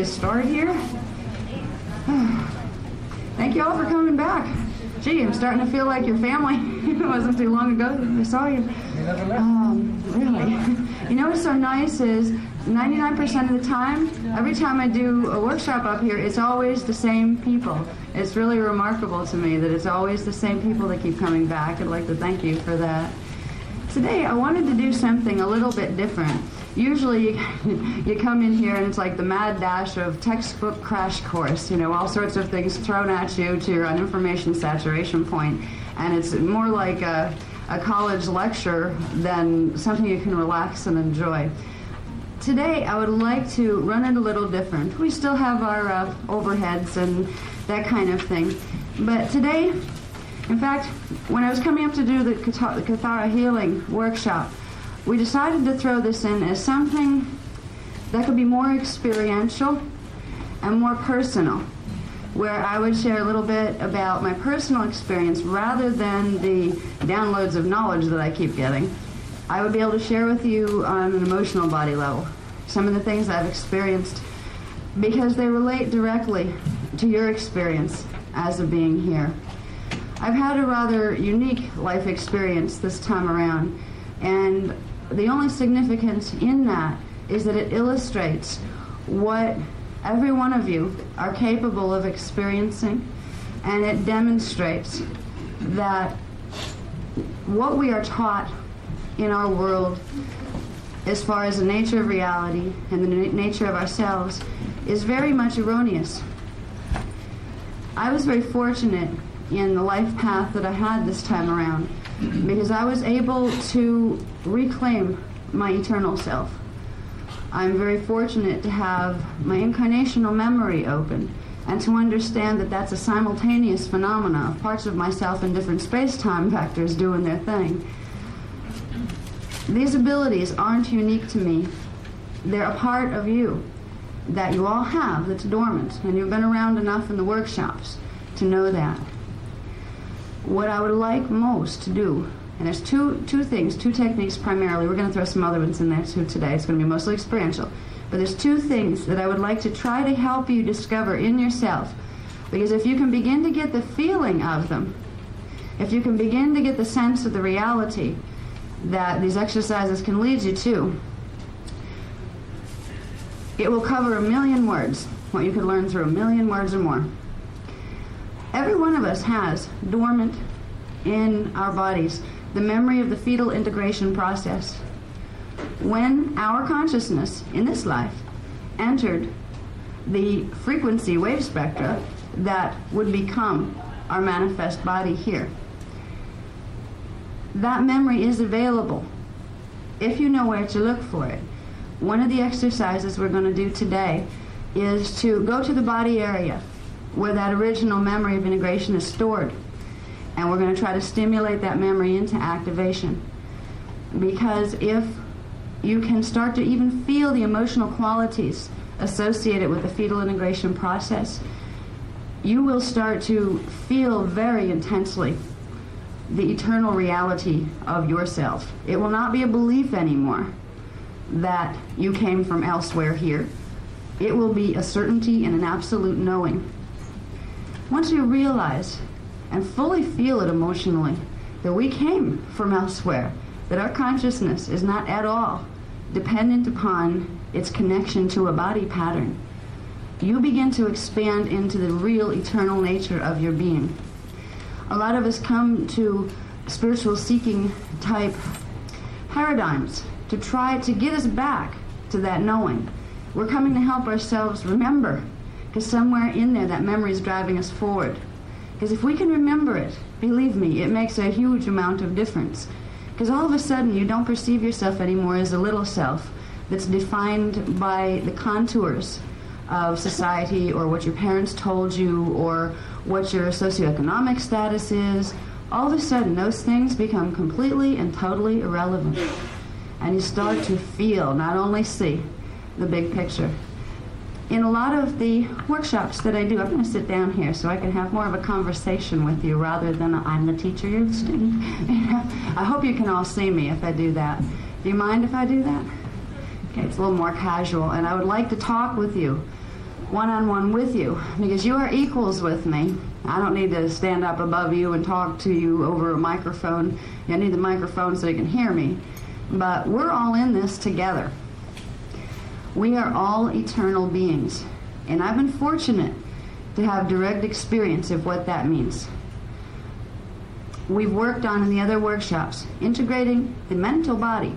officially start here. Thank you all for coming back. Gee, I'm starting to feel like your family. It wasn't too long ago that I saw you. Really. You know what's so nice is 99% of the time, every time I do a workshop up here, it's always the same people. It's really remarkable to me that it's always the same people that keep coming back. I'd like to thank you for that. Today, I wanted to do something a little bit different. Usually, you come in here and it's like the mad dash of textbook crash course, you know, all sorts of things thrown at you to your information saturation point. And it's more like a college lecture than something you can relax and enjoy. Today, I would like to run it a little different. We still have our overheads and that kind of thing. But today, in fact, when I was coming up to do the Kathara Healing workshop, we decided to throw this in as something that could be more experiential and more personal, where I would share a little bit about my personal experience rather than the downloads of knowledge that I keep getting. I would be able to share with you on an emotional body level some of the things I've experienced because they relate directly to your experience as a being here. I've had a rather unique life experience this time around, and the only significance in that is that it illustrates what every one of you are capable of experiencing, and it demonstrates that what we are taught in our world as far as the nature of reality and the nature of ourselves is very much erroneous. I was very fortunate in the life path that I had this time around because I was able to reclaim my eternal self. I'm very fortunate to have my incarnational memory open and to understand that that's a simultaneous phenomena of parts of myself in different space-time vectors doing their thing. These abilities aren't unique to me. They're a part of you that you all have that's dormant, and you've been around enough in the workshops to know that. What I would like most to do, and there's two things, two techniques primarily. We're going to throw some other ones in there too today. It's going to be mostly experiential. But there's two things that I would like to try to help you discover in yourself. Because if you can begin to get the feeling of them, if you can begin to get the sense of the reality that these exercises can lead you to, it will cover 1,000,000 words, what you could learn through 1,000,000 words or more. Every one of us has dormant in our bodies the memory of the fetal integration process. When our consciousness in this life entered the frequency wave spectra that would become our manifest body here, that memory is available if you know where to look for it. One of the exercises we're going to do today is to go to the body area where that original memory of integration is stored. And we're going to try to stimulate that memory into activation. Because if you can start to even feel the emotional qualities associated with the fetal integration process, you will start to feel very intensely the eternal reality of yourself. It will not be a belief anymore that you came from elsewhere here. It will be a certainty and an absolute knowing. Once you realize and fully feel it emotionally that we came from elsewhere, that our consciousness is not at all dependent upon its connection to a body pattern, you begin to expand into the real eternal nature of your being. A lot of us come to spiritual seeking type paradigms to try to get us back to that knowing. We're coming to help ourselves remember, because somewhere in there that memory is driving us forward. Because if we can remember it, believe me, it makes a huge amount of difference. Because all of a sudden you don't perceive yourself anymore as a little self that's defined by the contours of society or what your parents told you or what your socioeconomic status is. All of a sudden those things become completely and totally irrelevant. And you start to feel, not only see, the big picture. In a lot of the workshops that I do, I'm going to sit down here so I can have more of a conversation with you rather than I'm the teacher, you're the student. I hope you can all see me if I do that. Do you mind if I do that? Okay, it's a little more casual, and I would like to talk with you one-on-one with you, because you are equals with me. I don't need to stand up above you and talk to you over a microphone. I need the microphone so you can hear me. But we're all in this together. We are all eternal beings. And I've been fortunate to have direct experience of what that means. We've worked on in the other workshops, integrating the mental body,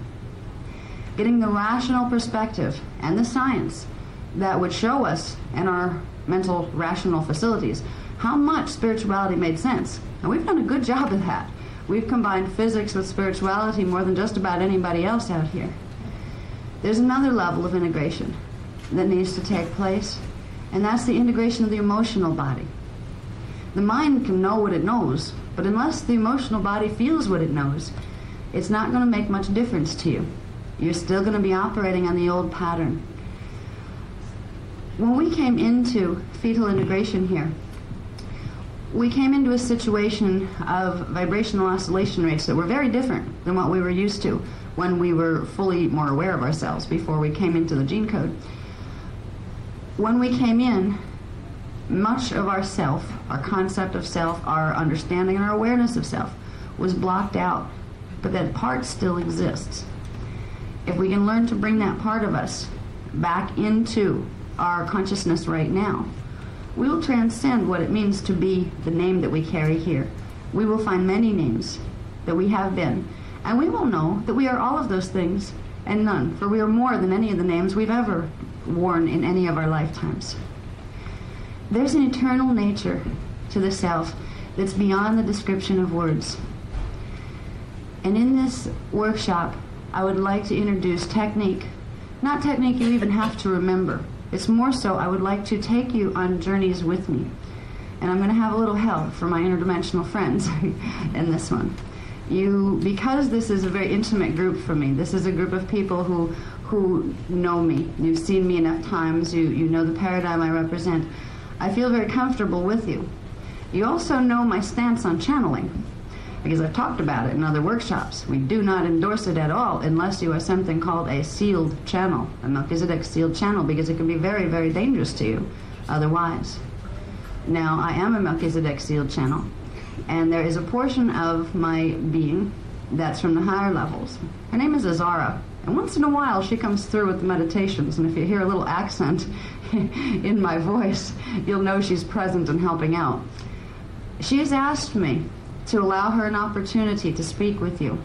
getting the rational perspective and the science that would show us in our mental rational facilities how much spirituality made sense. And we've done a good job of that. We've combined physics with spirituality more than just about anybody else out here. There's another level of integration that needs to take place, and that's the integration of the emotional body. The mind can know what it knows, but unless the emotional body feels what it knows, it's not going to make much difference to you. You're still going to be operating on the old pattern. When we came into fetal integration here, we came into a situation of vibrational oscillation rates that were very different than what we were used to when we were fully more aware of ourselves before we came into the gene code. When we came in, much of our self, our concept of self, our understanding and our awareness of self was blocked out, but that part still exists. If we can learn to bring that part of us back into our consciousness right now, we will transcend what it means to be the name that we carry here. We will find many names that we have been, and we will know that we are all of those things and none, for we are more than any of the names we've ever worn in any of our lifetimes. There's an eternal nature to the self that's beyond the description of words. And in this workshop, I would like to introduce technique. Not technique you even have to remember. It's more so I would like to take you on journeys with me. And I'm going to have a little help from my interdimensional friends in this one. Because this is a very intimate group for me, this is a group of people who know me. You've seen me enough times, you know the paradigm I represent. I feel very comfortable with you. You also know my stance on channeling, because I've talked about it in other workshops. We do not endorse it at all unless you are something called a sealed channel, a Melchizedek sealed channel, because it can be very, very dangerous to you otherwise. Now, I am a Melchizedek sealed channel, and there is a portion of my being that's from the higher levels. Her name is Azara, and once in a while she comes through with the meditations, and if you hear a little accent in my voice, you'll know she's present and helping out. She has asked me to allow her an opportunity to speak with you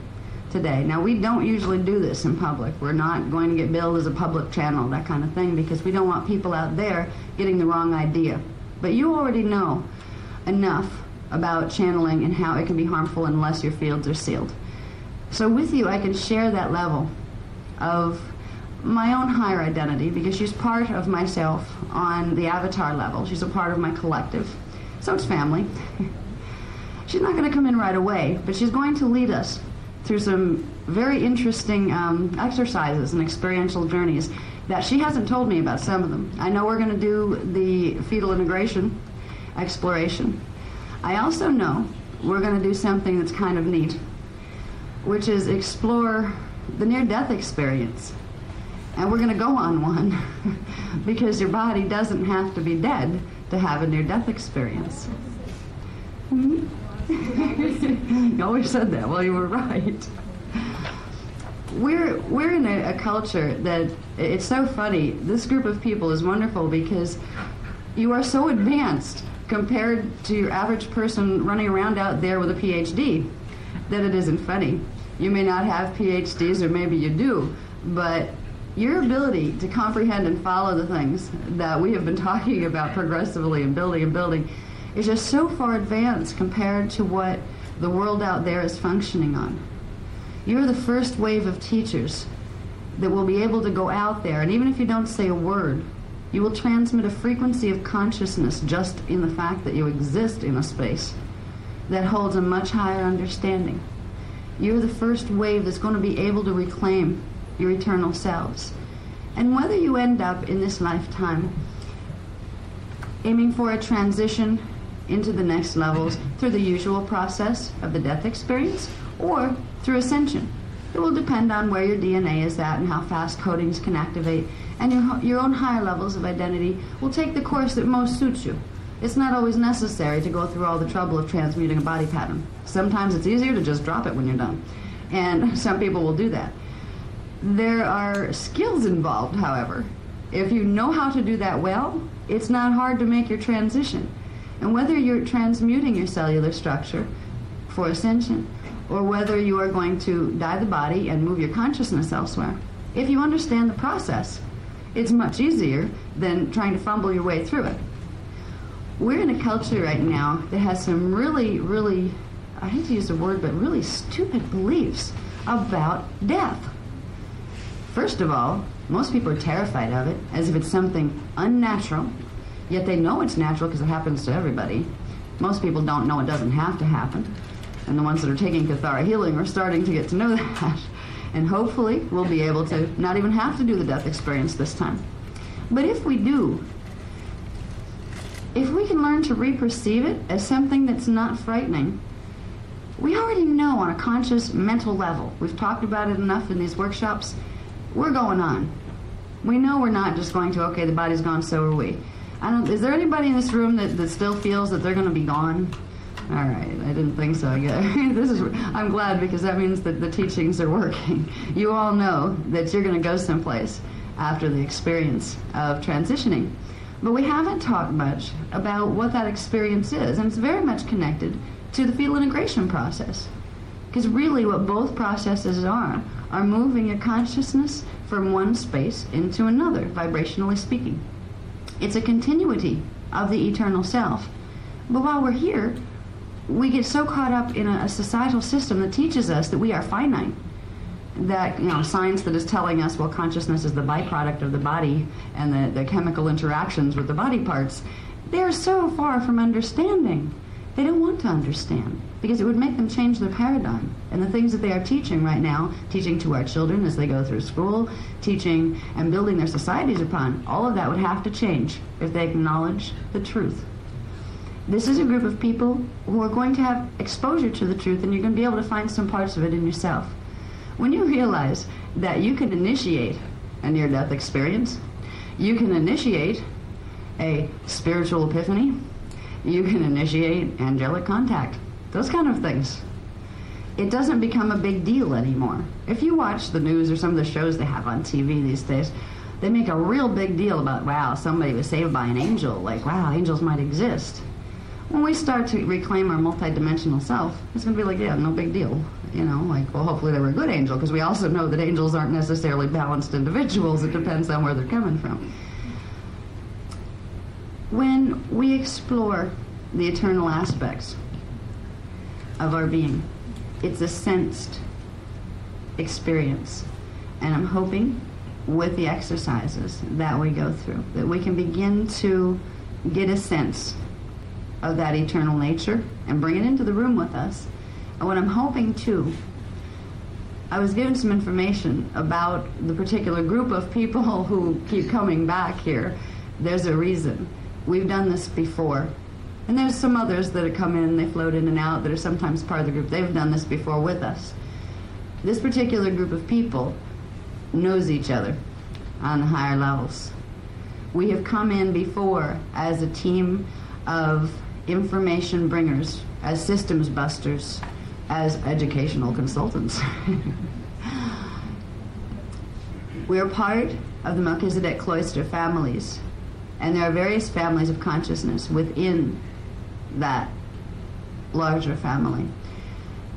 today. Now, we don't usually do this in public. We're not going to get billed as a public channel, that kind of thing, because we don't want people out there getting the wrong idea. But you already know enough about channeling and how it can be harmful unless your fields are sealed. So with you, I can share that level of my own higher identity, because she's part of myself on the avatar level. She's a part of my collective. So it's family. She's not going to come in right away, but she's going to lead us through some very interesting exercises and experiential journeys that she hasn't told me about some of them. I know we're going to do the fetal integration exploration. I also know we're going to do something that's kind of neat, which is explore the near-death experience. And we're going to go on one because your body doesn't have to be dead to have a near-death experience. Mm-hmm. You always said that. Well, you were right. We're in a culture that, it's so funny. This group of people is wonderful because you are so advanced compared to your average person running around out there with a PhD that it isn't funny. You may not have PhDs, or maybe you do, but your ability to comprehend and follow the things that we have been talking about progressively and building is just so far advanced compared to what the world out there is functioning on. You're the first wave of teachers that will be able to go out there, and even if you don't say a word, you will transmit a frequency of consciousness just in the fact that you exist in a space that holds a much higher understanding. You're the first wave that's going to be able to reclaim your eternal selves. And whether you end up in this lifetime aiming for a transition into the next levels through the usual process of the death experience or through ascension, It will depend on where your DNA is at and how fast codings can activate, and your own higher levels of identity will take the course that most suits you. It's not always necessary to go through all the trouble of transmuting a body pattern. Sometimes it's easier to just drop it when you're done, and some people will do that. There are skills involved, however. If you know how to do that well, it's not hard to make your transition. And whether you're transmuting your cellular structure for ascension, or whether you are going to die the body and move your consciousness elsewhere, if you understand the process, it's much easier than trying to fumble your way through it. We're in a culture right now that has some really, really, I hate to use the word, but really stupid beliefs about death. First of all, most people are terrified of it, as if it's something unnatural, yet they know it's natural because it happens to everybody. Most people don't know it doesn't have to happen, and the ones that are taking Cathara healing are starting to get to know that, and hopefully we'll be able to not even have to do the death experience this time. But if we do, if we can learn to re-perceive it as something that's not frightening, we already know on a conscious mental level, we've talked about it enough in these workshops, we're going on. We know we're not just going to, okay, the body's gone, so are we. Is there anybody in this room that still feels that they're going to be gone? All right, I didn't think so. I'm glad, because that means that the teachings are working. You all know that you're going to go someplace after the experience of transitioning. But we haven't talked much about what that experience is, and it's very much connected to the fetal integration process. Because really what both processes are moving your consciousness from one space into another, vibrationally speaking. It's a continuity of the eternal self. But while we're here, we get so caught up in a societal system that teaches us that we are finite. That, science that is telling us, well, consciousness is the byproduct of the body and the chemical interactions with the body parts, they're so far from understanding. They don't want to understand, because it would make them change their paradigm. And the things that they are teaching right now, teaching to our children as they go through school, teaching and building their societies upon, all of that would have to change if they acknowledge the truth. This is a group of people who are going to have exposure to the truth, and you're going to be able to find some parts of it in yourself. When you realize that you can initiate a near-death experience, you can initiate a spiritual epiphany, you can initiate angelic contact, those kind of things. It doesn't become a big deal anymore. If you watch the news or some of the shows they have on TV these days, they make a real big deal about, wow, somebody was saved by an angel, like, wow, angels might exist. When we start to reclaim our multidimensional self, it's going to be like, yeah, no big deal. Well, hopefully they were a good angel, because we also know that angels aren't necessarily balanced individuals. It depends on where they're coming from. When we explore the eternal aspects of our being, it's a sensed experience. And I'm hoping with the exercises that we go through, that we can begin to get a sense of that eternal nature and bring it into the room with us. And what I'm hoping too, I was given some information about the particular group of people who keep coming back here. There's a reason. We've done this before. And there's some others that have come in, they float in and out, that are sometimes part of the group. They've done this before with us. This particular group of people knows each other on the higher levels. We have come in before as a team of information bringers, as systems busters, as educational consultants. We are part of the Melchizedek cloister families, and there are various families of consciousness within that larger family.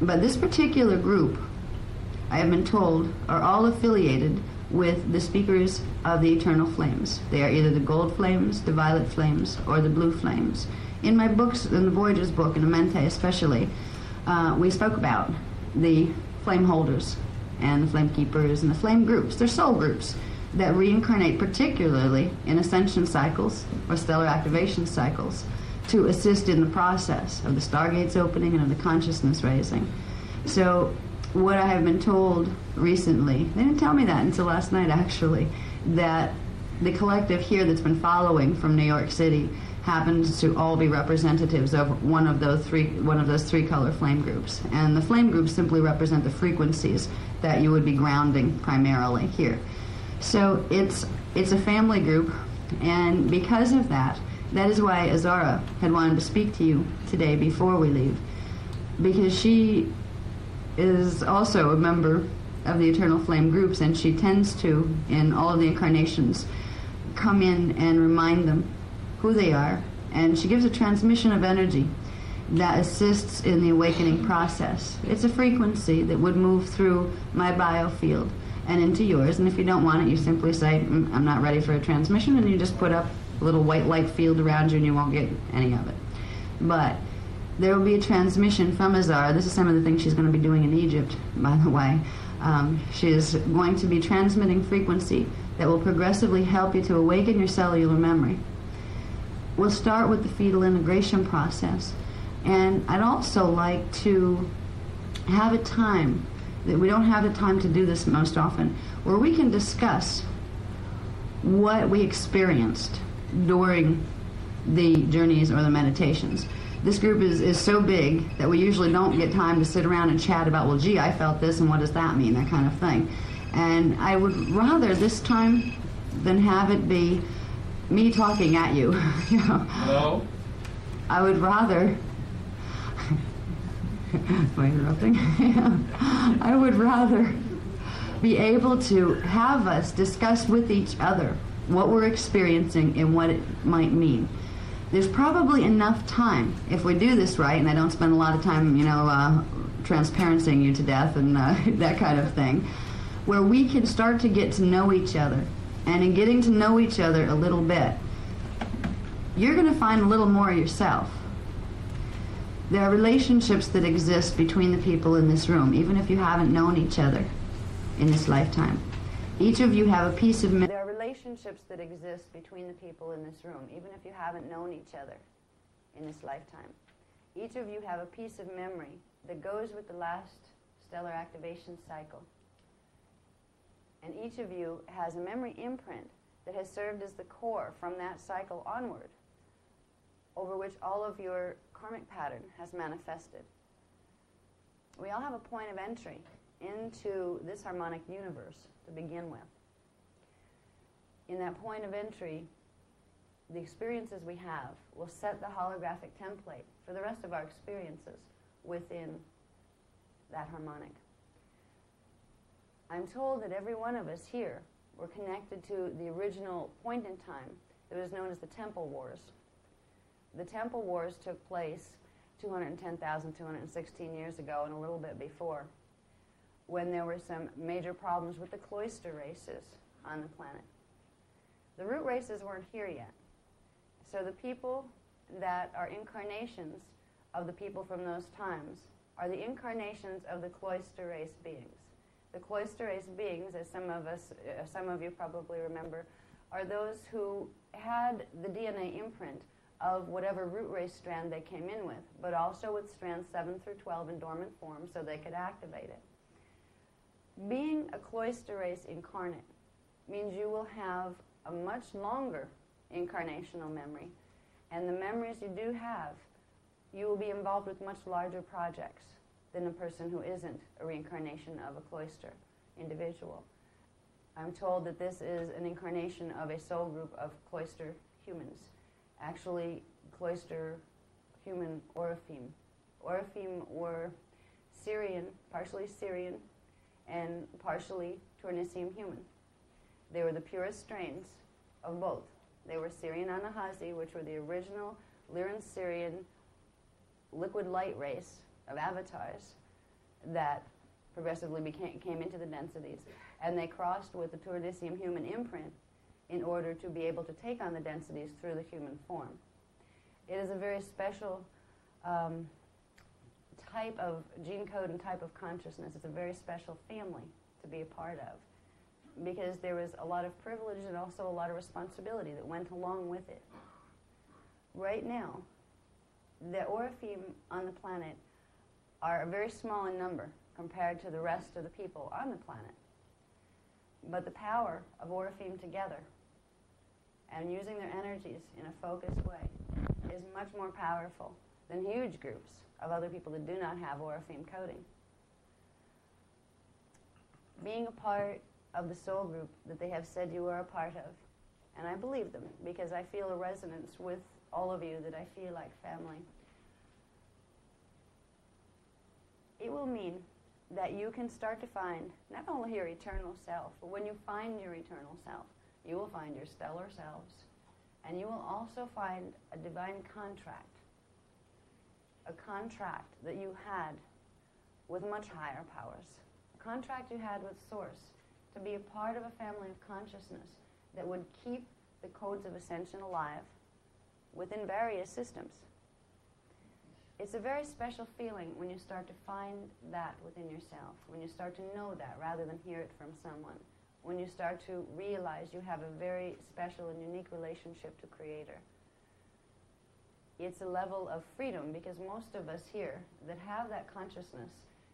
But this particular group, I have been told, are all affiliated with the speakers of the eternal flames. They are either the gold flames, the violet flames, or the blue flames. In my books, in the Voyager's book, in Amente especially, we spoke about the flame holders and the flame keepers and the flame groups. They're soul groups that reincarnate particularly in ascension cycles or stellar activation cycles to assist in the process of the stargates opening and of the consciousness raising. So what I have been told recently, they didn't tell me that until last night actually, that the collective here that's been following from New York City happens to all be representatives of one of those three color flame groups. And the flame groups simply represent the frequencies that you would be grounding primarily here. So it's a family group, and because of that, that is why Azara had wanted to speak to you today before we leave, because she is also a member of the Eternal Flame groups, and she tends to, in all of the incarnations, come in and remind them who they are, and she gives a transmission of energy that assists in the awakening process. It's a frequency that would move through my biofield and into yours, and if you don't want it, you simply say, I'm not ready for a transmission, and you just put up a little white light field around you and you won't get any of it. But there will be a transmission from Azara. This is some of the things she's going to be doing in Egypt, by the way. She is going to be transmitting frequency that will progressively help you to awaken your cellular memory. We'll start with the fetal integration process. And I'd also like to have a time, that we don't have the time to do this most often, where we can discuss what we experienced during the journeys or the meditations. This group is so big that we usually don't get time to sit around and chat about, well, gee, I felt this, and what does that mean, that kind of thing. And I would rather this time than have it be me talking at you. You know? No. I would rather... Am I interrupting? I would rather be able to have us discuss with each other what we're experiencing and what it might mean. There's probably enough time, if we do this right, and I don't spend a lot of time, transparencing you to death and that kind of thing, where we can start to get to know each other. And in getting to know each other a little bit, you're going to find a little more yourself. There are relationships that exist between the people in this room, even if you haven't known each other in this lifetime. Each of you have a piece of... There are relationships that exist between the people in this room, even if you haven't known each other in this lifetime. Each of you have a piece of memory that goes with the last stellar activation cycle. And each of you has a memory imprint that has served as the core from that cycle onward, over which all of your karmic pattern has manifested. We all have a point of entry into this harmonic universe to begin with. In that point of entry, the experiences we have will set the holographic template for the rest of our experiences within that harmonic. I'm told that every one of us here were connected to the original point in time that was known as the Temple Wars. The Temple Wars took place 216 years ago and a little bit before, when there were some major problems with the cloister races on the planet. The root races weren't here yet. So the people that are incarnations of the people from those times are the incarnations of the cloister race beings. The cloister race beings, as some of you probably remember, are those who had the DNA imprint of whatever root race strand they came in with, but also with strands 7 through 12 in dormant form so they could activate it. Being a cloister race incarnate means you will have a much longer incarnational memory, and the memories you do have, you will be involved with much larger projects than a person who isn't a reincarnation of a cloister individual. I'm told that this is an incarnation of a soul group of cloister humans. Actually, cloister human Orifim. Orifim were Syrian, partially Syrian, and partially Tunisian human. They were the purest strains of both. They were Syrian Anahazi, which were the original Lyran-Syrian liquid light race of avatars that progressively came into the densities, and they crossed with the Tunisian human imprint in order to be able to take on the densities through the human form. It is a very special type of gene code and type of consciousness. It's a very special family to be a part of, because there was a lot of privilege and also a lot of responsibility that went along with it. Right now, the Orifim on the planet are very small in number compared to the rest of the people on the planet. But the power of Orifim together and using their energies in a focused way is much more powerful than huge groups of other people that do not have Oriflame coding. Being a part of the soul group that they have said you are a part of, and I believe them because I feel a resonance with all of you that I feel like family. It will mean that you can start to find not only your eternal self, but when you find your eternal self, you will find your stellar selves, and you will also find a divine contract, a contract that you had with much higher powers, a contract you had with Source to be a part of a family of consciousness that would keep the codes of ascension alive within various systems. It's a very special feeling when you start to find that within yourself, when you start to know that rather than hear it from someone, when you start to realize you have a very special and unique relationship to Creator. It's a level of freedom because most of us here that have that consciousness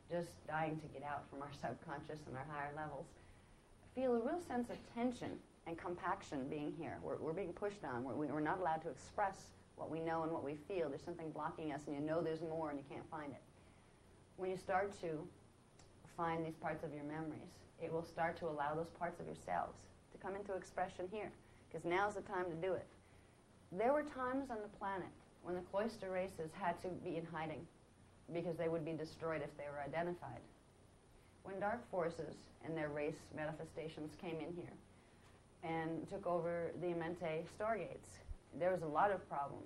just dying to get out from our subconscious and our higher levels feel a real sense of tension and compaction being here. We're being pushed on. We're not allowed to express what we know and what we feel. There's something blocking us and you know there's more and you can't find it. When you start to find these parts of your memories, it will start to allow those parts of yourselves to come into expression here, because now's the time to do it. There were times on the planet when the cloister races had to be in hiding because they would be destroyed if they were identified. When dark forces and their race manifestations came in here and took over the Amente stargates, there was a lot of problem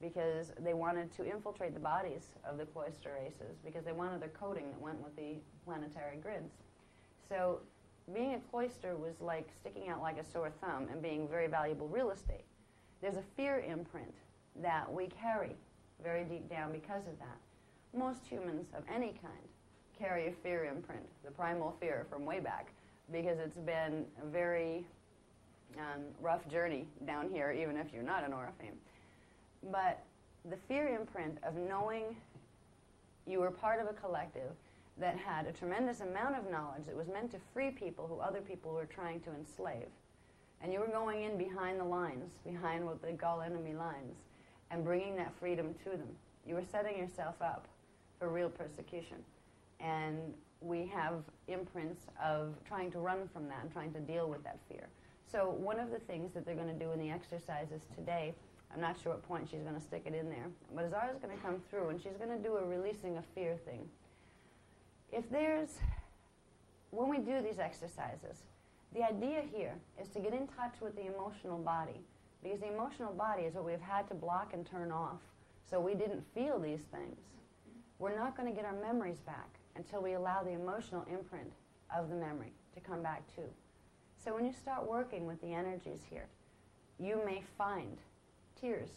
because they wanted to infiltrate the bodies of the cloister races because they wanted their coding that went with the planetary grids. So being a cloister was like sticking out like a sore thumb and being very valuable real estate. There's a fear imprint that we carry very deep down because of that. Most humans of any kind carry a fear imprint, the primal fear from way back, because it's been a very rough journey down here, even if you're not an Oriflame. But the fear imprint of knowing you were part of a collective that had a tremendous amount of knowledge that was meant to free people who other people were trying to enslave. And you were going in behind the lines, behind what they call enemy lines, and bringing that freedom to them. You were setting yourself up for real persecution. And we have imprints of trying to run from that and trying to deal with that fear. So one of the things that they're going to do in the exercises today, I'm not sure what point she's going to stick it in there, but Zara's going to come through and she's going to do a releasing of fear thing. When we do these exercises, the idea here is to get in touch with the emotional body, because the emotional body is what we've had to block and turn off, so we didn't feel these things. We're not going to get our memories back until we allow the emotional imprint of the memory to come back too. So when you start working with the energies here, you may find tears.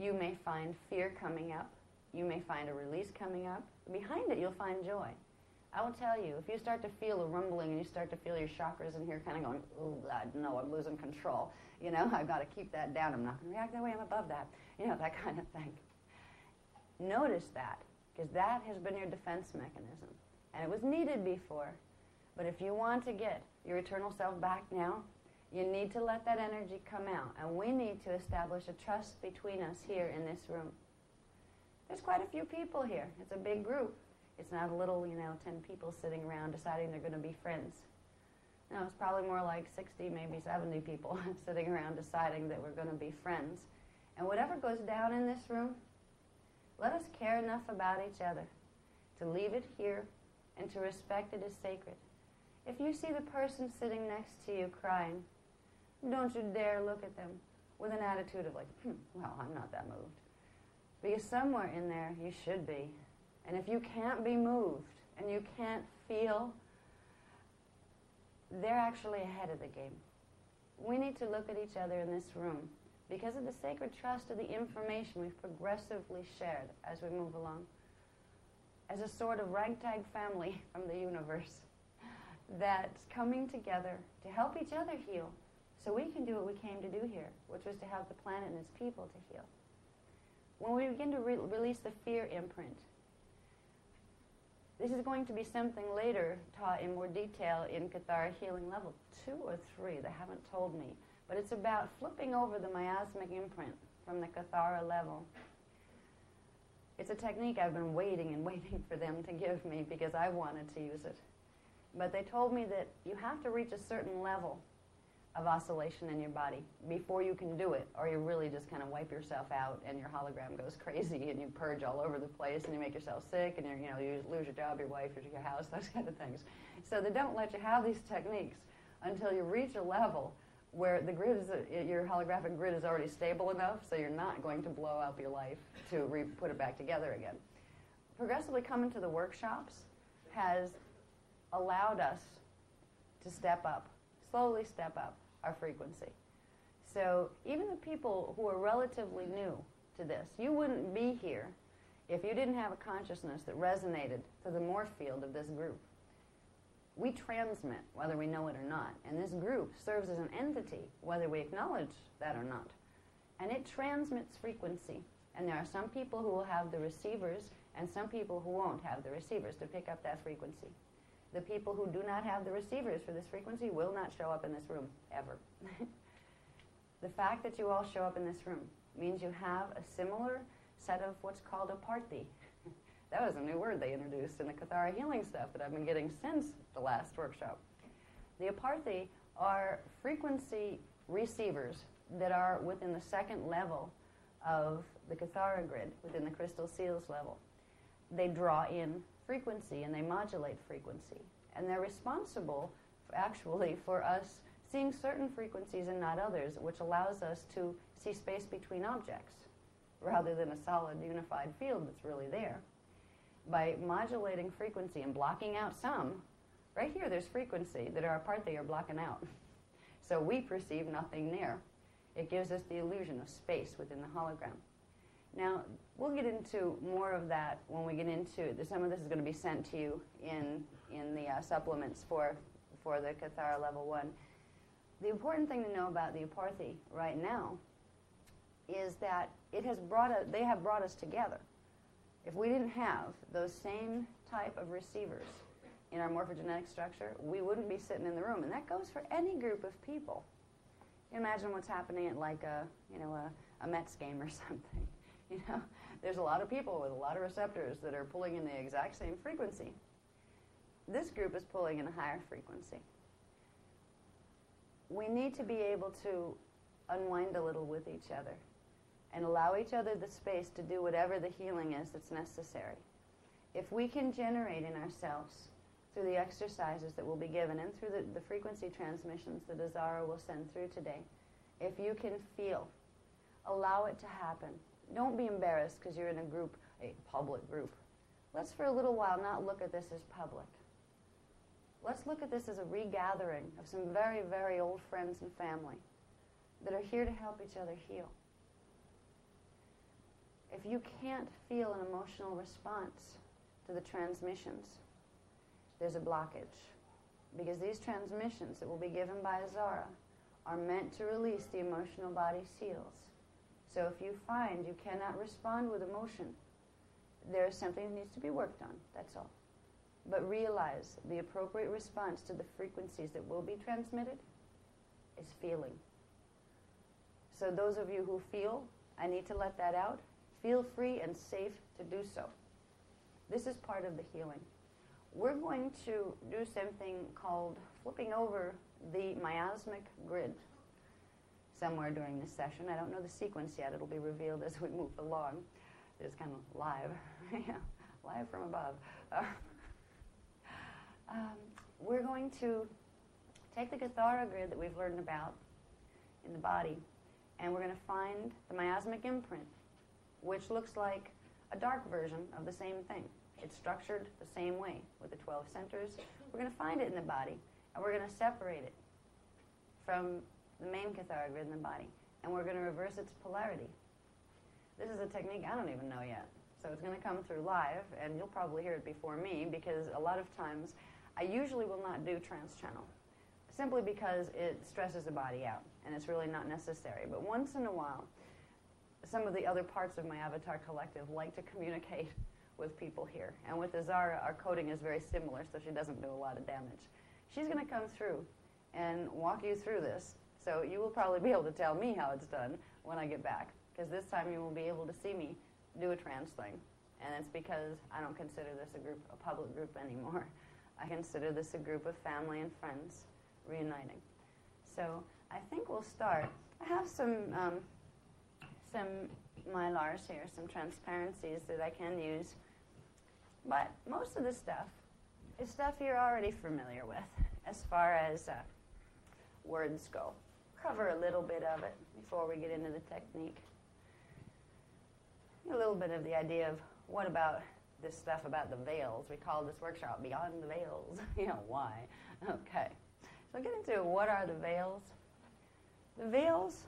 You may find fear coming up. You may find a release coming up. Behind it, you'll find joy. I will tell you, if you start to feel a rumbling and you start to feel your chakras in here kind of going, oh, God, no, I'm losing control. You know, I've got to keep that down. I'm not going to react that way. I'm above that. You know, that kind of thing. Notice that, because that has been your defense mechanism. And it was needed before. But if you want to get your eternal self back now, you need to let that energy come out. And we need to establish a trust between us here in this room. There's quite a few people here. It's a big group. It's not a little, 10 people sitting around deciding they're going to be friends. No, it's probably more like 60, maybe 70 people sitting around deciding that we're going to be friends. And whatever goes down in this room, let us care enough about each other to leave it here and to respect it as sacred. If you see the person sitting next to you crying, don't you dare look at them with an attitude of like, well, I'm not that moved. Because somewhere in there you should be. And if you can't be moved and you can't feel, they're actually ahead of the game. We need to look at each other in this room because of the sacred trust of the information we've progressively shared as we move along. As a sort of ragtag family from the universe that's coming together to help each other heal so we can do what we came to do here, which was to help the planet and its people to heal. When we begin to release the fear imprint, this is going to be something later taught in more detail in Kathara Healing Level 2 or 3. They haven't told me. But it's about flipping over the miasmic imprint from the Kathara level. It's a technique I've been waiting and waiting for them to give me because I wanted to use it. But they told me that you have to reach a certain level of oscillation in your body before you can do it, or you really just kind of wipe yourself out and your hologram goes crazy and you purge all over the place and you make yourself sick and you lose your job, your wife, your house, those kind of things. So they don't let you have these techniques until you reach a level where the grid is, your holographic grid is already stable enough so you're not going to blow up your life to put it back together again. Progressively coming to the workshops has allowed us to step up, slowly step up our frequency. So even the people who are relatively new to this, you wouldn't be here if you didn't have a consciousness that resonated to the morph field of this group. We transmit whether we know it or not, and this group serves as an entity whether we acknowledge that or not. And it transmits frequency, and there are some people who will have the receivers and some people who won't have the receivers to pick up that frequency. The people who do not have the receivers for this frequency will not show up in this room, ever. The fact that you all show up in this room means you have a similar set of what's called a parthi. That was a new word they introduced in the Kathara healing stuff that I've been getting since the last workshop. The aparthi are frequency receivers that are within the second level of the Kathara grid, within the crystal seals level. They draw in frequency and they modulate frequency. And they're responsible, actually, for us seeing certain frequencies and not others, which allows us to see space between objects rather than a solid unified field that's really there. By modulating frequency and blocking out some, right here there's frequency that our aparthi are blocking out. So we perceive nothing there. It gives us the illusion of space within the hologram. Now, we'll get into more of that when we get into, some of this is going to be sent to you in the supplements for the Kathara Level 1. The important thing to know about the aparthi right now is that they have brought us together. If we didn't have those same type of receivers in our morphogenetic structure, we wouldn't be sitting in the room. And that goes for any group of people. Imagine what's happening at like a Mets game or something. There's a lot of people with a lot of receptors that are pulling in the exact same frequency. This group is pulling in a higher frequency. We need to be able to unwind a little with each other and allow each other the space to do whatever the healing is that's necessary. If we can generate in ourselves through the exercises that will be given and through the frequency transmissions that Azara will send through today, if you can feel, allow it to happen. Don't be embarrassed because you're in a group, a public group. Let's for a little while not look at this as public. Let's look at this as a regathering of some very, very old friends and family that are here to help each other heal. If you can't feel an emotional response to the transmissions, there's a blockage. Because these transmissions that will be given by Azara are meant to release the emotional body seals. So if you find you cannot respond with emotion, there is something that needs to be worked on, that's all. But realize the appropriate response to the frequencies that will be transmitted is feeling. So those of you who feel, I need to let that out, feel free and safe to do so. This is part of the healing. We're going to do something called flipping over the miasmic grid somewhere during this session. I don't know the sequence yet. It'll be revealed as we move along. It's kind of live, live from above. We're going to take the Kathara grid that we've learned about in the body, and we're going to find the miasmic imprint, which looks like a dark version of the same thing. It's structured the same way with the 12 centers. We're going to find it in the body, and we're going to separate it from the main Kathara grid in the body, and we're going to reverse its polarity. This is a technique I don't even know yet, so it's going to come through live, and you'll probably hear it before me, because a lot of times I usually will not do trans-channel, simply because it stresses the body out, and it's really not necessary. But once in a while, some of the other parts of my avatar collective like to communicate with people here. And with Azara, our coding is very similar, so she doesn't do a lot of damage. She's going to come through and walk you through this, so you will probably be able to tell me how it's done when I get back, because this time you will be able to see me do a trance thing. And it's because I don't consider this a public group anymore. I consider this a group of family and friends reuniting. So I think we'll start. I have some mylars here, some transparencies that I can use. But most of the stuff is stuff you're already familiar with as far as words go. Cover a little bit of it before we get into the technique. A little bit of the idea of what about this stuff about the veils. We call this workshop Beyond the Veils. Why? Okay. So get into what are the veils. The veils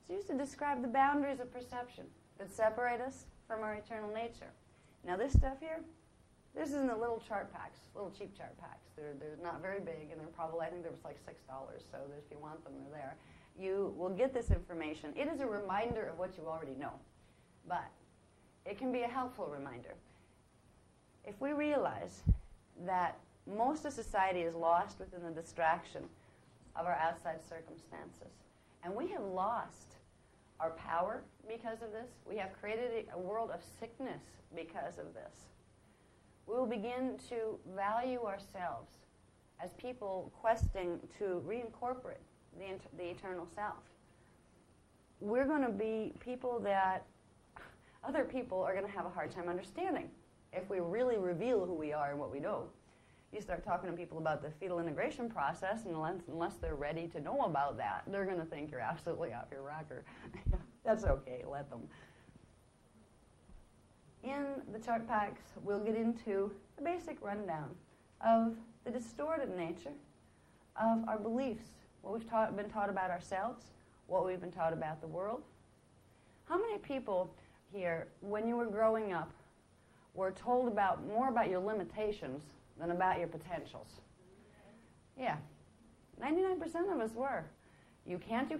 is used to describe the boundaries of perception that separate us from our eternal nature. Now this stuff here, this is in the little chart packs, little cheap chart packs. They're not very big, and they're probably, I think there was like $6, so if you want them, they're there. You will get this information. It is a reminder of what you already know, but it can be a helpful reminder. If we realize that most of society is lost within the distraction of our outside circumstances, and we have lost our power because of this, we have created a world of sickness because of this, we will begin to value ourselves as people questing to reincorporate the eternal self. We're going to be people that other people are going to have a hard time understanding if we really reveal who we are and what we know. You start talking to people about the fetal integration process, and unless they're ready to know about that, they're going to think you're absolutely off your rocker. That's okay, let them. In the chart packs, we'll get into a basic rundown of the distorted nature of our beliefs, what we've been taught about ourselves, what we've been taught about the world. How many people here, when you were growing up, were told more about your limitations than about your potentials? Yeah, 99% of us were. You can't,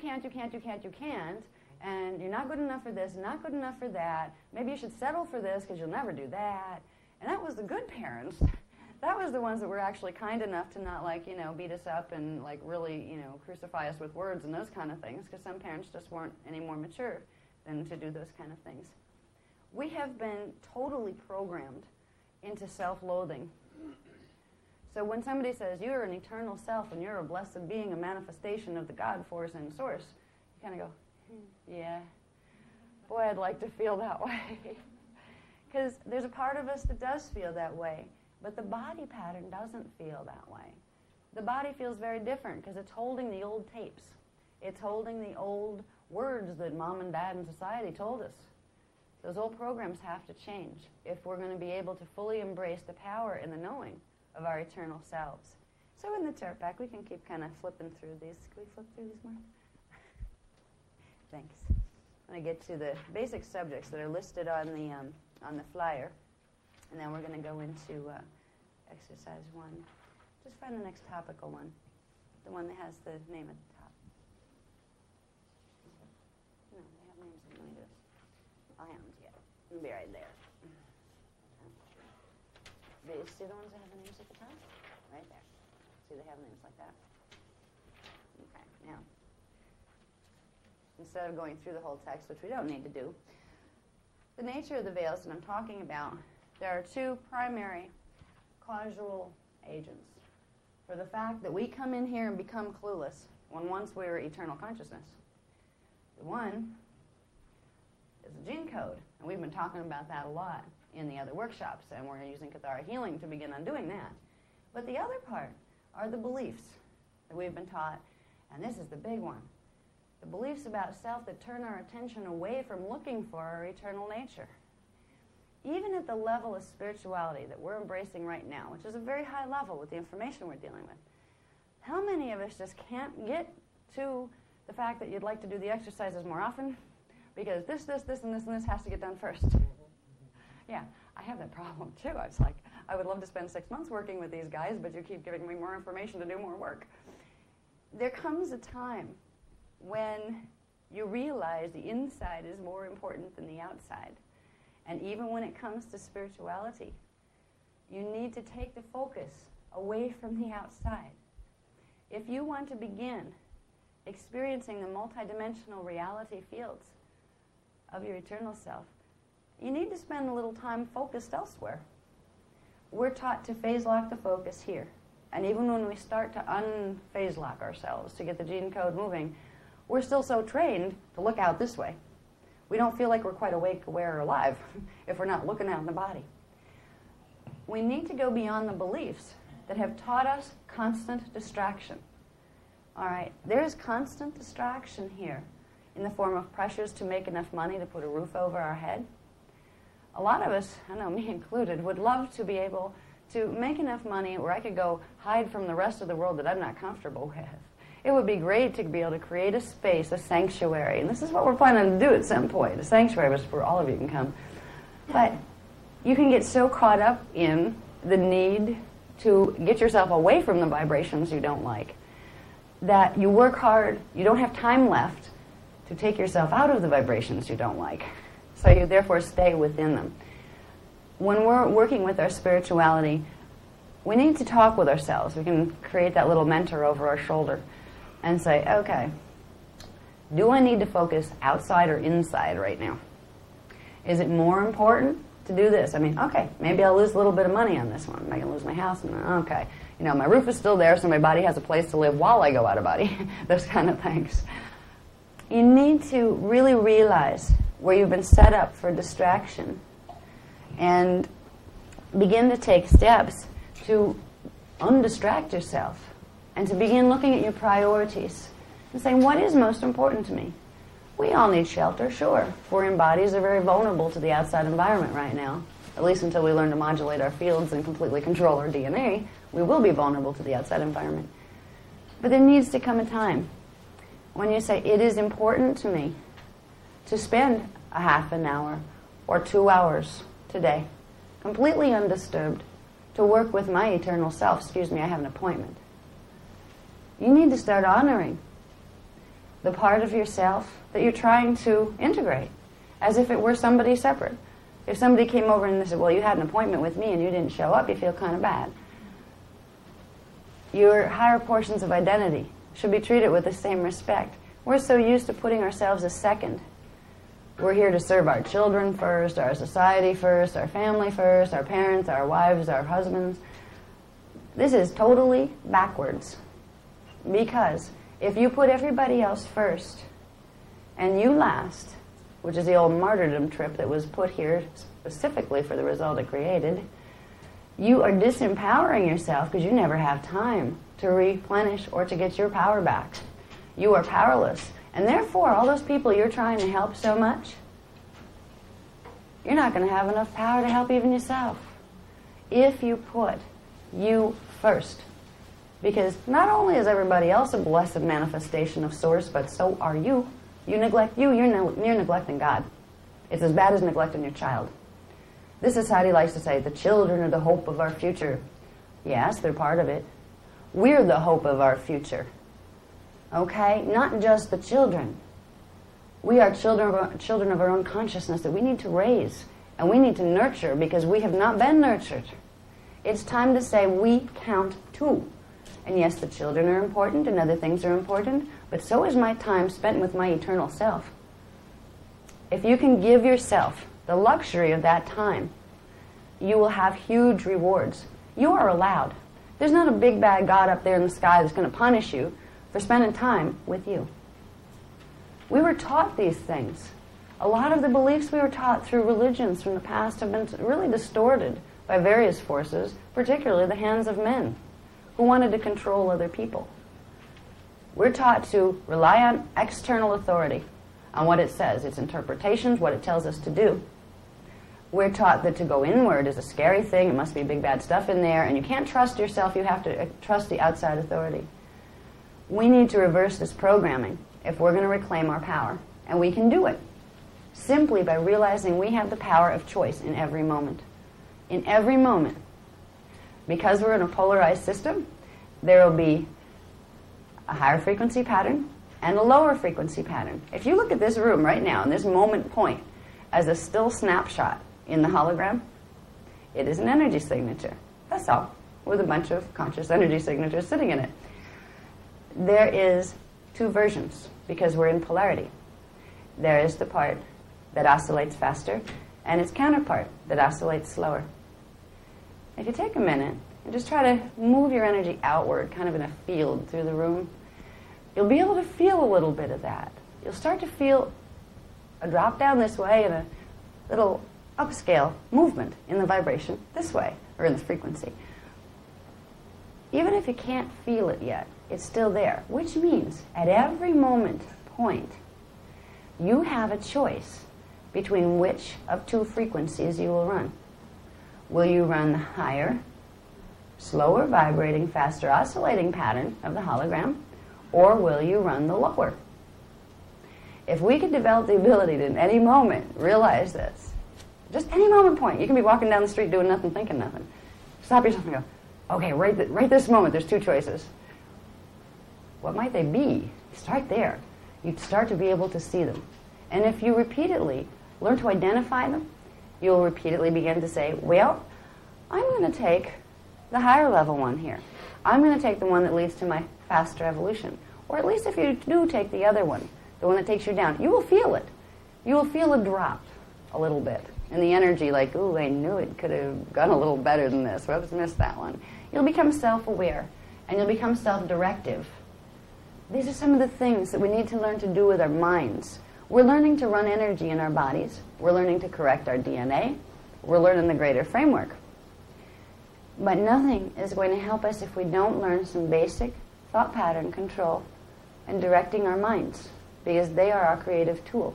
and you're not good enough for this, not good enough for that. Maybe you should settle for this because you'll never do that. And that was the good parents. That was the ones that were actually kind enough to not, beat us up and, really, crucify us with words and those kind of things, because some parents just weren't any more mature than to do those kind of things. We have been totally programmed into self-loathing. So when somebody says, you're an eternal self and you're a blessed being, a manifestation of the God force and source, you kind of go, yeah, boy, I'd like to feel that way. Because there's a part of us that does feel that way, but the body pattern doesn't feel that way. The body feels very different because it's holding the old tapes. It's holding the old words that mom and dad and society told us. Those old programs have to change if we're going to be able to fully embrace the power and the knowing of our eternal selves. So in the chart pack, we can keep kind of flipping through these. Can we flip through these more? Thanks. I'm going to get to the basic subjects that are listed on the flyer, and then we're going to go into exercise 1. Just find the next topical one, the one that has the name at the top. No, they have names. Let me do this. I haven't yet. It'll be right there. Do you see the ones that have the names at the top? Right there. See, they have names like that. Okay, now, instead of going through the whole text, which we don't need to do, the nature of the veils that I'm talking about, there are 2 primary causal agents for the fact that we come in here and become clueless when once we're eternal consciousness. The one is the gene code, and we've been talking about that a lot in the other workshops, and we're using Kathara healing to begin undoing that. But the other part are the beliefs that we've been taught, and this is the big one. The beliefs about self that turn our attention away from looking for our eternal nature. Even at the level of spirituality that we're embracing right now, which is a very high level with the information we're dealing with, how many of us just can't get to the fact that you'd like to do the exercises more often because this, and this has to get done first? Yeah, I have that problem too. I was like, I would love to spend 6 months working with these guys, but you keep giving me more information to do more work. There comes a time when you realize the inside is more important than the outside. And even when it comes to spirituality, you need to take the focus away from the outside. If you want to begin experiencing the multidimensional reality fields of your eternal self, you need to spend a little time focused elsewhere. We're taught to phase lock the focus here. And even when we start to unphase lock ourselves to get the gene code moving, we're still so trained to look out this way. We don't feel like we're quite awake, aware, or alive if we're not looking out in the body. We need to go beyond the beliefs that have taught us constant distraction. All right, there's constant distraction here in the form of pressures to make enough money to put a roof over our head. A lot of us, I know me included, would love to be able to make enough money where I could go hide from the rest of the world that I'm not comfortable with. It would be great to be able to create a space, a sanctuary, and this is what we're planning to do at some point. A sanctuary was where all of you can come. But you can get so caught up in the need to get yourself away from the vibrations you don't like that you work hard, you don't have time left to take yourself out of the vibrations you don't like. So you therefore stay within them. When we're working with our spirituality, we need to talk with ourselves. We can create that little mentor over our shoulder and say, okay, do I need to focus outside or inside right now? Is it more important to do this? I mean, okay, maybe I'll lose a little bit of money on this one. I can lose my house. And okay, you know, my roof is still there, so my body has a place to live while I go out of body. Those kind of things. You need to really realize where you've been set up for distraction and begin to take steps to undistract yourself and to begin looking at your priorities and saying, what is most important to me? We all need shelter, sure. We're in bodies that are very vulnerable to the outside environment right now. At least until we learn to modulate our fields and completely control our DNA, we will be vulnerable to the outside environment. But there needs to come a time when you say, it is important to me to spend a half an hour or 2 hours today, completely undisturbed, to work with my eternal self. Excuse me, I have an appointment. You need to start honoring the part of yourself that you're trying to integrate, as if it were somebody separate. If somebody came over and they said, well, you had an appointment with me and you didn't show up, you feel kind of bad. Your higher portions of identity should be treated with the same respect. We're so used to putting ourselves as second. We're here to serve our children first, our society first, our family first, our parents, our wives, our husbands. This is totally backwards. Because if you put everybody else first and you last, which is the old martyrdom trip that was put here specifically for the result it created, you are disempowering yourself because you never have time to replenish or to get your power back. You are powerless. And therefore, all those people you're trying to help so much, you're not going to have enough power to help even yourself. If you put you first. Because not only is everybody else a blessed manifestation of Source, but so are you. You neglect you, you're neglecting God. It's as bad as neglecting your child. This society likes to say, the children are the hope of our future. Yes, they're part of it. We're the hope of our future. Okay? Not just the children. We are children of our own consciousness that we need to raise and we need to nurture because we have not been nurtured. It's time to say we count too. And yes, the children are important and other things are important, but so is my time spent with my eternal self. If you can give yourself the luxury of that time, you will have huge rewards. You are allowed. There's not a big bad God up there in the sky that's going to punish you for spending time with you. We were taught these things. A lot of the beliefs we were taught through religions from the past have been really distorted by various forces, particularly the hands of men who wanted to control other people. We're taught to rely on external authority, on what it says, its interpretations, what it tells us to do. We're taught that to go inward is a scary thing, it must be big bad stuff in there, and you can't trust yourself, you have to trust the outside authority. We need to reverse this programming if we're going to reclaim our power, and we can do it simply by realizing we have the power of choice in every moment. In every moment. Because we're in a polarized system, there will be a higher frequency pattern and a lower frequency pattern. If you look at this room right now, in this moment point, as a still snapshot in the hologram, it is an energy signature. That's all, with a bunch of conscious energy signatures sitting in it. There is two versions because we're in polarity. There is the part that oscillates faster and its counterpart that oscillates slower. If you take a minute and just try to move your energy outward, kind of in a field through the room, you'll be able to feel a little bit of that. You'll start to feel a drop down this way and a little upscale movement in the vibration this way, or in the frequency. Even if you can't feel it yet, it's still there, which means at every moment point, you have a choice between which of two frequencies you will run. Will you run the higher, slower vibrating, faster oscillating pattern of the hologram, or will you run the lower? If we could develop the ability to, in any moment, realize this, just any moment point, you can be walking down the street doing nothing, thinking nothing. Stop yourself and go, okay, right this moment, there's two choices. What might they be? Start there. You'd start to be able to see them. And if you repeatedly learn to identify them, you'll repeatedly begin to say, well, I'm going to take the higher level one here. I'm going to take the one that leads to my faster evolution. Or at least if you do take the other one, the one that takes you down, you will feel it. You will feel a drop a little bit. And the energy like, ooh, I knew it could have gone a little better than this. Whoops, missed that one. You'll become self-aware, and you'll become self-directive. These are some of the things that we need to learn to do with our minds. We're learning to run energy in our bodies. We're learning to correct our DNA. We're learning the greater framework. But nothing is going to help us if we don't learn some basic thought pattern control and directing our minds, because they are our creative tool.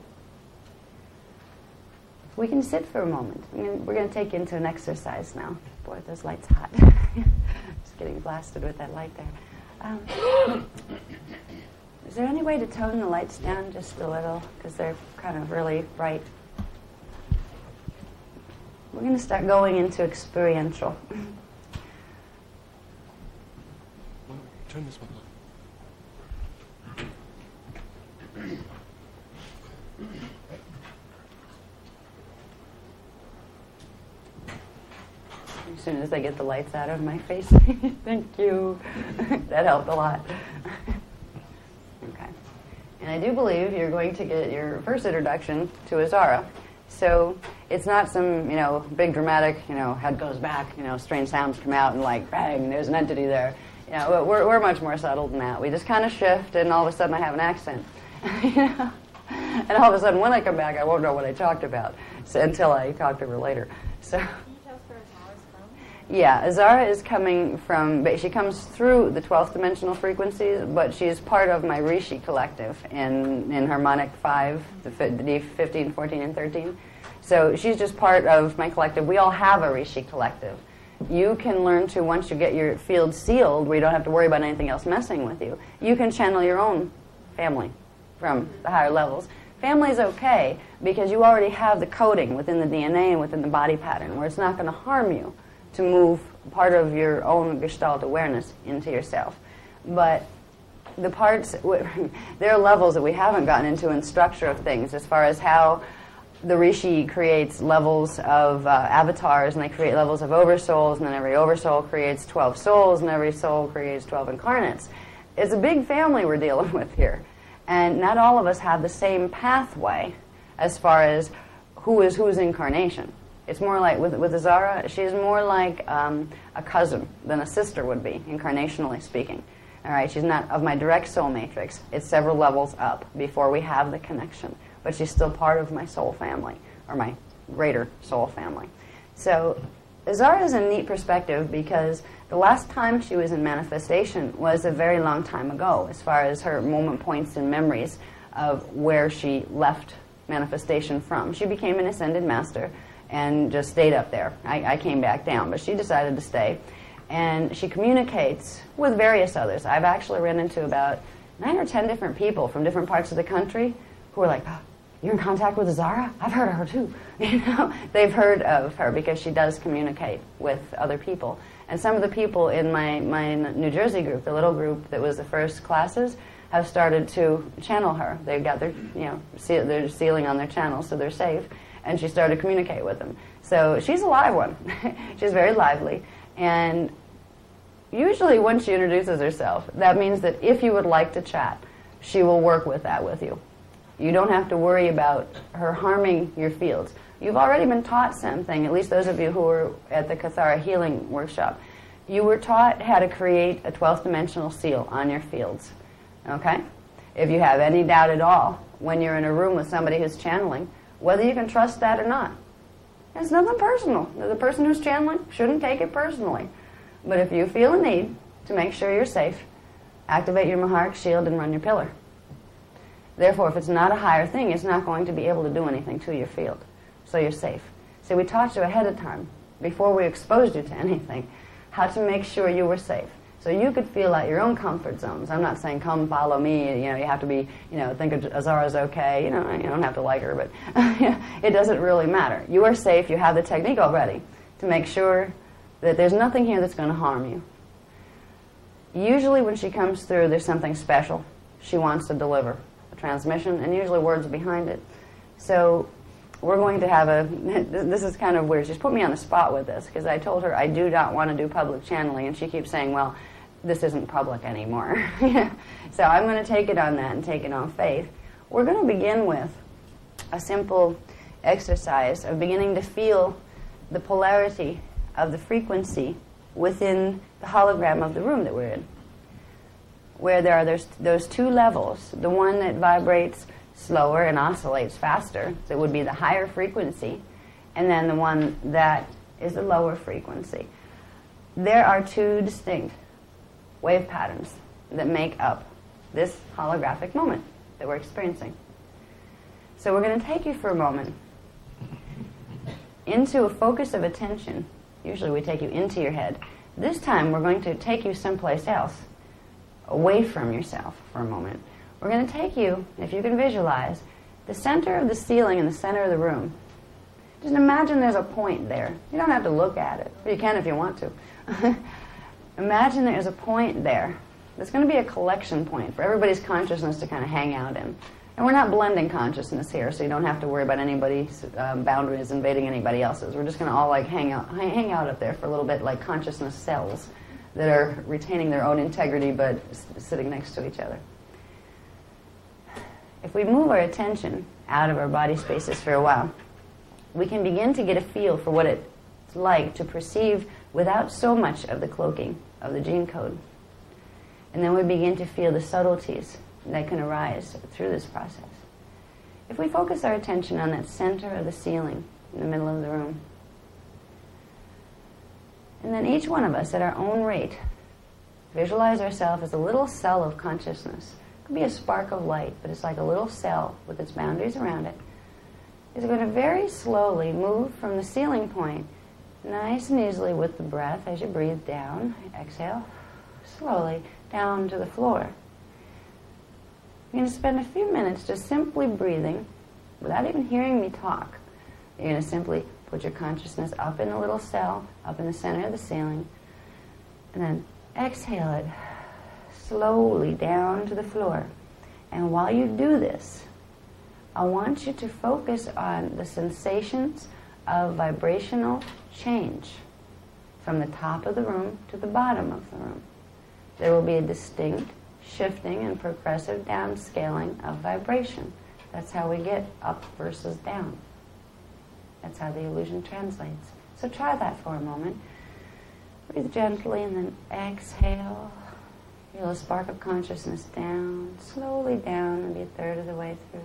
We can sit for a moment. We're going to take you into an exercise now. Boy, those lights hot. Just getting blasted with that light there. Is there any way to tone the lights down just a little? Because they're kind of really bright. We're going to start going into experiential. Turn this one on. As soon as I get the lights out of my face. Thank you. That helped a lot. Okay. And I do believe you're going to get your first introduction to Azara. So it's not some, big dramatic, head goes back, strange sounds come out and like, bang, there's an entity there. We're much more subtle than that. We just kind of shift and all of a sudden I have an accent. And all of a sudden when I come back I won't know what I talked about until I talk to her later. So. Yeah, Azara is coming from, she comes through the 12th dimensional frequencies, but she's part of my Rishi collective in harmonic 5, the 15, 14, and 13. So she's just part of my collective. We all have a Rishi collective. You can learn to, once you get your field sealed, where you don't have to worry about anything else messing with you, you can channel your own family from the higher levels. Family's okay, because you already have the coding within the DNA and within the body pattern, where it's not going to harm you to move part of your own Gestalt awareness into yourself. But the parts, there are levels that we haven't gotten into in structure of things, as far as how the Rishi creates levels of avatars, and they create levels of oversouls, and then every oversoul creates 12 souls, and every soul creates 12 incarnates. It's a big family we're dealing with here. And not all of us have the same pathway as far as who is whose incarnation. It's more like, with Azara, she's more like a cousin than a sister would be, incarnationally speaking. All right, she's not of my direct soul matrix. It's several levels up before we have the connection. But she's still part of my soul family, or my greater soul family. So Azara is a neat perspective, because the last time she was in manifestation was a very long time ago, as far as her moment points and memories of where she left manifestation from. She became an ascended master and just stayed up there. I came back down, but she decided to stay. And she communicates with various others. I've actually run into about 9 or 10 different people from different parts of the country who are like, oh, you're in contact with Azara? I've heard of her too. They've heard of her because she does communicate with other people. And some of the people in my New Jersey group, the little group that was the first classes, have started to channel her. They've got their, they're sealing on their channels, so they're safe. And she started to communicate with them. So she's a live one. She's very lively. And usually when she introduces herself, that means that if you would like to chat, she will work with that with you. You don't have to worry about her harming your fields. You've already been taught something, at least those of you who were at the Kathara healing workshop. You were taught how to create a 12th dimensional seal on your fields. Okay? If you have any doubt at all, when you're in a room with somebody who's channeling, whether you can trust that or not, it's nothing personal. The person who's channeling shouldn't take it personally. But if you feel a need to make sure you're safe, activate your Maharic shield and run your pillar. Therefore, if it's not a higher thing, it's not going to be able to do anything to your field. So you're safe. So we taught you ahead of time, before we exposed you to anything, how to make sure you were safe. So you could feel out your own comfort zones. I'm not saying, come follow me, you have to be, think Azara's okay, you don't have to like her, but it doesn't really matter. You are safe, you have the technique already to make sure that there's nothing here that's going to harm you. Usually when she comes through, there's something special she wants to deliver, a transmission, and usually words behind it. So we're going to have this is kind of weird. She's put me on the spot with this, because I told her I do not want to do public channeling, and she keeps saying, well, this isn't public anymore. So I'm going to take it on that and take it on faith. We're going to begin with a simple exercise of beginning to feel the polarity of the frequency within the hologram of the room that we're in, where there's those two levels, the one that vibrates slower and oscillates faster, so it would be the higher frequency, and then the one that is the lower frequency. There are two distinct wave patterns that make up this holographic moment that we're experiencing. So we're going to take you for a moment into a focus of attention. Usually we take you into your head. This time we're going to take you someplace else, away from yourself for a moment. We're going to take you, if you can visualize, the center of the ceiling and the center of the room. Just imagine there's a point there. You don't have to look at it. Or you can if you want to. Imagine there's a point there. There's going to be a collection point for everybody's consciousness to kind of hang out in. And we're not blending consciousness here, so you don't have to worry about anybody's boundaries invading anybody else's. We're just going to all hang out up there for a little bit, like consciousness cells that are retaining their own integrity but sitting next to each other. If we move our attention out of our body spaces for a while, we can begin to get a feel for what it's like to perceive without so much of the cloaking of the gene code. And then we begin to feel the subtleties that can arise through this process. If we focus our attention on that center of the ceiling in the middle of the room, and then each one of us at our own rate, visualize ourselves as a little cell of consciousness. It could be a spark of light, but it's like a little cell with its boundaries around it. Is going to very slowly move from the ceiling point, nice and easily with the breath as you breathe down, exhale, slowly down to the floor. You're going to spend a few minutes just simply breathing without even hearing me talk. You're going to simply put your consciousness up in the little cell, up in the center of the ceiling, and then exhale it slowly down to the floor. And while you do this, I want you to focus on the sensations of vibrational change from the top of the room to the bottom of the room. There will be a distinct shifting and progressive downscaling of vibration. That's how we get up versus down. That's how the illusion translates. So try that for a moment. Breathe gently and then exhale. Feel a spark of consciousness down, slowly down, maybe a third of the way through.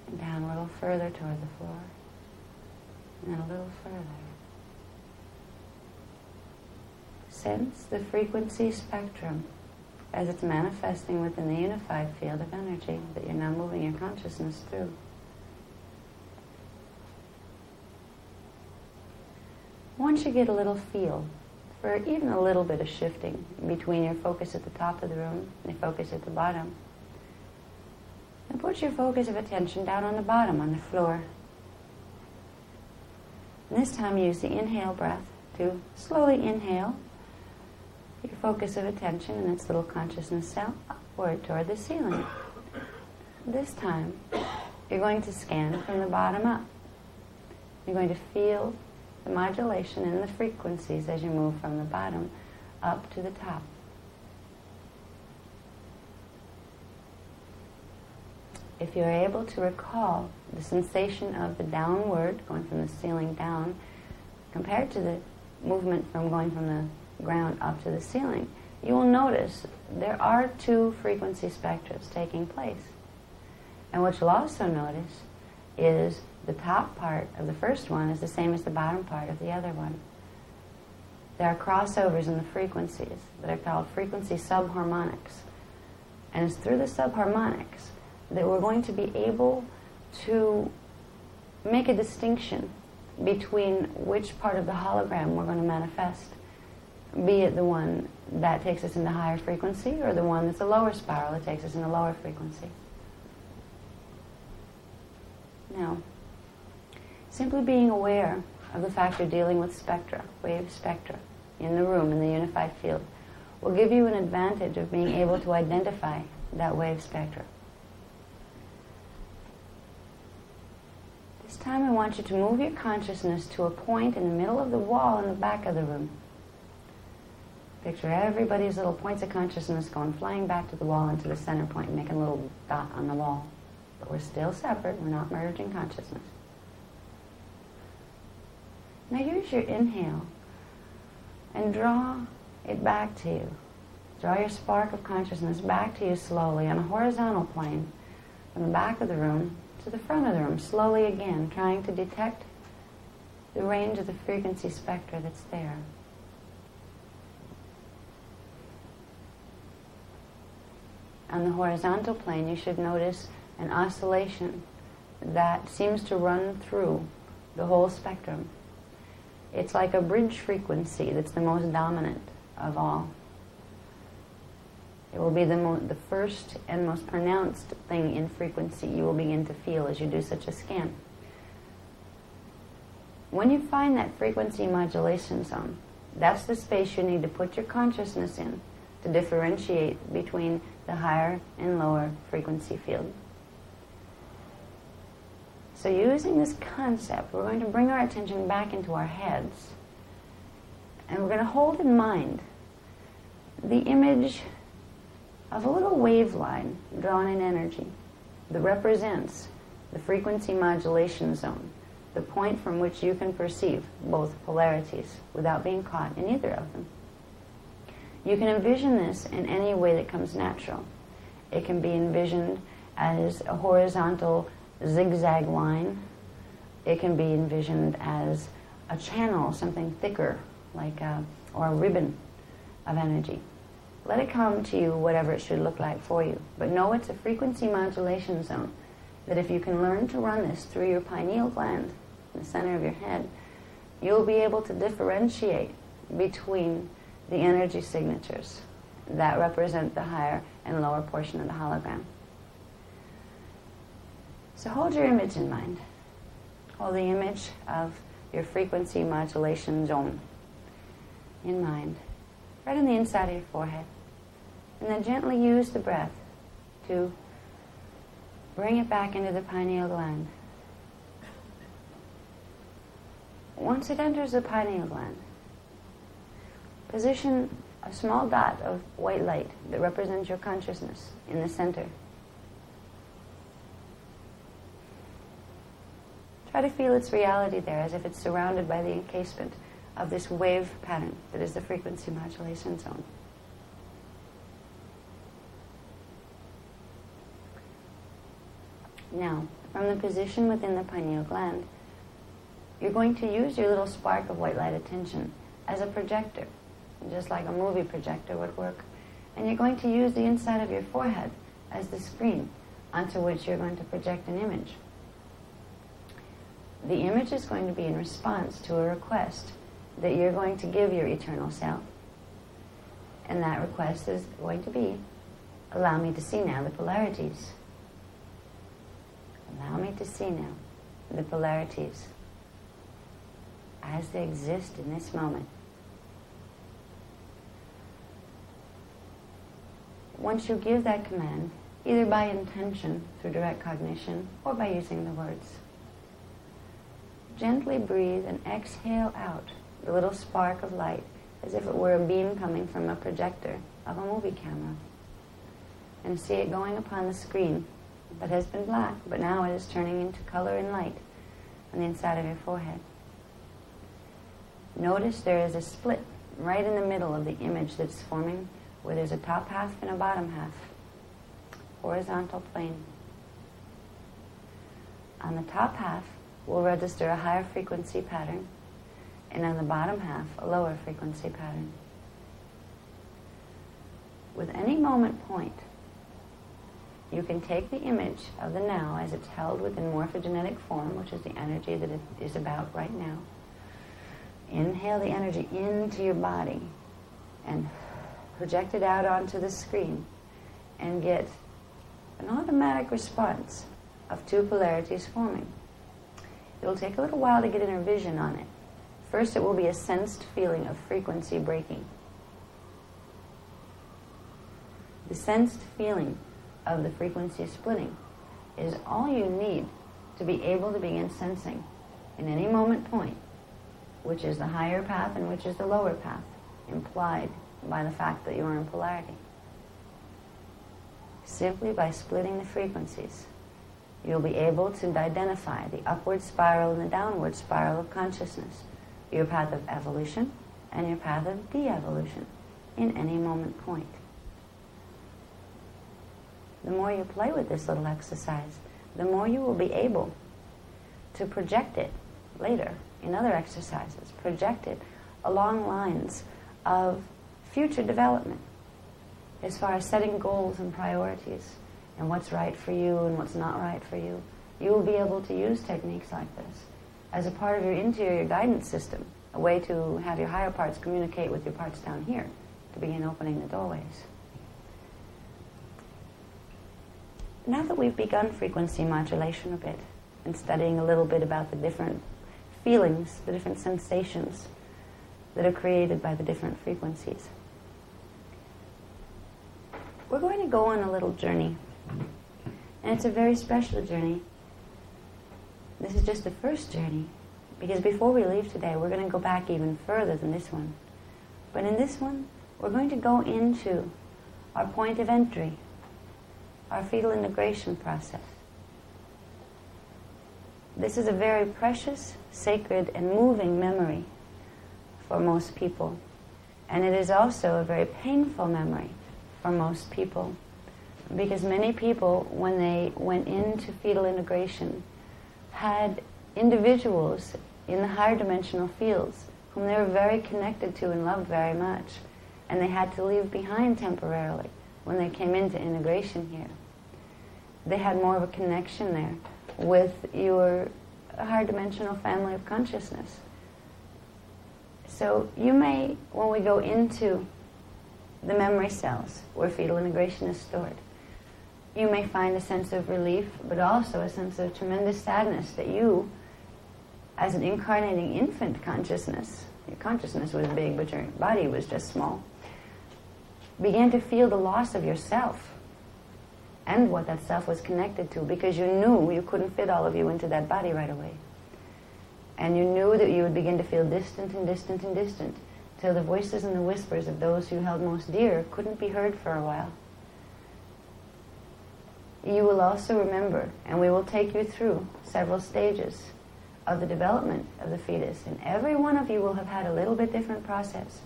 And down a little further toward the floor. And then a little further. Sense the frequency spectrum as it's manifesting within the unified field of energy that you're now moving your consciousness through. Once you get a little feel for even a little bit of shifting between your focus at the top of the room and your focus at the bottom, and put your focus of attention down on the bottom, on the floor. And this time use the inhale breath to slowly inhale your focus of attention in its little consciousness cell upward toward the ceiling. This time, you're going to scan from the bottom up. You're going to feel the modulation in the frequencies as you move from the bottom up to the top. if you're able to recall the sensation of the downward, going from the ceiling down, compared to the movement from going from the ground up to the ceiling, you will notice there are two frequency spectrums taking place. And what you'll also notice is the top part of the first one is the same as the bottom part of the other one. There are crossovers in the frequencies that are called frequency subharmonics. And it's through the subharmonics that we're going to be able to make a distinction between which part of the hologram we're going to manifest, be it the one that takes us into higher frequency or the one that's a lower spiral that takes us into lower frequency. Now, simply being aware of the fact you're dealing with spectra, wave spectra, in the room, in the unified field, will give you an advantage of being able to identify that wave spectra. This time I want you to move your consciousness to a point in the middle of the wall in the back of the room. Picture everybody's little points of consciousness going flying back to the wall and to the center point, making a little dot on the wall. But we're still separate, we're not merging consciousness. Now use your inhale and draw it back to you. Draw your spark of consciousness back to you slowly on a horizontal plane from the back of the room to the front of the room, slowly again, trying to detect the range of the frequency spectra that's there. On the horizontal plane, you should notice an oscillation that seems to run through the whole spectrum. It's like a bridge frequency that's the most dominant of all. It will be the first and most pronounced thing in frequency you will begin to feel as you do such a scan. When you find that frequency modulation zone, that's the space you need to put your consciousness in to differentiate between the higher and lower frequency field. So using this concept, we're going to bring our attention back into our heads, and we're going to hold in mind the image of a little wave line drawn in energy that represents the frequency modulation zone, the point from which you can perceive both polarities without being caught in either of them. You can envision this in any way that comes natural. It can be envisioned as a horizontal zigzag line. It can be envisioned as a channel, something thicker, like or a ribbon of energy. Let it come to you whatever it should look like for you. But know it's a frequency modulation zone, that if you can learn to run this through your pineal gland, in the center of your head, you'll be able to differentiate between the energy signatures that represent the higher and lower portion of the hologram. So hold your image in mind. Hold the image of your frequency modulation zone in mind, right on the inside of your forehead. And then gently use the breath to bring it back into the pineal gland. Once it enters the pineal gland, position a small dot of white light that represents your consciousness in the center. Try to feel its reality there as if it's surrounded by the encasement of this wave pattern that is the frequency modulation zone. Now, from the position within the pineal gland, you're going to use your little spark of white light attention as a projector, just like a movie projector would work. And you're going to use the inside of your forehead as the screen onto which you're going to project an image. The image is going to be in response to a request that you're going to give your eternal self. And that request is going to be, allow me to see now the polarities. Allow me to see now the polarities as they exist in this moment. Once you give that command, either by intention through direct cognition or by using the words, gently breathe and exhale out the little spark of light as if it were a beam coming from a projector of a movie camera. And see it going upon the screen that has been black, but now it is turning into color and light on the inside of your forehead. Notice there is a split right in the middle of the image that's forming, where there's a top half and a bottom half, horizontal plane. On the top half, we'll register a higher frequency pattern, and on the bottom half, a lower frequency pattern. With any moment point, you can take the image of the now as it's held within morphogenetic form, which is the energy that it is about right now. Inhale the energy into your body and project it out onto the screen and get an automatic response of two polarities forming. It will take a little while to get inner vision on it. First, it will be a sensed feeling of frequency breaking. The sensed feeling of the frequency splitting is all you need to be able to begin sensing in any moment point which is the higher path and which is the lower path, implied by the fact that you are in polarity. Simply by splitting the frequencies, you'll be able to identify the upward spiral and the downward spiral of consciousness, your path of evolution and your path of de-evolution in any moment point. The more you play with this little exercise, the more you will be able to project it later in other exercises, project it along lines of future development as far as setting goals and priorities and what's right for you and what's not right for you. You will be able to use techniques like this as a part of your interior guidance system, a way to have your higher parts communicate with your parts down here to begin opening the doorways. Now that we've begun frequency modulation a bit and studying a little bit about the different feelings, the different sensations that are created by the different frequencies, we're going to go on a little journey. And it's a very special journey. This is just the first journey, because before we leave today, we're going to go back even further than this one. But in this one, we're going to go into our point of entry, our fetal integration process. This is a very precious, sacred, and moving memory for most people. And it is also a very painful memory for most people, because many people, when they went into fetal integration, had individuals in the higher dimensional fields whom they were very connected to and loved very much, and they had to leave behind temporarily when they came into integration here. They had more of a connection there with your higher dimensional family of consciousness. So you may, when we go into the memory cells where fetal integration is stored, you may find a sense of relief, but also a sense of tremendous sadness that you, as an incarnating infant consciousness, your consciousness was big, but your body was just small, began to feel the loss of yourself and what that self was connected to, because you knew you couldn't fit all of you into that body right away. And you knew that you would begin to feel distant and distant and distant, till the voices and the whispers of those you held most dear couldn't be heard for a while. You will also remember, and we will take you through several stages of the development of the fetus, and every one of you will have had a little bit different process.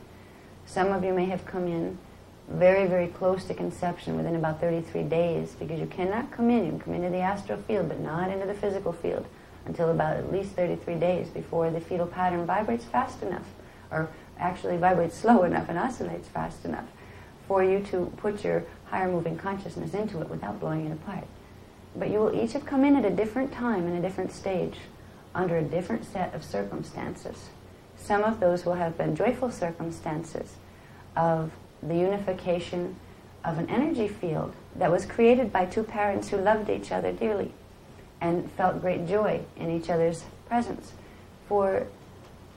Some of you may have come in very, very close to conception within about 33 days, because you cannot come in. You can come into the astral field, but not into the physical field until about at least 33 days before the fetal pattern vibrates fast enough, or actually vibrates slow enough and oscillates fast enough for you to put your higher moving consciousness into it without blowing it apart. But you will each have come in at a different time and a different stage, under a different set of circumstances. Some of those will have been joyful circumstances of the unification of an energy field that was created by two parents who loved each other dearly and felt great joy in each other's presence. For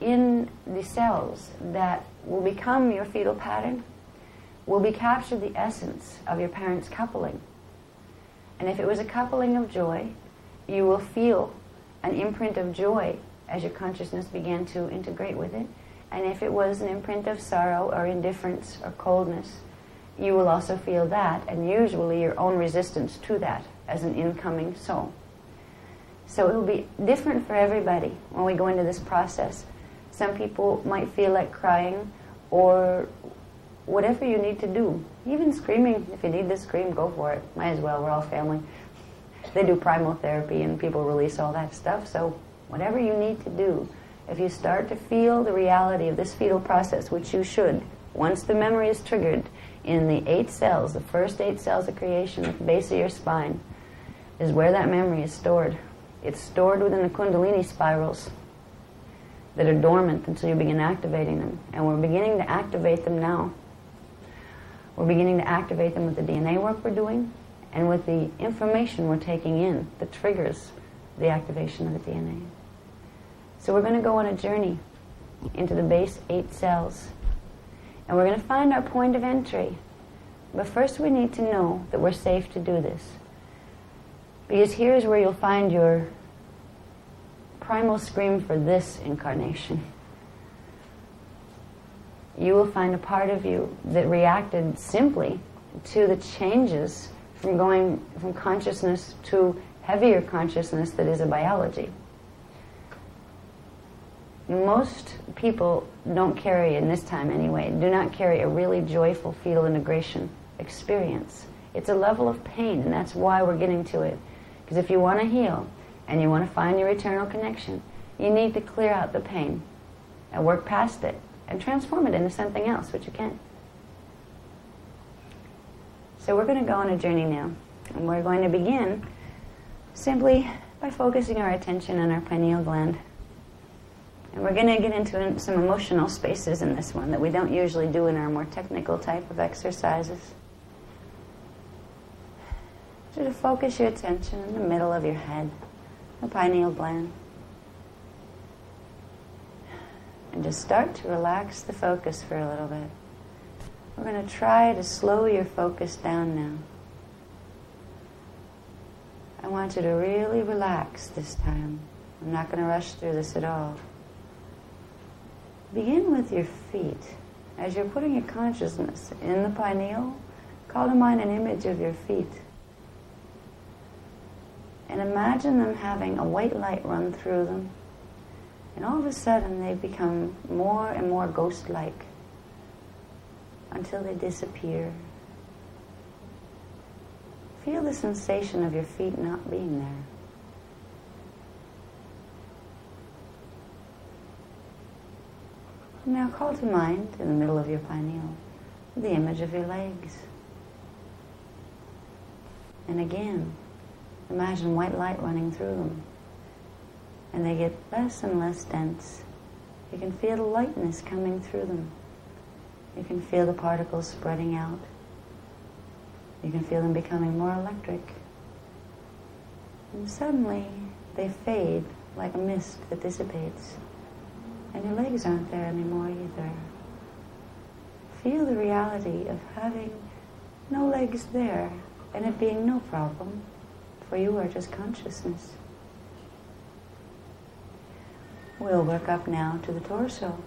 in the cells that will become your fetal pattern will be captured the essence of your parents' coupling. And if it was a coupling of joy, you will feel an imprint of joy as your consciousness began to integrate with it. And if it was an imprint of sorrow or indifference or coldness, you will also feel that, and usually your own resistance to that as an incoming soul. So it will be different for everybody when we go into this process. Some people might feel like crying, or whatever you need to do. Even screaming, if you need to scream, go for it. Might as well, we're all family. They do primal therapy and people release all that stuff, so whatever you need to do, if you start to feel the reality of this fetal process, which you should, once the memory is triggered in the 8 cells, the first 8 cells of creation at the base of your spine, is where that memory is stored. It's stored within the Kundalini spirals that are dormant until you begin activating them. And we're beginning to activate them now. We're beginning to activate them with the DNA work we're doing and with the information we're taking in that triggers the activation of the DNA. So we're going to go on a journey into the base 8 cells. And we're going to find our point of entry. But first we need to know that we're safe to do this. Because here's where you'll find your primal scream for this incarnation. You will find a part of you that reacted simply to the changes from going from consciousness to heavier consciousness that is a biology. Most people don't carry, in this time anyway, do not carry a really joyful fetal integration experience. It's a level of pain, and that's why we're getting to it. Because if you want to heal, and you want to find your eternal connection, you need to clear out the pain and work past it and transform it into something else, which you can. So we're going to go on a journey now. And we're going to begin simply by focusing our attention on our pineal gland. And we're going to get into some emotional spaces in this one that we don't usually do in our more technical type of exercises. So to focus your attention in the middle of your head, the pineal gland. And just start to relax the focus for a little bit. We're going to try to slow your focus down now. I want you to really relax this time. I'm not going to rush through this at all. Begin with your feet. As you're putting your consciousness in the pineal, call to mind an image of your feet. And imagine them having a white light run through them. And all of a sudden they become more and more ghost-like until they disappear. Feel the sensation of your feet not being there. Now call to mind, in the middle of your pineal, the image of your legs. And again, imagine white light running through them. And they get less and less dense. You can feel the lightness coming through them. You can feel the particles spreading out. You can feel them becoming more electric. And suddenly, they fade like a mist that dissipates. And your legs aren't there anymore either. Feel the reality of having no legs there and it being no problem, for you are just consciousness. We'll work up now to the torso.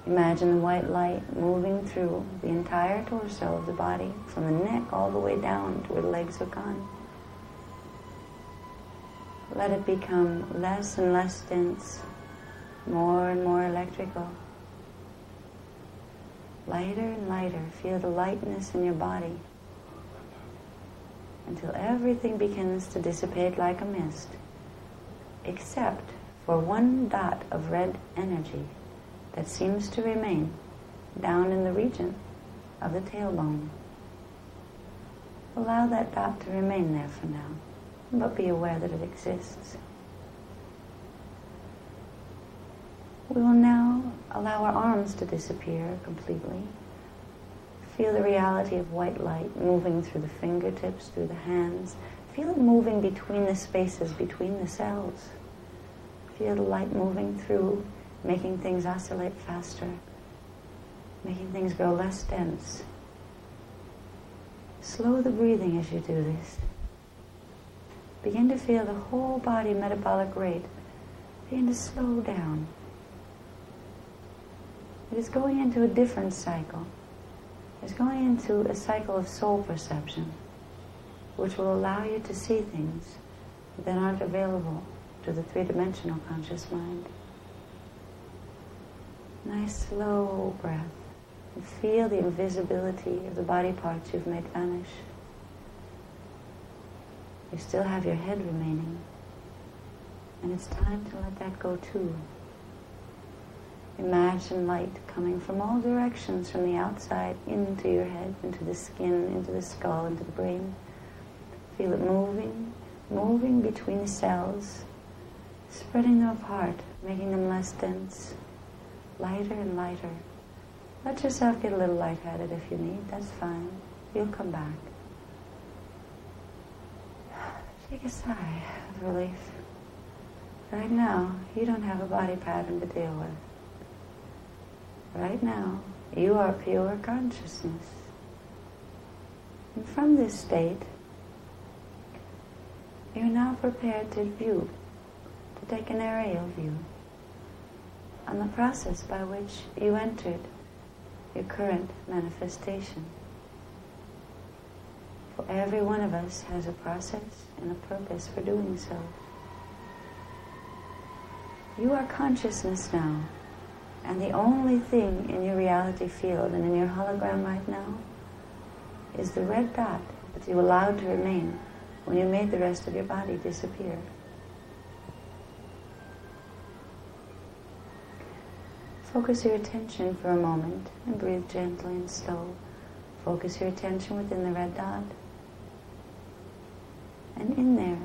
Imagine the white light moving through the entire torso of the body, from the neck all the way down to where the legs are gone. Let it become less and less dense, more and more electrical. Lighter and lighter. Feel the lightness in your body until everything begins to dissipate like a mist, except for one dot of red energy that seems to remain down in the region of the tailbone. Allow that dot to remain there for now, but be aware that it exists. We will now allow our arms to disappear completely. Feel the reality of white light moving through the fingertips, through the hands. Feel it moving between the spaces, between the cells. Feel the light moving through, making things oscillate faster, making things grow less dense. Slow the breathing as you do this. Begin to feel the whole body metabolic rate begin to slow down. It is going into a different cycle. is going into a cycle of soul perception, which will allow you to see things that aren't available to the three-dimensional conscious mind. Nice slow breath. And feel the invisibility of the body parts you've made vanish. You still have your head remaining, and it's time to let that go too. Imagine light coming from all directions, from the outside into your head, into the skin, into the skull, into the brain. Feel it moving between the cells, spreading them apart, making them less dense, lighter and lighter. Let yourself get a little lightheaded if you need, that's fine. You'll come back. Take a sigh of relief. Right now, you don't have a body pattern to deal with. Right now, you are pure consciousness. And from this state, you're now prepared to view, to take an aerial view on the process by which you entered your current manifestation. For every one of us has a process and a purpose for doing so. You are consciousness now, and the only thing in your reality field and in your hologram right now is the red dot that you allowed to remain when you made the rest of your body disappear. Focus your attention for a moment and breathe gently and slow. Focus your attention within the red dot. And in there,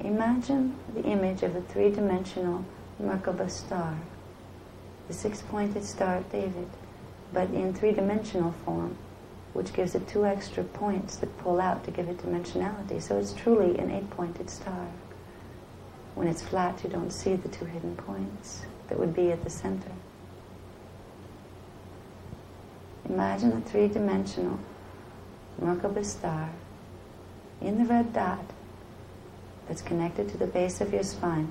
imagine the image of a three-dimensional Merkaba star, the six-pointed Star of David, but in three-dimensional form, which gives it 2 extra points that pull out to give it dimensionality. So it's truly an 8-pointed star. When it's flat, you don't see the 2 hidden points that would be at the center. Imagine a three-dimensional Merkaba star in the red dot that's connected to the base of your spine.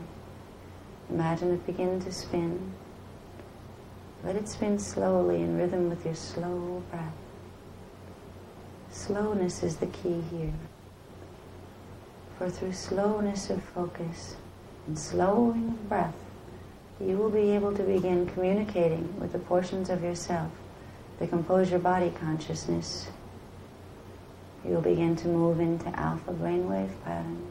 Imagine it begin to spin. Let it spin slowly in rhythm with your slow breath. Slowness is the key here. For through slowness of focus and slowing of breath, you will be able to begin communicating with the portions of yourself that compose your body consciousness. You'll begin to move into alpha brainwave pattern,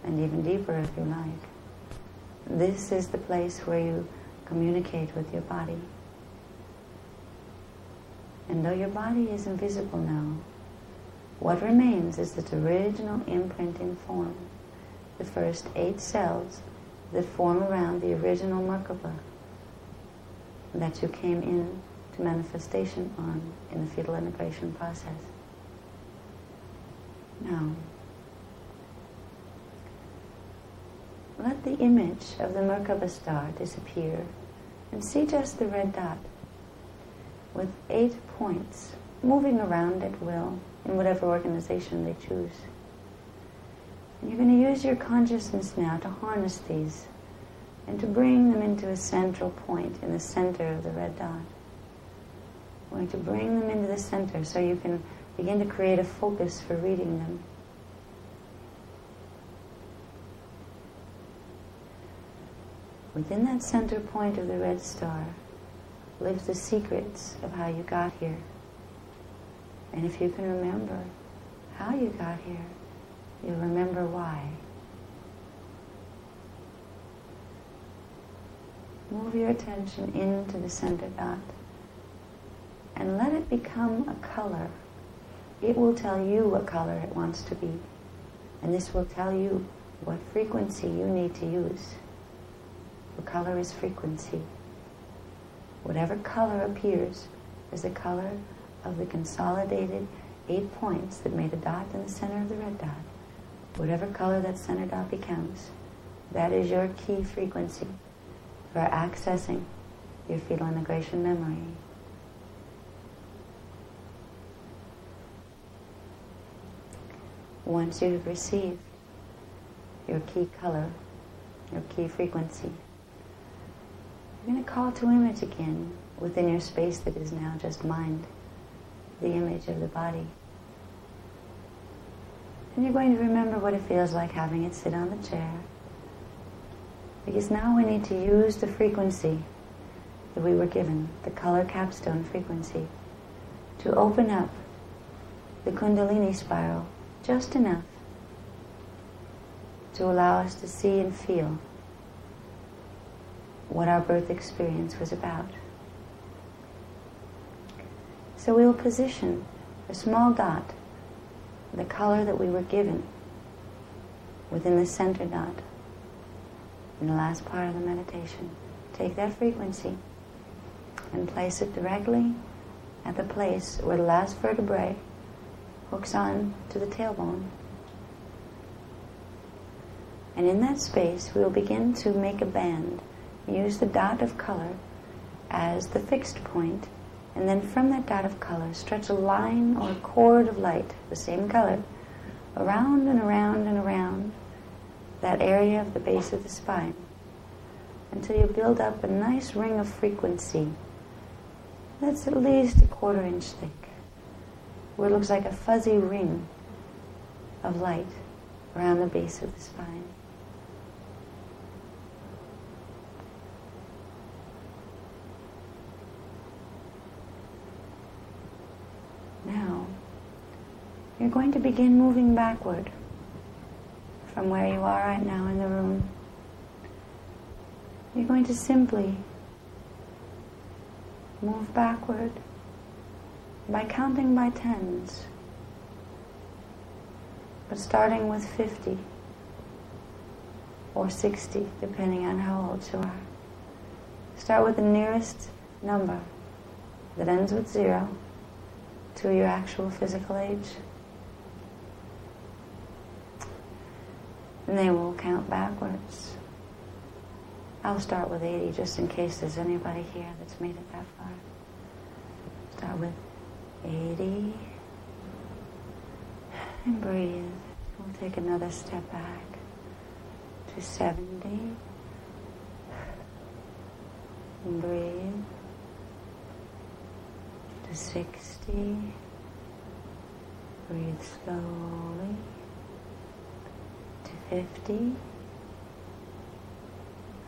and even deeper if you like. This is the place where you communicate with your body. And though your body is invisible now, what remains is its original imprinting form, the first 8 cells that form around the original Merkaba that you came in to manifestation on in the fetal integration process. Now, let the image of the Merkaba star disappear and see just the red dot with 8 points moving around at will in whatever organization they choose. And you're going to use your consciousness now to harness these and to bring them into a central point in the center of the red dot. We're going to bring them into the center so you can begin to create a focus for reading them. Within that center point of the red star lives the secrets of how you got here. And if you can remember how you got here, you'll remember why. Move your attention into the center dot and let it become a color. It will tell you what color it wants to be. And this will tell you what frequency you need to use. The color is frequency. Whatever color appears is the color of the consolidated 8 points that made a dot in the center of the red dot. Whatever color that center dot becomes, that is your key frequency for accessing your fetal integration memory. Once you have received your key color, your key frequency, you're going to call to image again within your space that is now just mind. the image of the body. And you're going to remember what it feels like having it sit on the chair. Because now we need to use the frequency that we were given, the color capstone frequency, to open up the Kundalini spiral just enough to allow us to see and feel what our birth experience was about. So we will position a small dot, the color that we were given, within the center dot in the last part of the meditation. Take that frequency and place it directly at the place where the last vertebrae hooks on to the tailbone. And in that space, we will begin to make a band. Use the dot of color as the fixed point, and then from that dot of color, stretch a line or a cord of light, the same color, around and around and around that area of the base of the spine, until you build up a nice ring of frequency that's at least a 1/4 inch thick, where it looks like a fuzzy ring of light around the base of the spine. Now, you're going to begin moving backward from where you are right now in the room. You're going to simply move backward by counting by tens, but starting with 50 or 60, depending on how old you are. Start with the nearest number that ends with 0 to your actual physical age. And they will count backwards. I'll start with 80 just in case there's anybody here that's made it that far. Start with 80 and breathe. We'll take another step back to 70 and breathe, to 60, breathe slowly, to 50,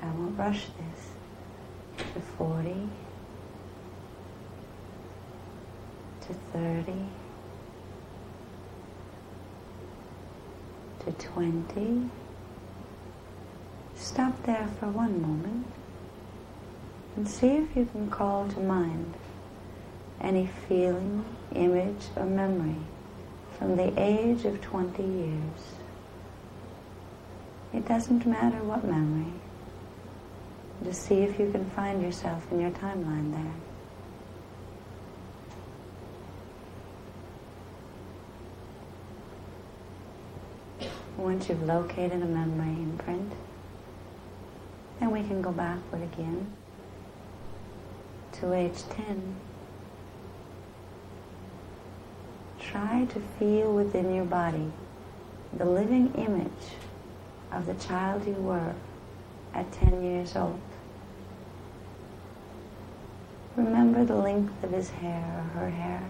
I won't rush this, to 40, to 30, to 20. Stop there for one moment and see if you can call to mind any feeling, image, or memory from the age of 20 years. It doesn't matter what memory. Just see if you can find yourself in your timeline there. Once you've located a memory imprint, then we can go backward again to age 10. Try to feel within your body the living image of the child you were at 10 years old. Remember the length of his hair or her hair.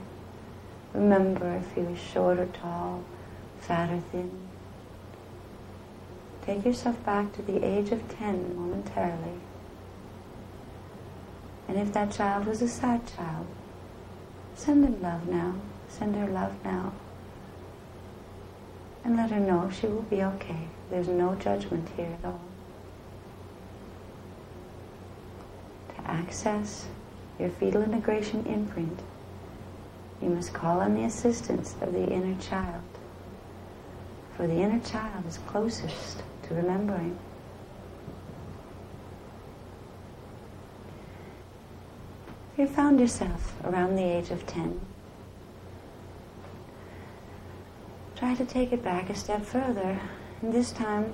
Remember if he was short or tall, fat or thin. Take yourself back to the age of 10 momentarily. And if that child was a sad child, send him love now. Send her love now. And let her know she will be okay. There's no judgment here at all. To access your fetal integration imprint, you must call on the assistance of the inner child. For the inner child is closest to remembering. You found yourself around the age of 10. Try to take it back a step further, and this time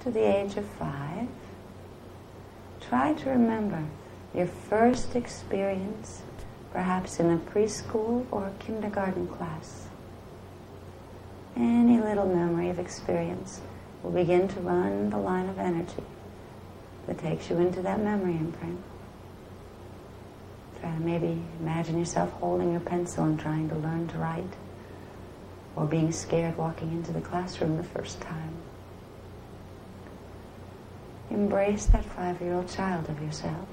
to the age of 5. Try to remember your first experience, perhaps in a preschool or a kindergarten class. Any little memory of experience will begin to run the line of energy that takes you into that memory imprint. Try to maybe imagine yourself holding your pencil and trying to learn to write, or being scared walking into the classroom the first time. Embrace that 5-year-old child of yourself.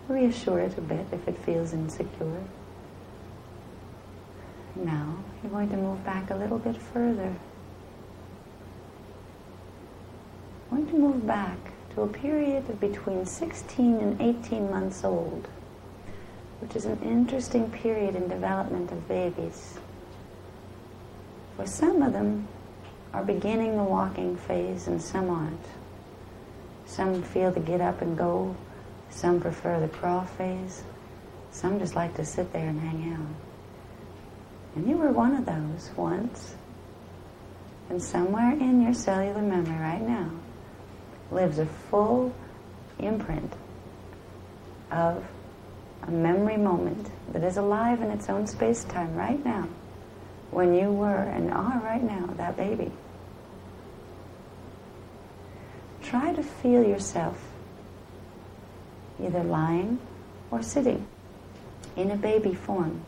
Reassure it a bit if it feels insecure. Now, you're going to move back a little bit further. You're going to move back to a period of between 16 and 18 months old, which is an interesting period in development of babies. For some of them are beginning the walking phase and some aren't. Some feel the get up and go. Some prefer the crawl phase. Some just like to sit there and hang out. And you were one of those once. And somewhere in your cellular memory right now lives a full imprint of a memory moment that is alive in its own space-time right now, when you were and are right now that baby. Try to feel yourself either lying or sitting in a baby form.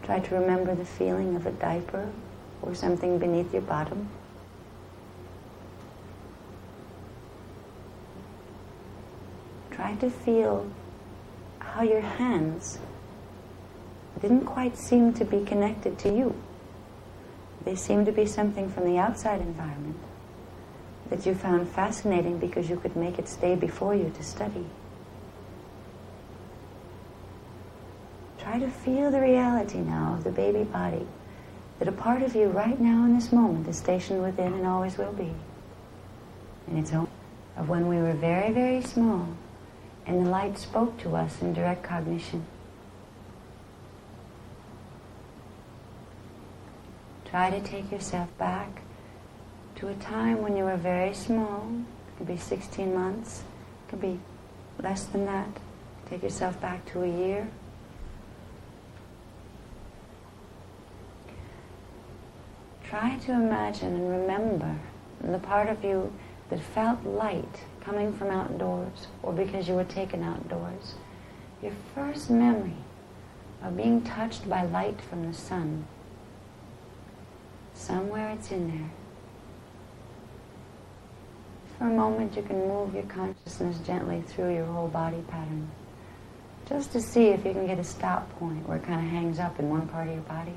Try to remember the feeling of a diaper or something beneath your bottom. Try to feel how your hands didn't quite seem to be connected to you. They seemed to be something from the outside environment that you found fascinating because you could make it stay before you to study. Try to feel the reality now of the baby body, that a part of you right now in this moment is stationed within and always will be. And it's of when we were very, very small and the light spoke to us in direct cognition. Try to take yourself back to a time when you were very small. It could be 16 months, it could be less than that. Take yourself back to a year. Try to imagine and remember the part of you that felt light coming from outdoors or because you were taken outdoors. Your first memory of being touched by light from the sun. Somewhere it's in there. For a moment you can move your consciousness gently through your whole body pattern, just to see if you can get a stop point where it kind of hangs up in one part of your body,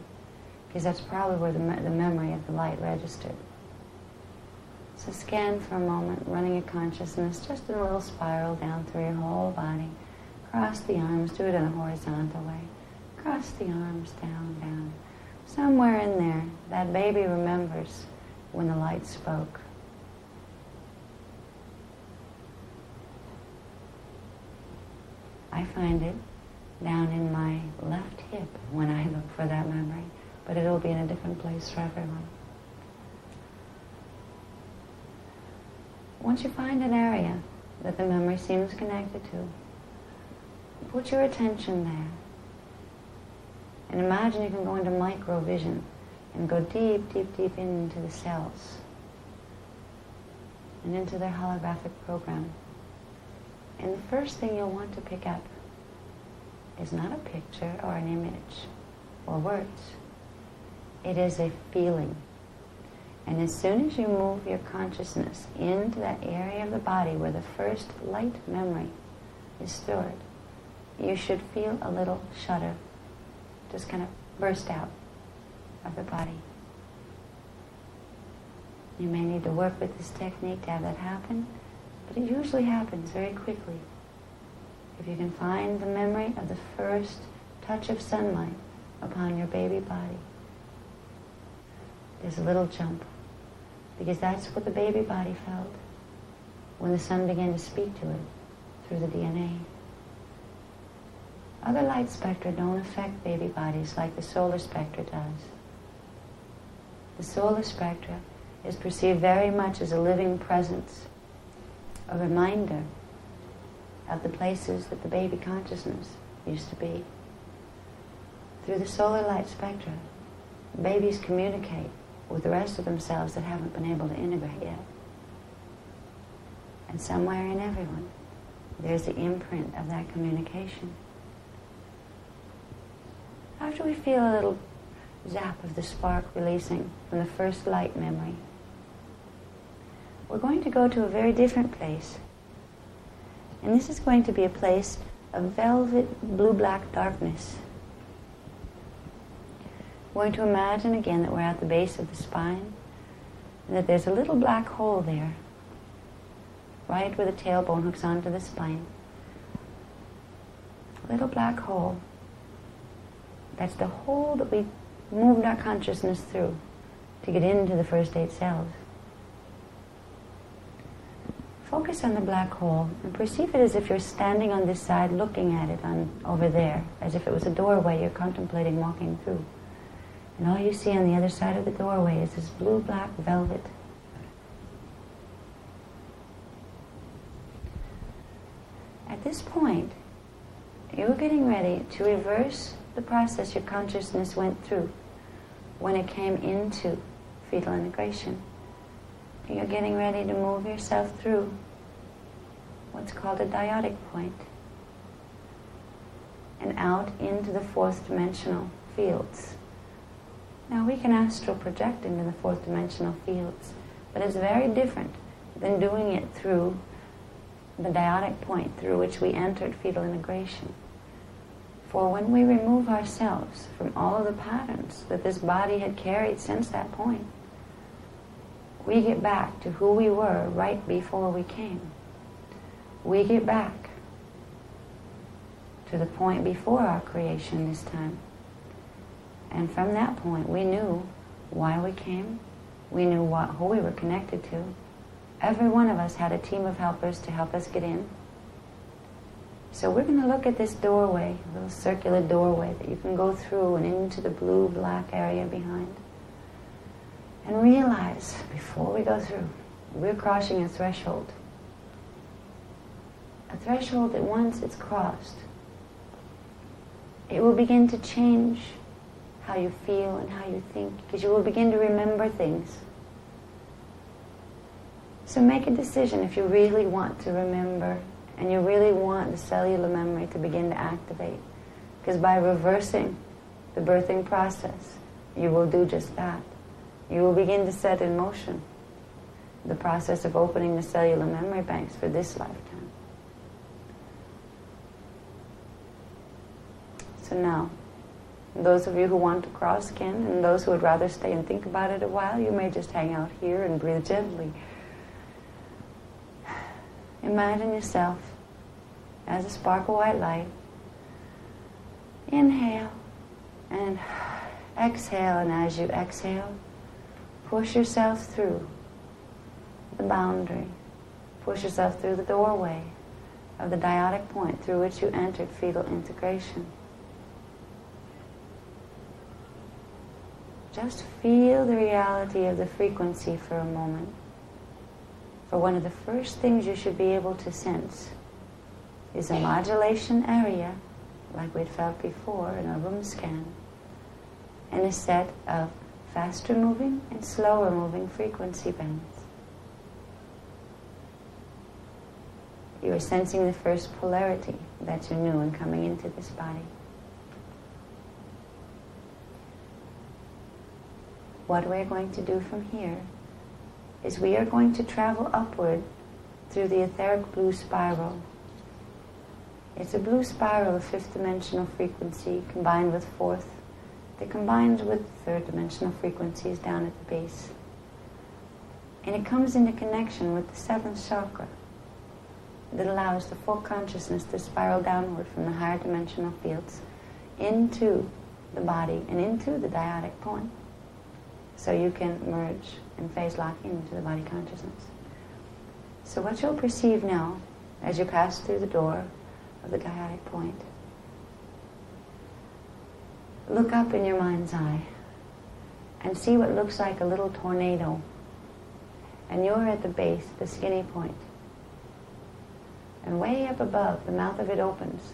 because that's probably where the memory of the light registered. So scan for a moment, running your consciousness just in a little spiral down through your whole body. Cross the arms, do it in a horizontal way. Cross the arms, down, down. Somewhere in there, that baby remembers when the light spoke. I find it down in my left hip when I look for that memory, but it'll be in a different place for everyone. Once you find an area that the memory seems connected to, put your attention there. And imagine you can go into microvision and go deep, deep, deep into the cells and into their holographic program. And the first thing you'll want to pick up is not a picture or an image or words. It is a feeling. And as soon as you move your consciousness into that area of the body where the first light memory is stored, you should feel a little shudder just kind of burst out of the body. You may need to work with this technique to have that happen, but it usually happens very quickly. If you can find the memory of the first touch of sunlight upon your baby body, there's a little jump, because that's what the baby body felt when the sun began to speak to it through the DNA. Other light spectra don't affect baby bodies like the solar spectra does. The solar spectra is perceived very much as a living presence, a reminder of the places that the baby consciousness used to be. Through the solar light spectra, babies communicate with the rest of themselves that haven't been able to integrate yet. And somewhere in everyone, there's the imprint of that communication. after we feel a little zap of the spark releasing from the first light memory, we're going to go to a very different place. And this is going to be a place of velvet blue-black darkness. We're going to imagine again that we're at the base of the spine and that there's a little black hole there, right where the tailbone hooks onto the spine. A little black hole. That's the hole that we moved our consciousness through to get into the first 8 cells. Focus on the black hole and perceive it as if you're standing on this side looking at it over there, as if it was a doorway you're contemplating walking through. And all you see on the other side of the doorway is this blue-black velvet. At this point, you're getting ready to reverse the process your consciousness went through when it came into fetal integration. You're getting ready to move yourself through what's called a dyadic point and out into the 4th dimensional fields. Now we can astral project into the 4th dimensional fields, but it's very different than doing it through the dyadic point through which we entered fetal integration. For when we remove ourselves from all of the patterns that this body had carried since that point, we get back to who we were right before we came. We get back to the point before our creation this time. And from that point, we knew why we came. We knew who we were connected to. Every one of us had a team of helpers to help us get in. So we're going to look at this doorway, a little circular doorway that you can go through and into the blue-black area behind. And realize, before we go through, we're crossing a threshold. A threshold that once it's crossed, it will begin to change how you feel and how you think, because you will begin to remember things. So make a decision if you really want to remember and you really want the cellular memory to begin to activate. Because by reversing the birthing process, you will do just that. You will begin to set in motion the process of opening the cellular memory banks for this lifetime. So now, those of you who want to cross can, and those who would rather stay and think about it a while, you may just hang out here and breathe gently. Imagine yourself as a spark of white light. Inhale and exhale, and as you exhale, push yourself through the boundary. Push yourself through the doorway of the dyadic point through which you entered fetal integration. Just feel the reality of the frequency for a moment. For one of the first things you should be able to sense is a modulation area, like we'd felt before in a room scan, and a set of faster moving and slower moving frequency bands. You are sensing the first polarity that you knew in coming into this body. What we're going to do from here is we are going to travel upward through the etheric blue spiral. It's a blue spiral of 5th dimensional frequency combined with 4th, that combines with 3rd dimensional frequencies down at the base. And it comes into connection with the 7th chakra that allows the full consciousness to spiral downward from the higher dimensional fields into the body and into the dyadic point. So you can merge and phase lock into the body consciousness. So what you'll perceive now, as you pass through the door of the dyadic point, look up in your mind's eye and see what looks like a little tornado. And you're at the base, the skinny point. And way up above, the mouth of it opens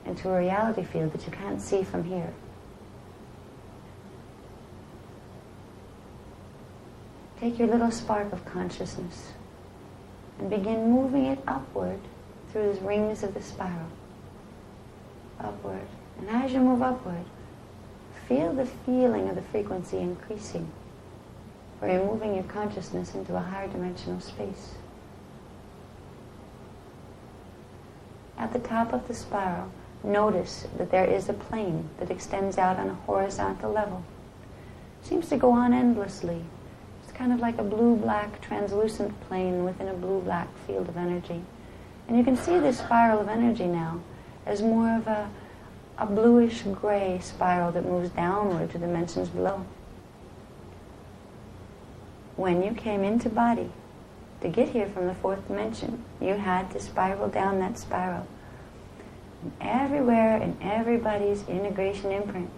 into a reality field that you can't see from here. Take your little spark of consciousness and begin moving it upward through the rings of the spiral. Upward. And as you move upward, feel the feeling of the frequency increasing, where you're moving your consciousness into a higher dimensional space. At the top of the spiral, notice that there is a plane that extends out on a horizontal level. It seems to go on endlessly. It's kind of like a blue-black translucent plane within a blue-black field of energy. And you can see this spiral of energy now as more of a bluish-gray spiral that moves downward to dimensions below. When you came into body, to get here from the fourth dimension, you had to spiral down that spiral. And everywhere in everybody's integration imprint,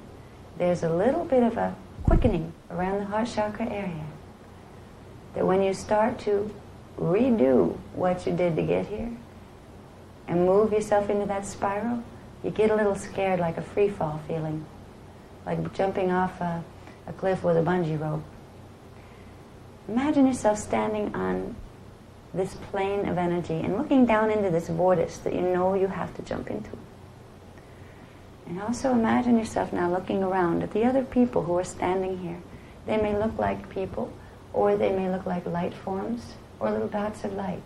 there's a little bit of a quickening around the heart chakra area. That when you start to redo what you did to get here and move yourself into that spiral, you get a little scared, like a free fall feeling, like jumping off a cliff with a bungee rope. Imagine yourself standing on this plane of energy and looking down into this vortex that you know you have to jump into. And also imagine yourself now looking around at the other people who are standing here. They may look like people, or they may look like light forms, or little dots of light.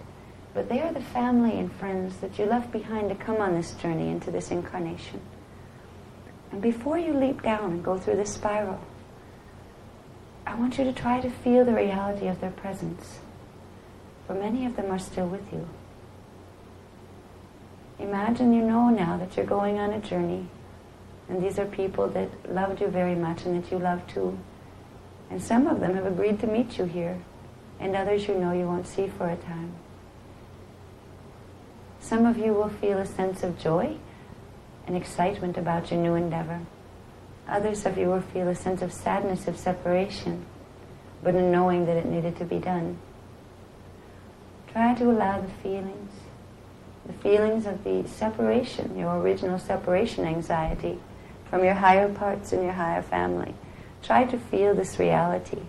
But they are the family and friends that you left behind to come on this journey into this incarnation. And before you leap down and go through this spiral, I want you to try to feel the reality of their presence. For many of them are still with you. Imagine you know now that you're going on a journey, and these are people that loved you very much and that you love too. And some of them have agreed to meet you here, and others you know you won't see for a time. Some of you will feel a sense of joy and excitement about your new endeavor. Others of you will feel a sense of sadness of separation, but in knowing that it needed to be done. Try to allow the feelings of the separation, your original separation anxiety from your higher parts and your higher family. Try to feel this reality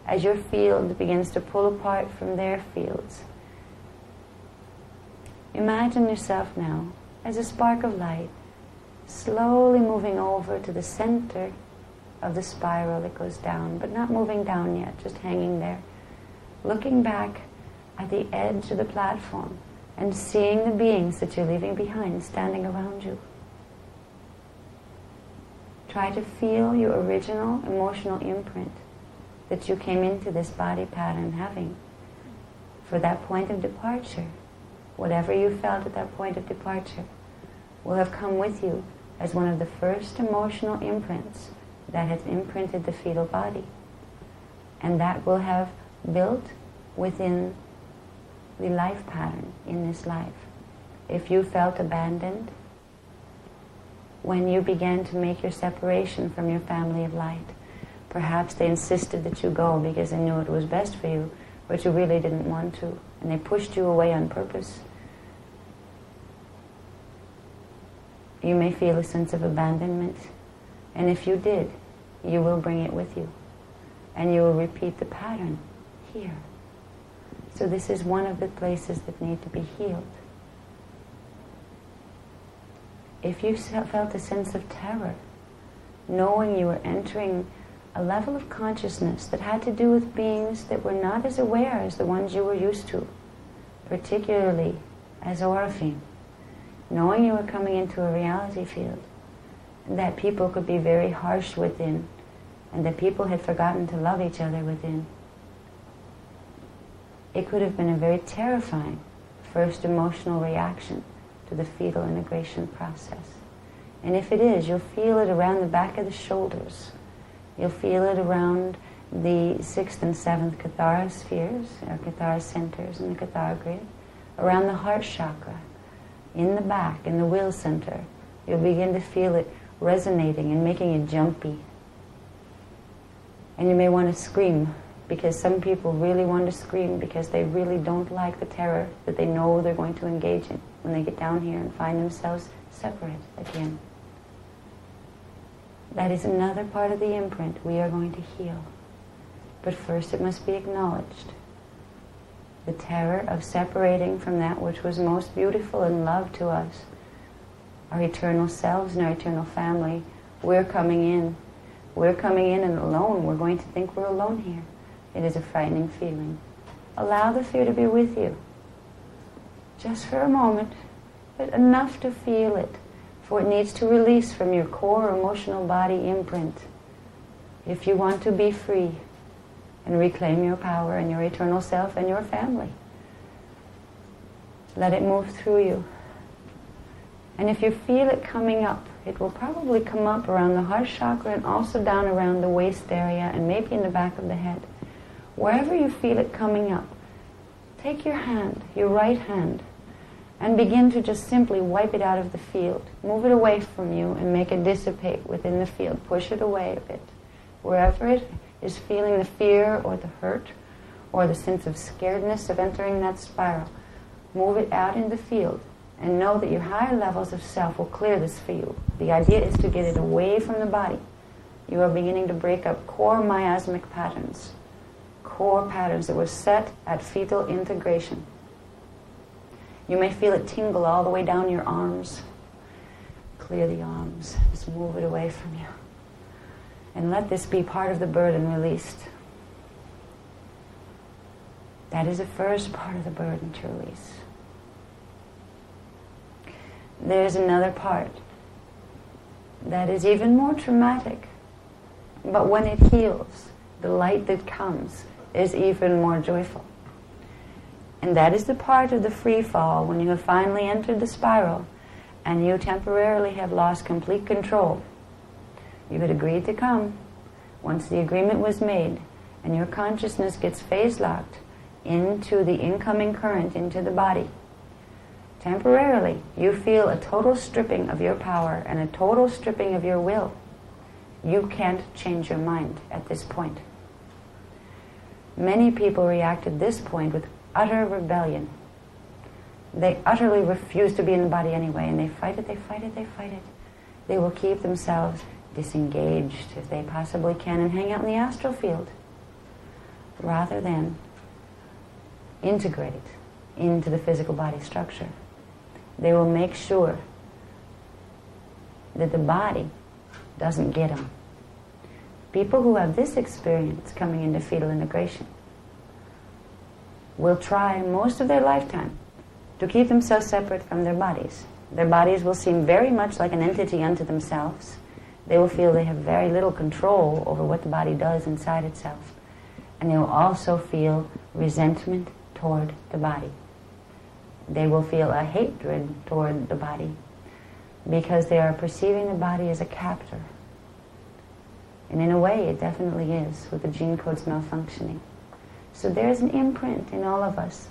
as your field begins to pull apart from their fields. Imagine yourself now as a spark of light, slowly moving over to the center of the spiral that goes down, but not moving down yet, just hanging there, looking back at the edge of the platform and seeing the beings that you're leaving behind standing around you. Try to feel your original emotional imprint that you came into this body pattern having for that point of departure. Whatever you felt at that point of departure will have come with you as one of the first emotional imprints that has imprinted the fetal body. And that will have built within the life pattern in this life. If you felt abandoned when you began to make your separation from your family of light, perhaps they insisted that you go because they knew it was best for you, but you really didn't want to, and they pushed you away on purpose. You may feel a sense of abandonment, and if you did, you will bring it with you, and you will repeat the pattern here. So this is one of the places that need to be healed. If you felt a sense of terror, knowing you were entering a level of consciousness that had to do with beings that were not as aware as the ones you were used to, particularly as Orifim, knowing you were coming into a reality field, that people could be very harsh within, and that people had forgotten to love each other within. It could have been a very terrifying first emotional reaction to the fetal integration process. And if it is, you'll feel it around the back of the shoulders. You'll feel it around the 6th and 7th Kathara spheres, or Kathara centers in the Kathara grid, around the heart chakra, in the back, in the will center. You'll begin to feel it resonating and making you jumpy. And you may want to scream, because some people really want to scream because they really don't like the terror that they know they're going to engage in when they get down here and find themselves separate again. That is another part of the imprint we are going to heal. But first it must be acknowledged. The terror of separating from that which was most beautiful and loved to us, our eternal selves and our eternal family, We're coming in. We're coming in and alone. We're going to think we're alone here. It is a frightening feeling. Allow the fear to be with you. Just for a moment, but enough to feel it, for it needs to release from your core emotional body imprint. If you want to be free and reclaim your power and your eternal self and your family, let it move through you. And if you feel it coming up, it will probably come up around the heart chakra and also down around the waist area and maybe in the back of the head. Wherever you feel it coming up, take your hand, your right hand, and begin to just simply wipe it out of the field. Move it away from you and make it dissipate within the field. Push it away a bit. Wherever it is feeling the fear or the hurt or the sense of scaredness of entering that spiral, move it out in the field and know that your higher levels of self will clear this for you. The idea is to get it away from the body. You are beginning to break up core miasmic patterns, core patterns that were set at fetal integration. You may feel it tingle all the way down your arms. Clear the arms. Just move it away from you. And let this be part of the burden released. That is the first part of the burden to release. There's another part that is even more traumatic. But when it heals, the light that comes is even more joyful. And that is the part of the free fall when you have finally entered the spiral and you temporarily have lost complete control. You had agreed to come. Once the agreement was made and your consciousness gets phase locked into the incoming current into the body, temporarily you feel a total stripping of your power and a total stripping of your will. You can't change your mind at this point. Many people react at this point with utter rebellion. They utterly refuse to be in the body anyway, and they fight it, they fight it, they fight it. They will keep themselves disengaged if they possibly can and hang out in the astral field rather than integrate into the physical body structure. They will make sure that the body doesn't get them. People who have this experience coming into fetal integration will try most of their lifetime to keep themselves separate from their bodies. Their bodies will seem very much like an entity unto themselves. They will feel they have very little control over what the body does inside itself. And they will also feel resentment toward the body. They will feel a hatred toward the body because they are perceiving the body as a captor. And in a way, it definitely is, with the gene codes malfunctioning. So there's an imprint in all of us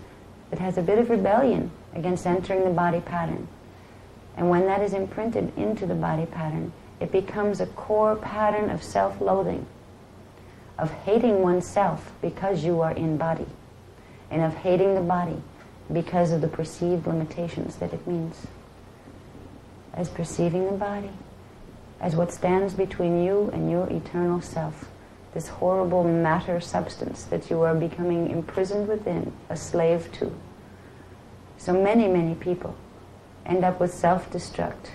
that has a bit of rebellion against entering the body pattern. And when that is imprinted into the body pattern, it becomes a core pattern of self-loathing, of hating oneself because you are in body, and of hating the body because of the perceived limitations that it means. As perceiving the body as what stands between you and your eternal self, this horrible matter substance that you are becoming imprisoned within, a slave to. So many, many people end up with self-destruct,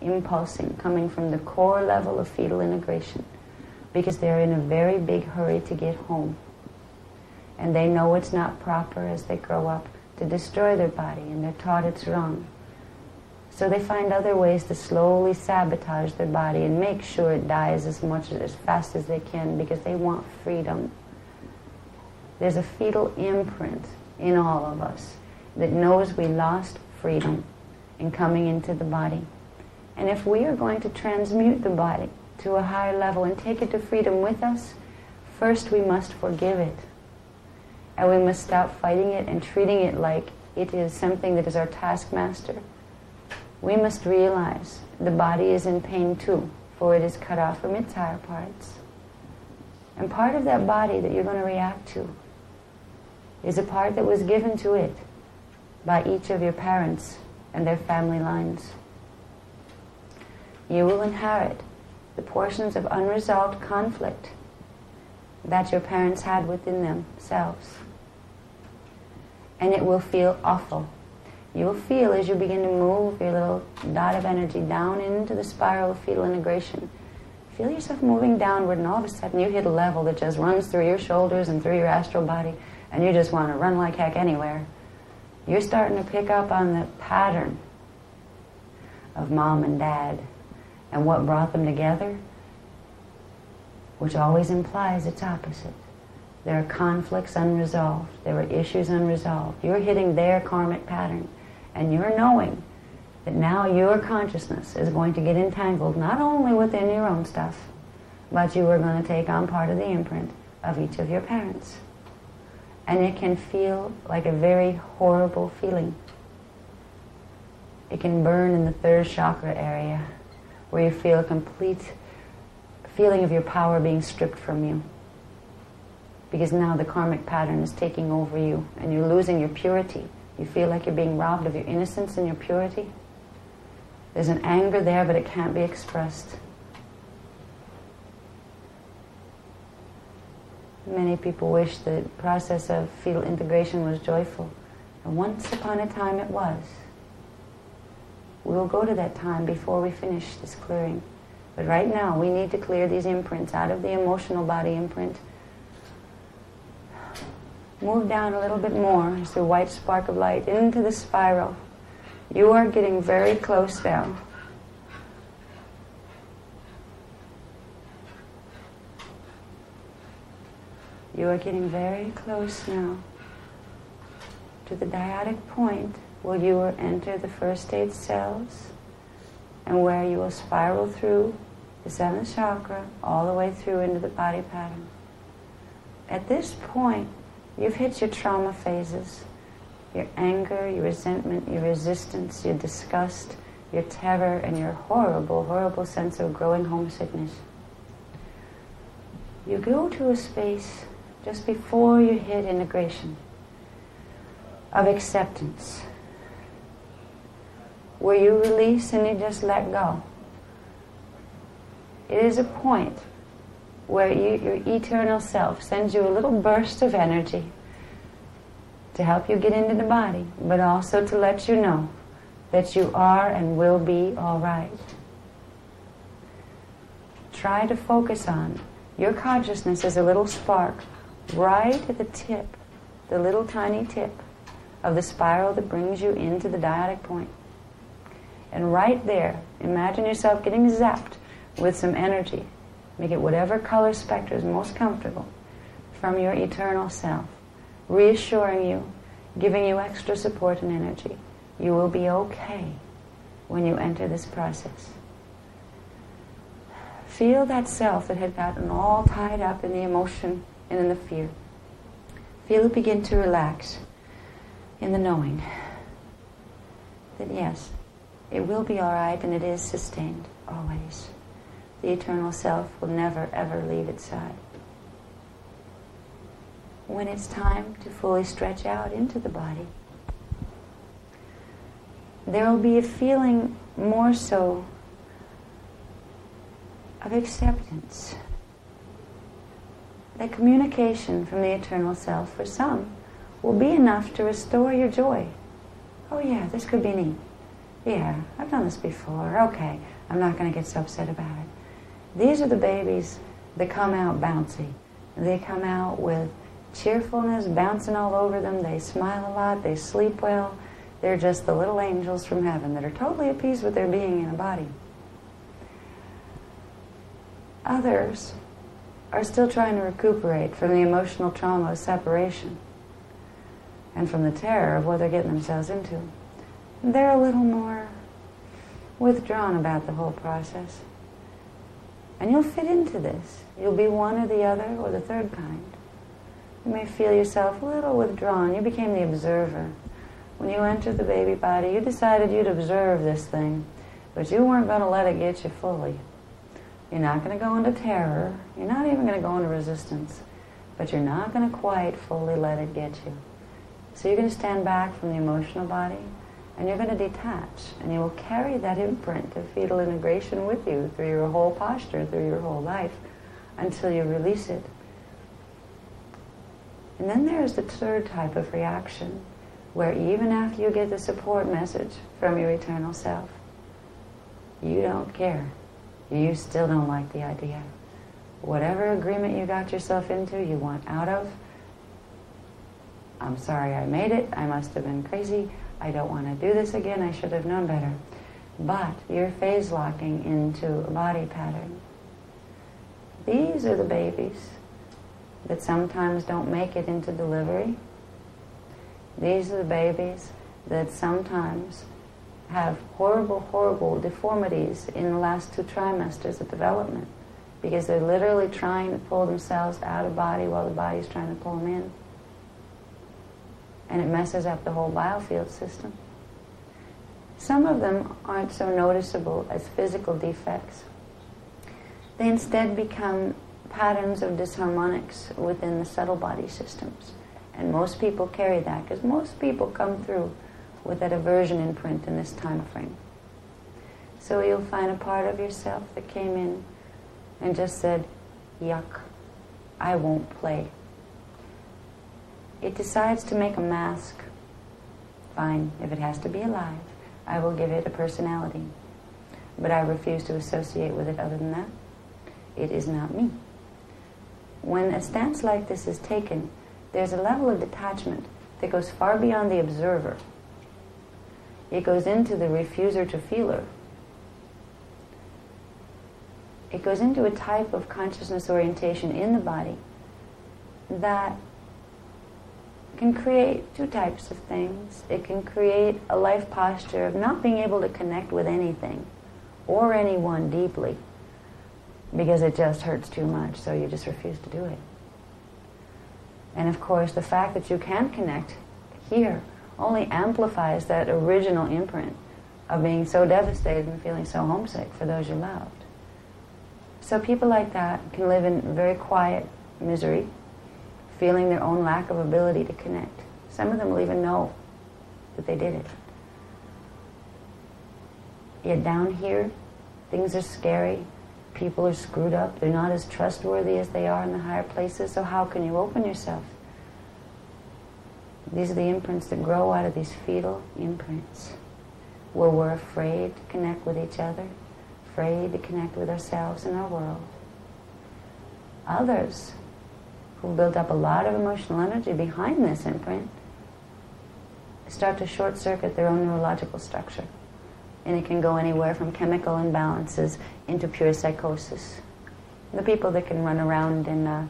impulsing, coming from the core level of fetal integration because they're in a very big hurry to get home. And they know it's not proper as they grow up to destroy their body, and they're taught it's wrong. So they find other ways to slowly sabotage their body and make sure it dies as fast as they can because they want freedom. There's a fetal imprint in all of us that knows we lost freedom in coming into the body. And if we are going to transmute the body to a higher level and take it to freedom with us, first we must forgive it. And we must stop fighting it and treating it like it is something that is our taskmaster. We must realize the body is in pain too, for it is cut off from its higher parts. And part of that body that you're going to react to is a part that was given to it by each of your parents and their family lines. You will inherit the portions of unresolved conflict that your parents had within themselves. And it will feel awful. you'll feel as you begin to move your little dot of energy down into the spiral of fetal integration. Feel yourself moving downward, and all of a sudden you hit a level that just runs through your shoulders and through your astral body, and you just want to run like heck anywhere. You're starting to pick up on the pattern of mom and dad and what brought them together, which always implies its opposite. There are conflicts unresolved. There are issues unresolved. You're hitting their karmic pattern, and you're knowing that now your consciousness is going to get entangled not only within your own stuff, but you are going to take on part of the imprint of each of your parents. And it can feel like a very horrible feeling. It can burn in the third chakra area, where you feel a complete feeling of your power being stripped from you. Because now the karmic pattern is taking over you, and you're losing your purity. You feel like you're being robbed of your innocence and your purity. There's an anger there, but it can't be expressed. Many people wish the process of fetal integration was joyful. And once upon a time it was. We will go to that time before we finish this clearing. But right now we need to clear these imprints out of the emotional body imprint. Move down a little bit more as the white spark of light into the spiral. You are getting very close now. You are getting very close now to the dyadic point where you will enter the first stage cells and where you will spiral through the seventh chakra all the way through into the body pattern. At this point, you've hit your trauma phases, your anger, your resentment, your resistance, your disgust, your terror, and your horrible, horrible sense of growing homesickness. You go to a space just before you hit integration of acceptance, where you release and you just let go. It is a point where your eternal self sends you a little burst of energy to help you get into the body, but also to let you know that you are and will be all right. Try to focus on your consciousness as a little spark right at the tip, the little tiny tip of the spiral that brings you into the dyadic point. And right there, imagine yourself getting zapped with some energy. Make it whatever color spectrum is most comfortable from your eternal self, reassuring you, giving you extra support and energy. You will be okay when you enter this process. Feel that self that had gotten all tied up in the emotion and in the fear. Feel it begin to relax in the knowing that yes, it will be all right, and it is sustained always. The eternal self will never ever leave its side. When it's time to fully stretch out into the body, there will be a feeling more so of acceptance. That communication from the eternal self, for some, will be enough to restore your joy. Oh yeah, this could be neat. Yeah, I've done this before. Okay, I'm not going to get so upset about it. These are the babies that come out bouncy. They come out with cheerfulness bouncing all over them. They smile a lot. They sleep well. They're just the little angels from heaven that are totally at peace with their being in a body. Others are still trying to recuperate from the emotional trauma of separation and from the terror of what they're getting themselves into. They're a little more withdrawn about the whole process. And you'll fit into this. You'll be one or the other or the third kind. You may feel yourself a little withdrawn. You became the observer. When you entered the baby body, you decided you'd observe this thing, but you weren't going to let it get you fully. You're not going to go into terror. You're not even going to go into resistance. But you're not going to quite fully let it get you. So you're going to stand back from the emotional body, and you're going to detach, and you will carry that imprint of fetal integration with you through your whole posture, through your whole life, until you release it. And then there's the third type of reaction, where even after you get the support message from your eternal self, you don't care. You still don't like the idea. Whatever agreement you got yourself into, you want out of. I'm sorry I made it. I must have been crazy. I don't want to do this again. I should have known better. But you're phase locking into a body pattern. These are the babies that sometimes don't make it into delivery. These are the babies that sometimes have horrible, horrible deformities in the last 2 trimesters of development, because they're literally trying to pull themselves out of body while the body's trying to pull them in. And it messes up the whole biofield system. Some of them aren't so noticeable as physical defects. They instead become patterns of disharmonics within the subtle body systems. And most people carry that, because most people come through with that aversion imprint in this time frame. So you'll find a part of yourself that came in and just said, yuck, I won't play. It decides to make a mask. Fine, if it has to be alive, I will give it a personality. But I refuse to associate with it other than that. It is not me. When a stance like this is taken, there's a level of detachment that goes far beyond the observer. It goes into the refuser to feeler. It goes into a type of consciousness orientation in the body that can create 2 types of things. It can create a life posture of not being able to connect with anything or anyone deeply because it just hurts too much, so you just refuse to do it. And of course, the fact that you can't connect here only amplifies that original imprint of being so devastated and feeling so homesick for those you loved. So people like that can live in very quiet misery, feeling their own lack of ability to connect. Some of them will even know that they did it. Yet down here, things are scary. People are screwed up. They're not as trustworthy as they are in the higher places. So how can you open yourself? These are the imprints that grow out of these fetal imprints, where we're afraid to connect with each other, afraid to connect with ourselves and our world. Others who built up a lot of emotional energy behind this imprint start to short-circuit their own neurological structure. And it can go anywhere from chemical imbalances into pure psychosis. The people that can run around and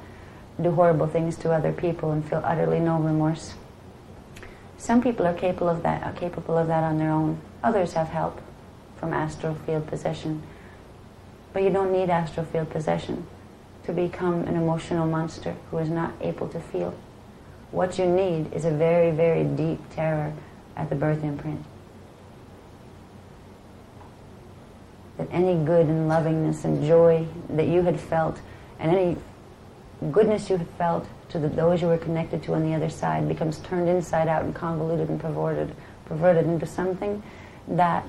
do horrible things to other people and feel utterly no remorse. Some people are capable of that on their own. Others have help from astral field possession. But you don't need astral field possession to become an emotional monster who is not able to feel. What you need is a very, very deep terror at the birth imprint. That any good and lovingness and joy that you had felt, and any goodness you had felt to those you were connected to on the other side, becomes turned inside out and convoluted and perverted into something that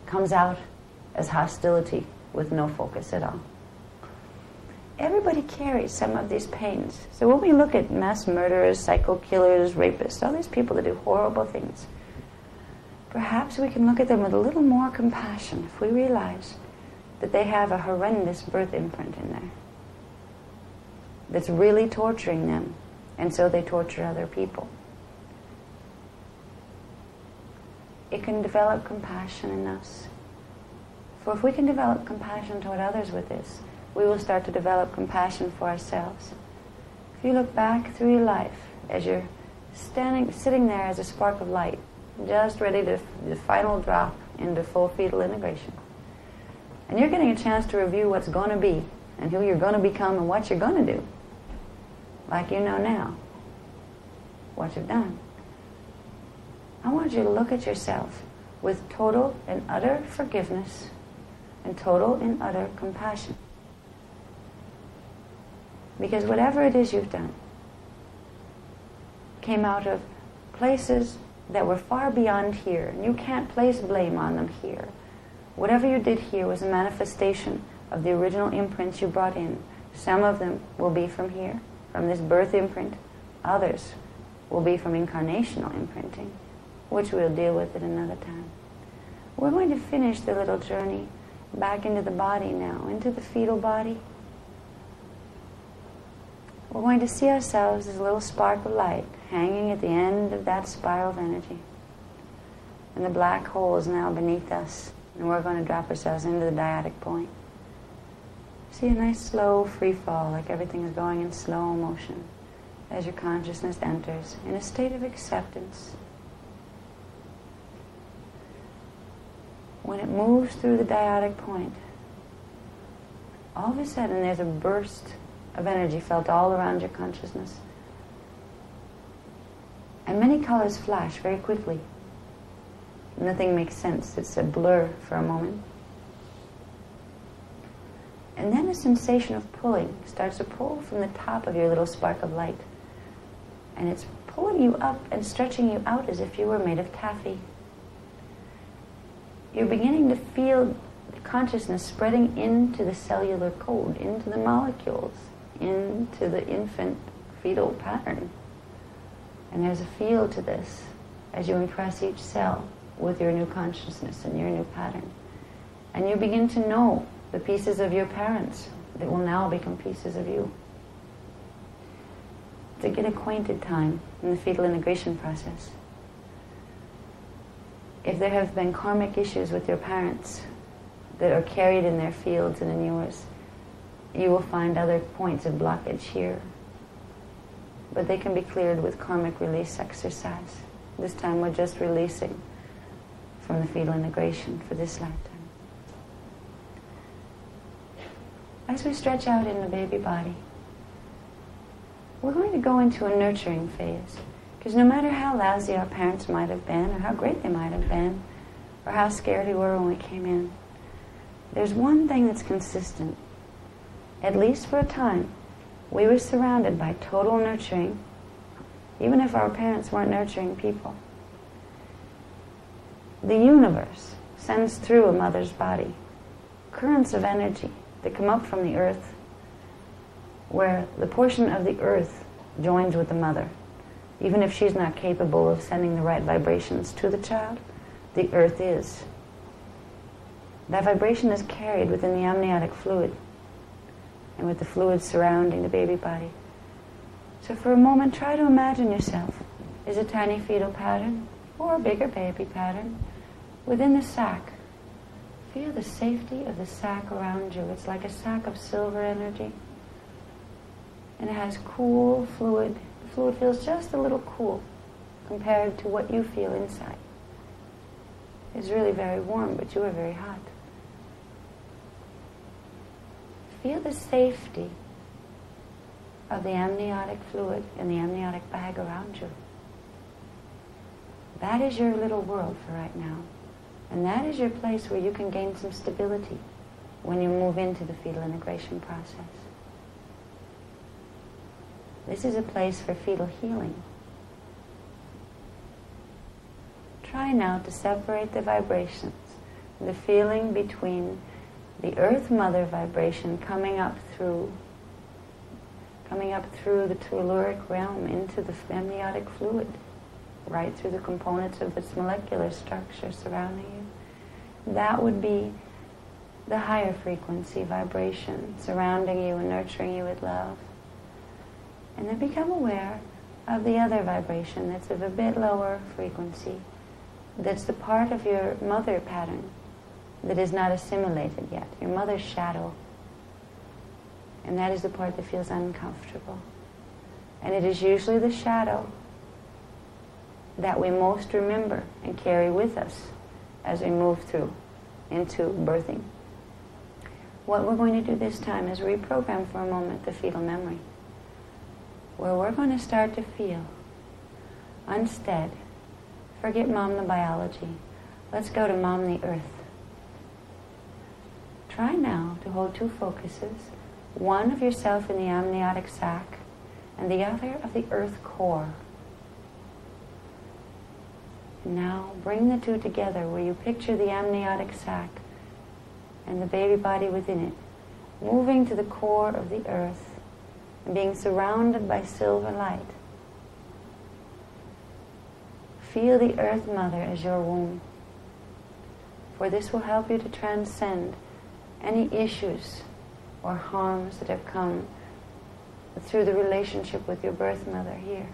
comes out as hostility with no focus at all. Everybody carries some of these pains. So when we look at mass murderers, psycho killers, rapists, all these people that do horrible things, perhaps we can look at them with a little more compassion if we realize that they have a horrendous birth imprint in there that's really torturing them, and so they torture other people. It can develop compassion in us. For if we can develop compassion toward others with this, we will start to develop compassion for ourselves. If you look back through your life as you're sitting there as a spark of light, just ready to the final drop into full fetal integration, and you're getting a chance to review what's going to be and who you're going to become and what you're going to do, like you know now what you've done. I want you to look at yourself with total and utter forgiveness and total and utter compassion. Because whatever it is you've done came out of places that were far beyond here, and you can't place blame on them here. Whatever you did here was a manifestation of the original imprints you brought in. Some of them will be from here, from this birth imprint. Others will be from incarnational imprinting, which we'll deal with at another time. We're going to finish the little journey back into the body now, into the fetal body. We're going to see ourselves as a little spark of light hanging at the end of that spiral of energy. And the black hole is now beneath us, and we're going to drop ourselves into the dyadic point. See a nice slow free fall, like everything is going in slow motion as your consciousness enters in a state of acceptance. When it moves through the dyadic point, all of a sudden there's a burst of energy felt all around your consciousness. And many colors flash very quickly. Nothing makes sense. It's a blur for a moment. And then a sensation of pulling starts to pull from the top of your little spark of light. And it's pulling you up and stretching you out as if you were made of taffy. You're beginning to feel the consciousness spreading into the cellular code, into the molecules, into the infant fetal pattern. And there's a feel to this as you impress each cell with your new consciousness and your new pattern. And you begin to know the pieces of your parents that will now become pieces of you. It's a get acquainted time in the fetal integration process. If there have been karmic issues with your parents that are carried in their fields and in yours, you will find other points of blockage here. But they can be cleared with karmic release exercise. This time we're just releasing from the fetal integration for this lifetime. As we stretch out in the baby body, we're going to go into a nurturing phase. Because no matter how lousy our parents might have been, or how great they might have been, or how scared we were when we came in, there's one thing that's consistent. At least for a time, we were surrounded by total nurturing, even if our parents weren't nurturing people. The universe sends through a mother's body currents of energy that come up from the earth, where the portion of the earth joins with the mother. Even if she's not capable of sending the right vibrations to the child, the earth is. That vibration is carried within the amniotic fluid and with the fluid surrounding the baby body. So for a moment, try to imagine yourself as a tiny fetal pattern or a bigger baby pattern within the sac. Feel the safety of the sac around you. It's like a sac of silver energy. And it has cool fluid. The fluid feels just a little cool compared to what you feel inside. It's really very warm, but you are very hot. Feel the safety of the amniotic fluid and the amniotic bag around you. That is your little world for right now. And that is your place where you can gain some stability when you move into the fetal integration process. This is a place for fetal healing. Try now to separate the vibrations, the feeling between the earth mother vibration coming up through the telluric realm into the amniotic fluid, right through the components of its molecular structure surrounding you. That would be the higher frequency vibration surrounding you and nurturing you with love. And then become aware of the other vibration that's of a bit lower frequency, that's the part of your mother pattern that is not assimilated yet, your mother's shadow. And that is the part that feels uncomfortable. And it is usually the shadow that we most remember and carry with us as we move through into birthing. What we're going to do this time is reprogram for a moment the fetal memory, where we're going to start to feel, instead, forget Mom the biology, let's go to Mom the earth. Try now to hold two focuses, one of yourself in the amniotic sac and the other of the earth core. And now bring the two together where you picture the amniotic sac and the baby body within it, moving to the core of the earth and being surrounded by silver light. Feel the Earth Mother as your womb. For this will help you to transcend any issues or harms that have come through the relationship with your birth mother here.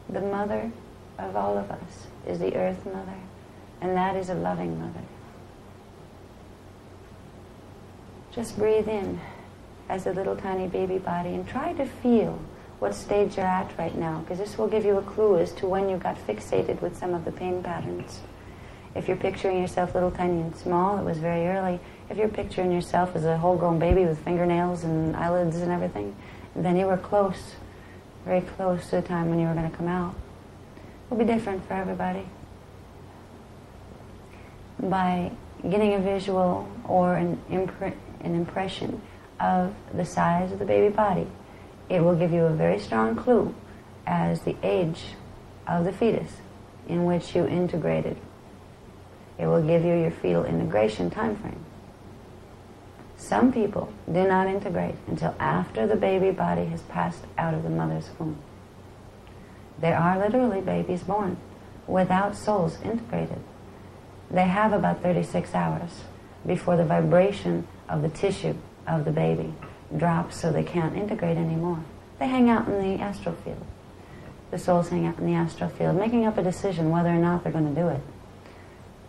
The mother of all of us is the Earth Mother, and that is a loving mother. Just breathe in as a little tiny baby body and try to feel what stage you're at right now, because this will give you a clue as to when you got fixated with some of the pain patterns. If you're picturing yourself little tiny and small, it was very early. If you're picturing yourself as a whole-grown baby with fingernails and eyelids and everything, then you were close, very close to the time when you were going to come out. It will be different for everybody. By getting a visual or an impression of the size of the baby body, it will give you a very strong clue as the age of the fetus in which you integrated. It will give you your fetal integration time frame. Some people do not integrate until after the baby body has passed out of the mother's womb. There are literally babies born without souls integrated. They have about 36 hours before the vibration of the tissue of the baby drops so they can't integrate anymore. They hang out in the astral field. The souls hang out in the astral field, making up a decision whether or not they're going to do it.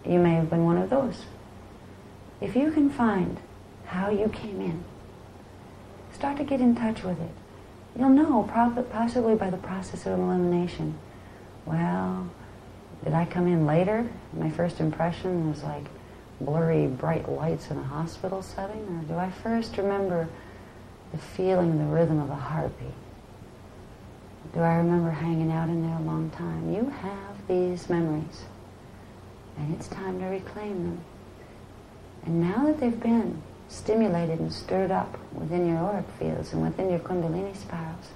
You may have been one of those. If you can find how you came in, start to get in touch with it. You'll know, possibly by the process of elimination. Well, did I come in later? My first impression was like blurry, bright lights in a hospital setting? Or do I first remember the feeling, the rhythm of a heartbeat? Do I remember hanging out in there a long time? You have these memories, and it's time to reclaim them. And now that they've been stimulated and stirred up within your auric fields and within your kundalini spirals,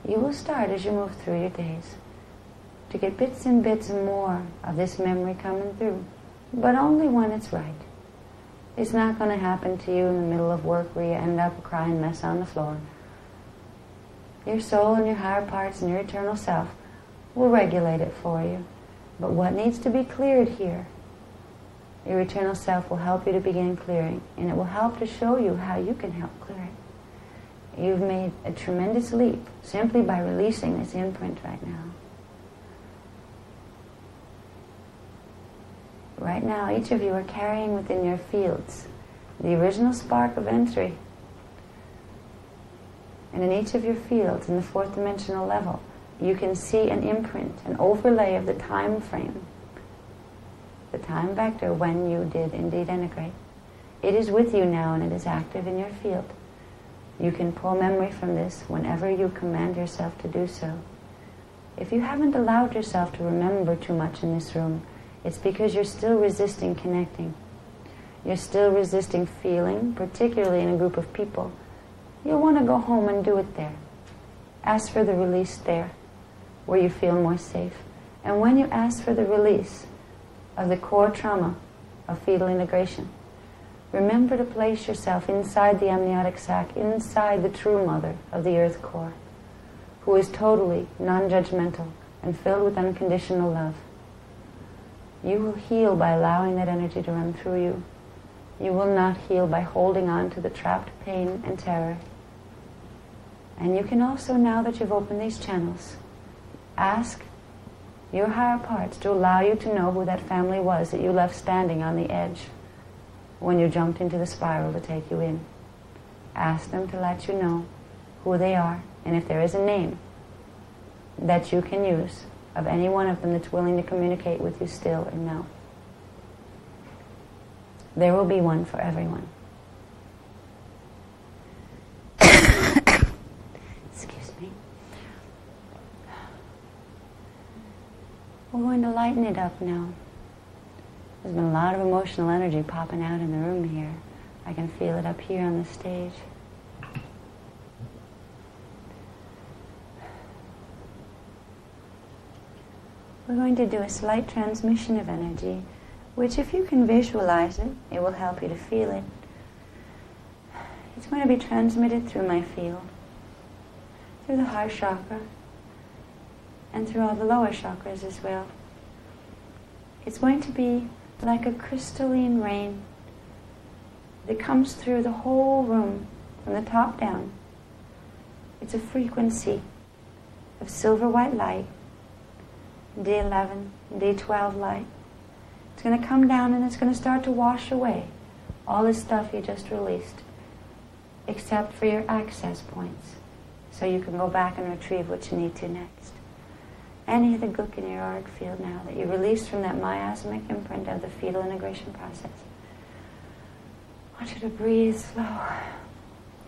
you will start, as you move through your days, to get bits and bits and more of this memory coming through, but only when it's right. It's not going to happen to you in the middle of work where you end up a crying mess on the floor. Your soul and your higher parts and your eternal self will regulate it for you. But what needs to be cleared here, your eternal self will help you to begin clearing, and it will help to show you how you can help clear it. You've made a tremendous leap simply by releasing this imprint right now. Right now, each of you are carrying within your fields the original spark of entry. And in each of your fields, in the fourth dimensional level, you can see an imprint, an overlay of the time frame, the time vector when you did indeed integrate. It is with you now and it is active in your field. You can pull memory from this whenever you command yourself to do so. If you haven't allowed yourself to remember too much in this room, it's because you're still resisting connecting. You're still resisting feeling, particularly in a group of people. You'll want to go home and do it there. Ask for the release there, where you feel more safe. And when you ask for the release of the core trauma of fetal integration, remember to place yourself inside the amniotic sac, inside the true mother of the earth core, who is totally non-judgmental and filled with unconditional love. You will heal by allowing that energy to run through you. You will not heal by holding on to the trapped pain and terror. And you can also, now that you've opened these channels, ask your higher parts to allow you to know who that family was that you left standing on the edge when you jumped into the spiral to take you in. Ask them to let you know who they are, and if there is a name that you can use of any one of them that's willing to communicate with you still and now. There will be one for everyone. Excuse me. We're going to lighten it up now. There's been a lot of emotional energy popping out in the room here. I can feel it up here on the stage. We're going to do a slight transmission of energy, which if you can visualize it, it will help you to feel it. It's going to be transmitted through my field, through the heart chakra, and through all the lower chakras as well. It's going to be like a crystalline rain that comes through the whole room from the top down. It's a frequency of silver white light, D11, D12 light. It's going to come down and it's going to start to wash away all this stuff you just released, except for your access points, so you can go back and retrieve what you need to next. Any of the gook in your auric field now that you released from that miasmic imprint of the fetal integration process. I want you to breathe slow.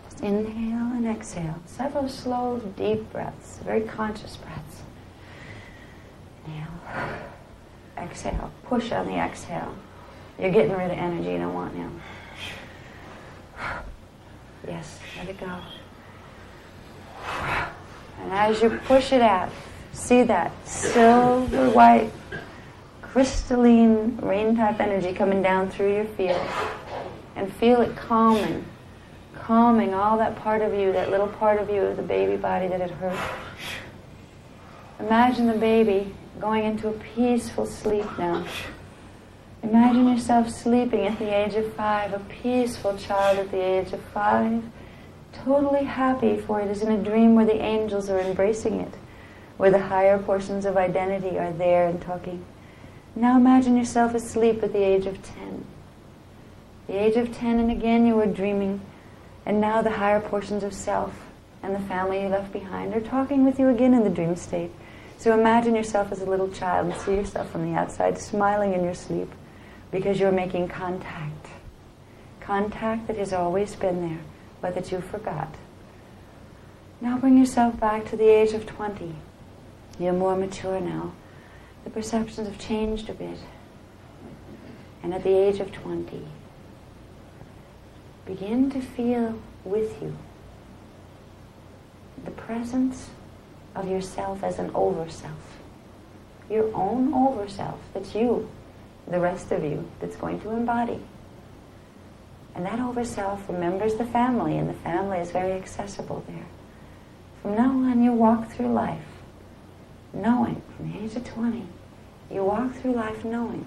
Just inhale and exhale. Several slow, deep breaths, very conscious breaths. Inhale. Exhale. Push on the exhale. You're getting rid of energy you don't want now. Yes, let it go. And as you push it out, see that silver white, crystalline rain-type energy coming down through your field. And feel it calming all that part of you, that little part of you, the baby body that had hurt. Imagine the baby going into a peaceful sleep now. Imagine yourself sleeping at the age of 5, a peaceful child at the age of 5, totally happy, for it is in a dream where the angels are embracing it, where the higher portions of identity are there and talking. Now imagine yourself asleep at the age of 10. The age of 10, and again you were dreaming, and now the higher portions of self and the family you left behind are talking with you again in the dream state. So imagine yourself as a little child and see yourself from the outside smiling in your sleep because you're making contact. Contact that has always been there, but that you forgot. Now bring yourself back to the age of 20. You're more mature now. The perceptions have changed a bit. And at the age of 20, begin to feel with you the presence of yourself as an over-self. Your own over-self, that's you, the rest of you, that's going to embody. And that over-self remembers the family, and the family is very accessible there. From now on, you walk through life knowing, from the age of 20, you walk through life knowing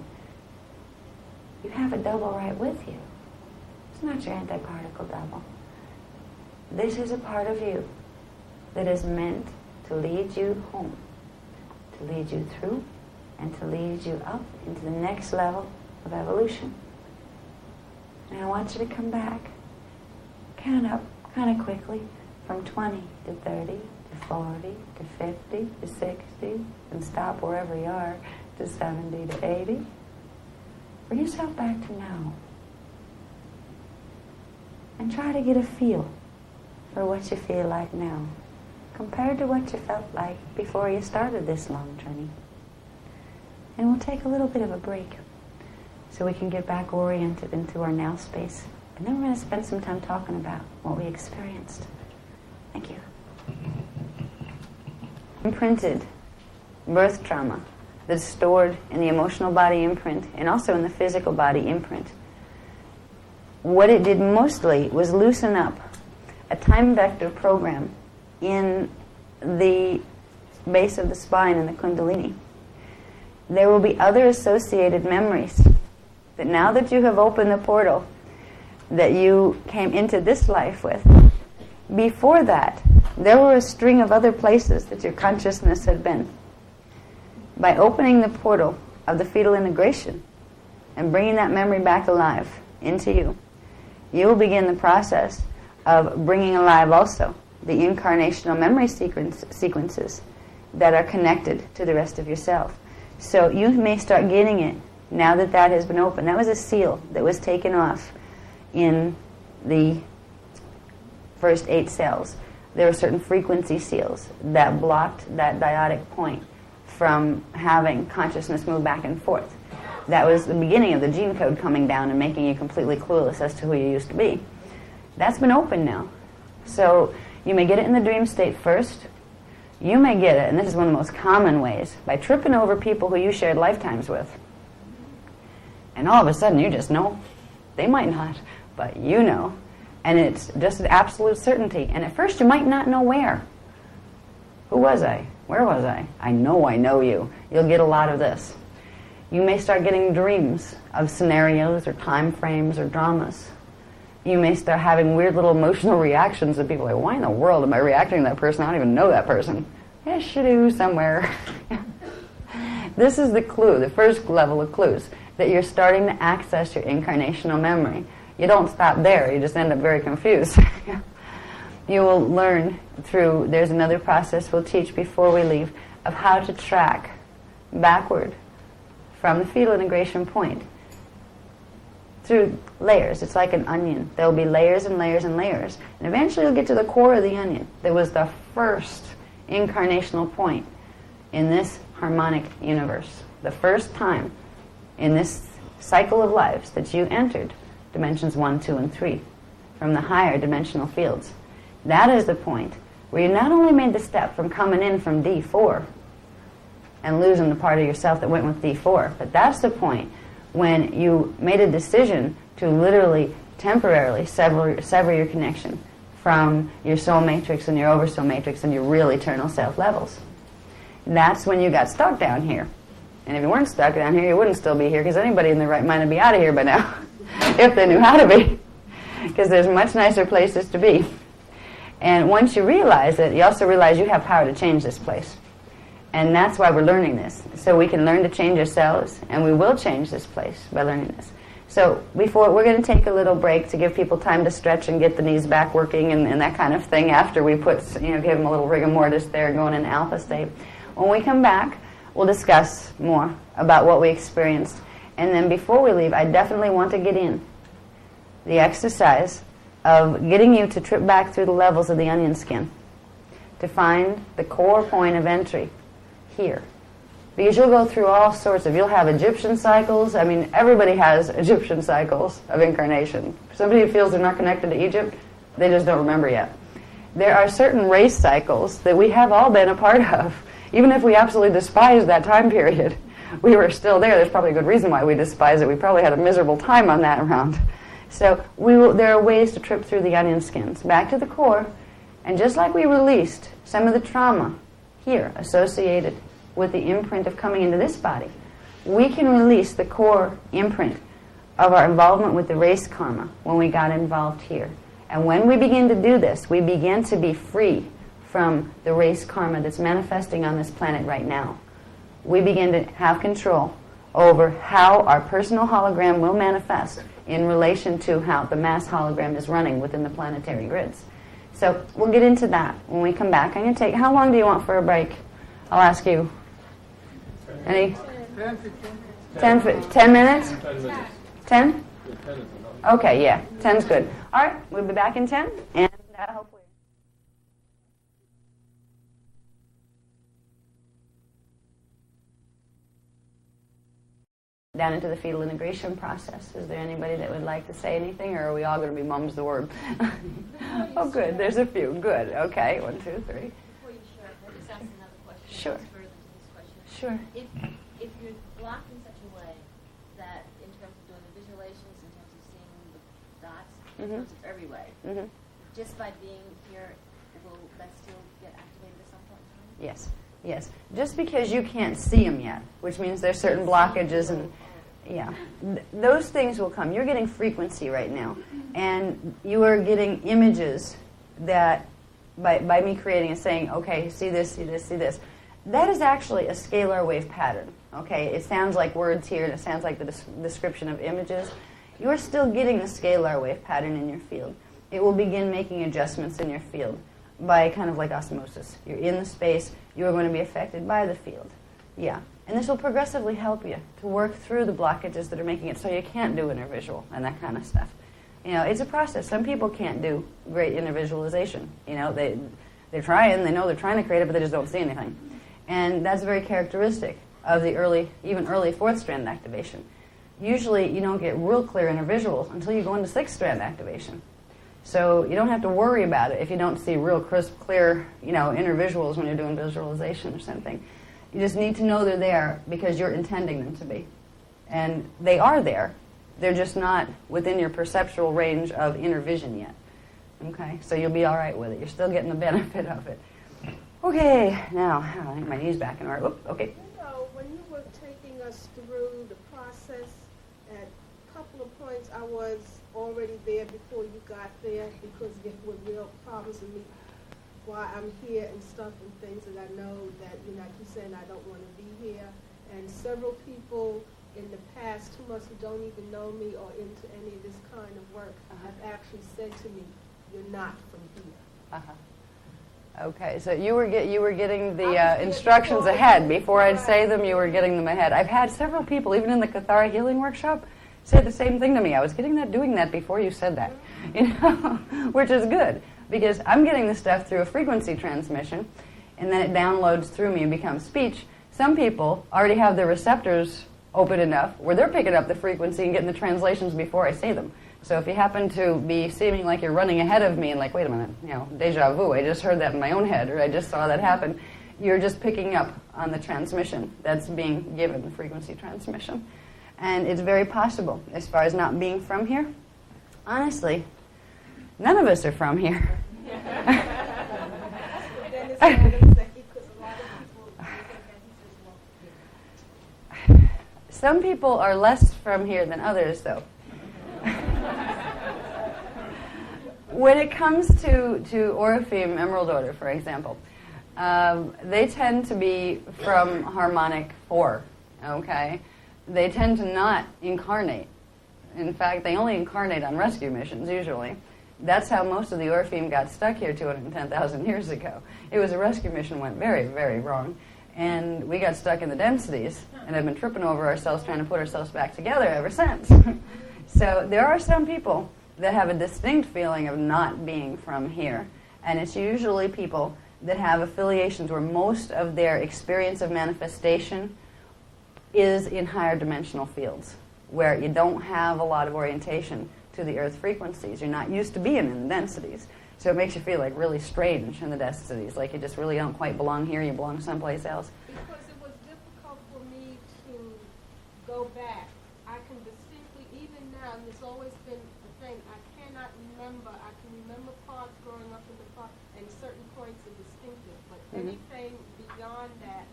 you have a double right with you. It's not your anti-particle double. This is a part of you that is meant to lead you home, to lead you through, and to lead you up into the next level of evolution. And I want you to come back, count up kind of quickly, from 20 to 30 to 40 to 50 to 60, and stop wherever you are, to 70 to 80. Bring yourself back to now. And try to get a feel for what you feel like now, compared to what you felt like before you started this long journey. And we'll take a little bit of a break so we can get back oriented into our now space. And then we're going to spend some time talking about what we experienced. Thank you. Imprinted birth trauma that's stored in the emotional body imprint and also in the physical body imprint. What it did mostly was loosen up a time vector program in the base of the spine and the kundalini. There will be other associated memories that now that you have opened the portal that you came into this life with, before that, there were a string of other places that your consciousness had been. By opening the portal of the fetal integration and bringing that memory back alive into you, you will begin the process of bringing alive also the incarnational memory sequences that are connected to the rest of yourself. So you may start getting it now that that has been opened. That was a seal that was taken off in the first 8 cells. There were certain frequency seals that blocked that dyadic point from having consciousness move back and forth. That was the beginning of the gene code coming down and making you completely clueless as to who you used to be. That's been open now. So you may get it in the dream state first. You may get it, and this is one of the most common ways, by tripping over people who you shared lifetimes with. And all of a sudden you just know. They might not, but you know. And it's just an absolute certainty. And at first you might not know where. Who was I? Where was I? I know you. You'll get a lot of this. You may start getting dreams of scenarios or time frames or dramas. You may start having weird little emotional reactions to people like, why in the world am I reacting to that person? I don't even know that person. Yes, you do somewhere. This is the clue, the first level of clues, that you're starting to access your incarnational memory. You don't stop there, you just end up very confused. You will learn through, there's another process we'll teach before we leave, of how to track backward from the fetal integration point through layers. It's like an onion. There'll be layers and layers and layers. And eventually you'll get to the core of the onion. That was the first incarnational point in this harmonic universe. The first time in this cycle of lives that you entered dimensions 1, 2, and 3 from the higher dimensional fields. That is the point where you not only made the step from coming in from D4 and losing the part of yourself that went with D4, but that's the point when you made a decision to literally, temporarily sever your connection from your soul matrix and your oversoul matrix and your real eternal self levels. That's when you got stuck down here. And if you weren't stuck down here, you wouldn't still be here, because anybody in their right mind would be out of here by now, if they knew how to be, because there's much nicer places to be. And once you realize it, you also realize you have power to change this place. And that's why we're learning this. So we can learn to change ourselves, and we will change this place by learning this. So before, we're going to take a little break to give people time to stretch and get the knees back working and that kind of thing after we put, give them a little rigor mortis there going in alpha state. When we come back, we'll discuss more about what we experienced. And then before we leave, I definitely want to get in the exercise of getting you to trip back through the levels of the onion skin to find the core point of entry here. Because you'll go through all sorts of, you'll have Egyptian cycles. I mean, everybody has Egyptian cycles of incarnation. Somebody who feels they're not connected to Egypt, they just don't remember yet. There are certain race cycles that we have all been a part of. Even if we absolutely despise that time period, we were still there. There's probably a good reason why we despise it. We probably had a miserable time on that round. So there are ways to trip through the onion skins, back to the core, and just like we released some of the trauma here associated with the imprint of coming into this body, we can release the core imprint of our involvement with the race karma when we got involved here. And when we begin to do this, we begin to be free from the race karma that's manifesting on this planet right now. We begin to have control over how our personal hologram will manifest in relation to how the mass hologram is running within the planetary grids. So we'll get into that when we come back. I'm going to take, how long do you want for a break? I'll ask you. Any? 10 minutes? 10 minutes. 10? Okay, yeah, 10's good. All right, we'll be back in 10, and hopefully. Down into the fetal integration process. Is there anybody that would like to say anything, or are we all going to be mums the word? Oh, good. There's a few. Good. Okay. 1, 2, 3. Before you share, I'll just ask another question. Sure. Further to this question. Sure. If you're blocked in such a way that, in terms of doing the visualitions, in terms of seeing the dots, in terms of every way, just by being here, will that still get activated at some point in time? Yes. Yes. Just because you can't see them yet, which means there's certain blockages and. Yeah, those things will come. You're getting frequency right now, and you are getting images that, by me creating and saying, okay, see this, see this, see this, that is actually a scalar wave pattern, okay? It sounds like words here, and it sounds like the description of images. You're still getting the scalar wave pattern in your field. It will begin making adjustments in your field by kind of like osmosis. You're in the space, you're going to be affected by the field. Yeah. And this will progressively help you to work through the blockages that are making it so you can't do inner visual and that kind of stuff. You know, it's a process. Some people can't do great inner visualization. You know, they're trying, they know they're trying to create it, but they just don't see anything. And that's very characteristic of the even early fourth strand activation. Usually you don't get real clear inner visuals until you go into sixth strand activation. So you don't have to worry about it if you don't see real crisp, clear, inner visuals when you're doing visualization or something. You just need to know they're there because you're intending them to be. And they are there. They're just not within your perceptual range of inner vision yet. Okay? So you'll be all right with it. You're still getting the benefit of it. Okay, now, I think my knee's back in order. Oop, okay. You know, when you were taking us through the process, at a couple of points I was already there before you got there because there were real problems with me why I'm here and stuff and things that I know that, you know, I keep saying I don't want to be here. And several people in the past 2 months who don't even know me or into any of this kind of work have actually said to me, "You're not from here." Okay, so you were getting the instructions ahead. Before I'd say them, you were getting them ahead. I've had several people, even in the Kathara Healing Workshop, say the same thing to me. I was doing that before you said that, you know, which is good because I'm getting the stuff through a frequency transmission, and then it downloads through me and becomes speech. Some people already have their receptors open enough where they're picking up the frequency and getting the translations before I say them. So if you happen to be seeming like you're running ahead of me and like, wait a minute, you know, deja vu, I just heard that in my own head, or I just saw that happen, you're just picking up on the transmission that's being given, the frequency transmission. And it's very possible, as far as not being from here, honestly, none of us are from here. Some people are less from here than others, though. When it comes to Orifeme Emerald Order, for example, they tend to be from Harmonic 4, okay? They tend to not incarnate. In fact, they only incarnate on rescue missions, usually. That's how most of the Orifeme got stuck here 210,000 years ago. It was a rescue mission went very, very wrong. And we got stuck in the densities and have been tripping over ourselves trying to put ourselves back together ever since. So there are some people that have a distinct feeling of not being from here. And it's usually people that have affiliations where most of their experience of manifestation is in higher dimensional fields, where you don't have a lot of orientation to the earth frequencies. You're not used to being in the densities. So it makes you feel like really strange in the densities, like you just really don't quite belong here, you belong someplace else. Because it was difficult for me to go back. I can distinctly, even now, and it's always been a thing, I cannot remember. I can remember parts growing up in the park, and certain points are distinctive. But anything beyond that,